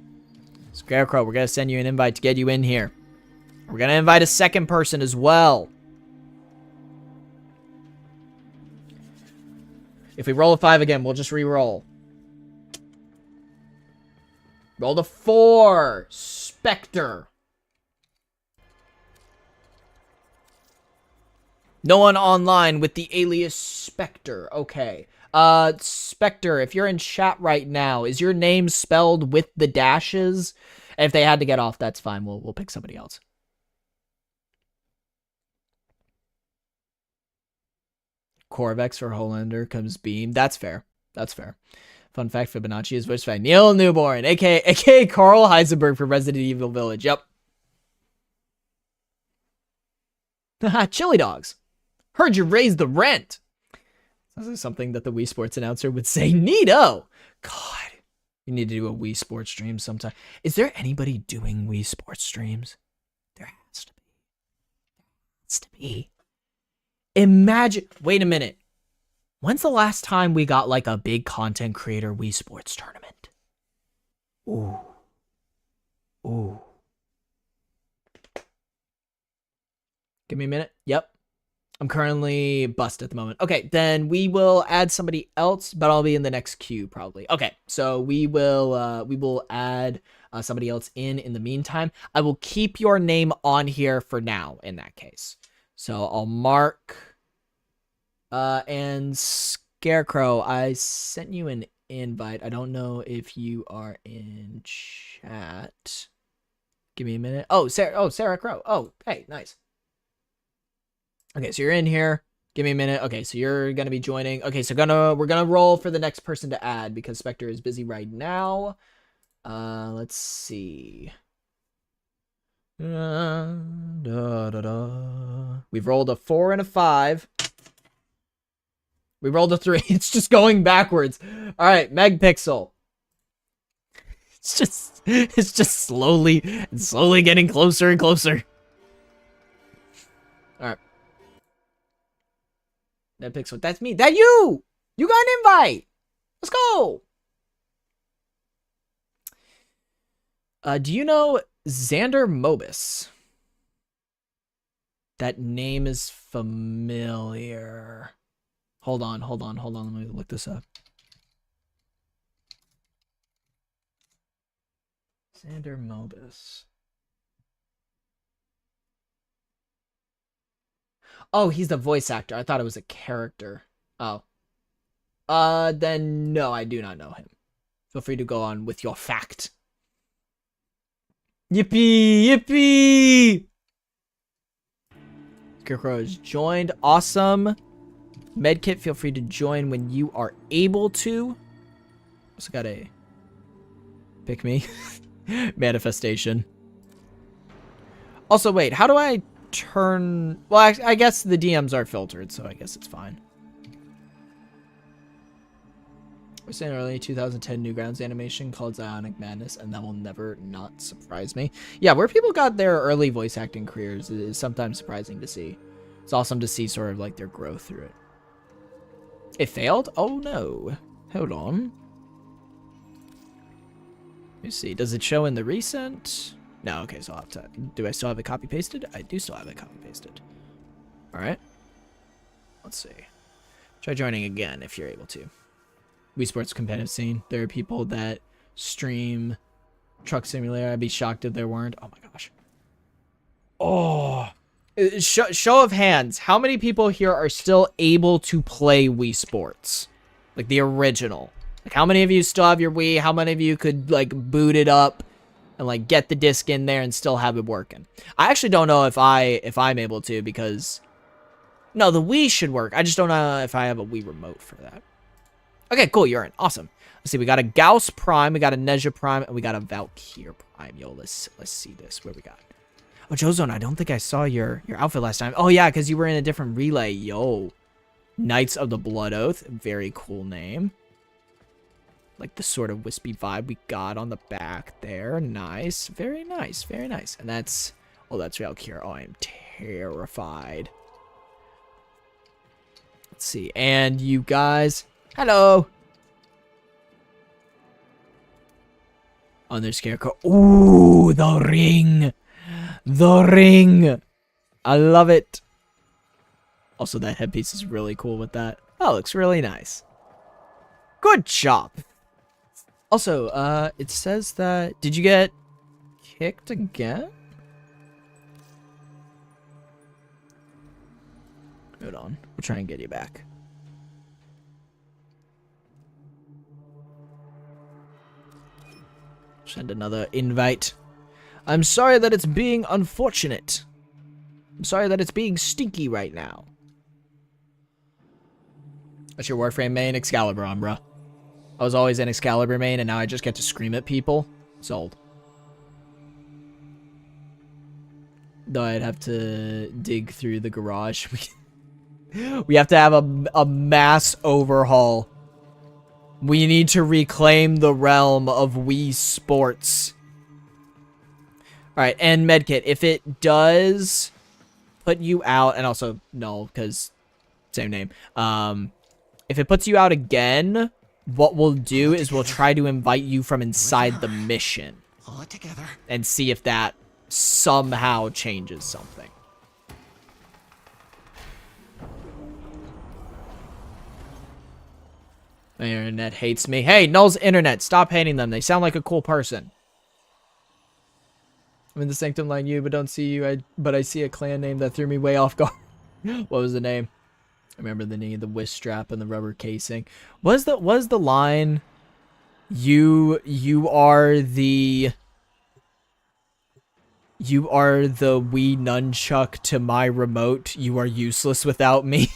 Scarecrow, we're going to send you an invite to get you in here. We're going to invite a second person as well. If we roll a 5 again, we'll just re-roll. Roll a 4. Spectre. No one online with the alias Spectre. Okay. Spectre, if you're in chat right now, is your name spelled with the dashes? And if they had to get off, that's fine. We'll pick somebody else. Corvex for Holander comes Beam. That's fair. That's fair. Fun fact, Fibonacci is voiced by Neil Newborn, aka Carl Heisenberg from Resident Evil Village. Yep. Chili dogs. Heard you raised the rent. This is something that the Wii Sports announcer would say. Neato. God. You need to do a Wii Sports stream sometime. Is there anybody doing Wii Sports streams? There has to be. There has to be. Imagine, wait a minute. When's the last time we got a big content creator Wii Sports tournament? Ooh. Ooh. Give me a minute. Yep. I'm currently bust at the moment. Okay, then we will add somebody else, but I'll be in the next queue probably. Okay, so we will add somebody else in the meantime. I will keep your name on here for now in that case. So I'll mark and Scarecrow, I sent you an invite. I don't know if you are in chat. Give me a minute. Oh, Sarah Crow. Oh, hey, nice. Okay, so you're in here. Give me a minute. Okay, so you're gonna be joining. Okay, so we're gonna roll for the next person to add because Spectre is busy right now. Let's see. We've rolled a 4 and a 5. We rolled a 3. It's just going backwards. All right, Megpixel. It's just slowly getting closer and closer. All right. Megpixel, that's me. That you. You got an invite. Let's go. Do you know Xander Mobus? That name is familiar. Hold on. Let me look this up. Xander Mobus. Oh, he's the voice actor. I thought it was a character. Oh. Then no, I do not know him. Feel free to go on with your fact. Yippee! Yippee! Scarecrow has joined. Awesome. Medkit, feel free to join when you are able to. Also got a pick me. Manifestation. Also, wait, how do I turn... Well, I guess the DMs are filtered, so I guess it's fine. We're saying early 2010 Newgrounds animation called Zionic Madness, and that will never not surprise me. Yeah, where people got their early voice acting careers is sometimes surprising to see. It's awesome to see sort of like their growth through it. It failed? Oh no. Hold on. Let me see. Does it show in the recent? No, okay, so I'll have to... Do I still have it copy pasted? I do still have it copy pasted. Alright. Let's see. Try joining again if you're able to. Wii Sports competitive scene. There are people that stream Truck Simulator. I'd be shocked if there weren't. Oh my gosh. Oh. Show of hands. How many people here are still able to play Wii Sports? Like the original. Like how many of you still have your Wii? How many of you could like boot it up and like get the disc in there and still have it working? I actually don't know if I'm able to because... No, the Wii should work. I just don't know if I have a Wii remote for that. Okay, cool. You're in. Awesome. Let's see. We got a Gauss Prime. We got a Nezha Prime. And we got a Valkyr Prime. Yo, let's see this. Where we got? Oh, Jozone, I don't think I saw your outfit last time. Oh, yeah, because you were in a different relay. Yo. Knights of the Blood Oath. Very cool name. Like the sort of wispy vibe we got on the back there. Nice. Very nice. Very nice. And that's... Oh, that's Valkyr. Oh, I am terrified. Let's see. And you guys... Hello. On their Scarecrow. Ooh, the ring. The ring. I love it. Also, that headpiece is really cool with that. That looks really nice. Good job. Also, it says that... Did you get kicked again? Hold on. We'll try and get you back. Send another invite. I'm sorry that it's being unfortunate. I'm sorry that it's being stinky right now. What's your Warframe main? Excalibur on, bruh. I was always an Excalibur main, and now I just get to scream at people. Sold. Though I'd have to dig through the garage. We have to have a mass overhaul. We need to reclaim the realm of Wii Sports. Alright, and Medkit, if it does put you out, and also, no, because same name. If it puts you out again, what we'll do is we'll try to invite you from inside the mission. Pull it together. And see if that somehow changes something. My internet hates me. Hey, Null's internet. Stop hating them. They sound like a cool person. I'm in the sanctum line you, but don't see you. But I see a clan name that threw me way off guard. What was the name? I remember the knee, the whisk strap, and the rubber casing. Was the line, you are the Wii nunchuck to my remote. You are useless without me.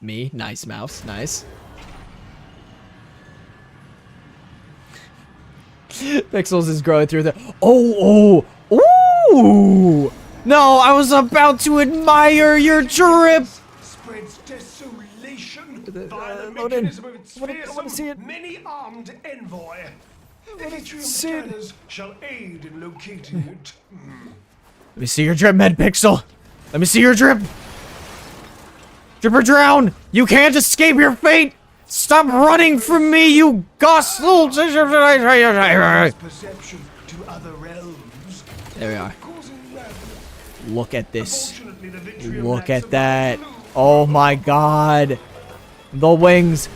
Me, nice mouse, nice. Pixels is growing through the. Oh, ooh! No, I was about to admire your drip. Spreads desolation. Load Violent in. mechanism of its I wanna see it. fearsome, many-armed envoy. LIVESTREAM see it. scanners shall aid in locating it. Let me see your drip, Medpixel. Let me see your drip. Drip or drown. You can't escape your fate. Stop running from me, you gostle. Perception to other realms. There we are. Causing ravenous. Look at this. Fortunately, the Vitrium Look lacks at a that. clue. Oh my god. The wings.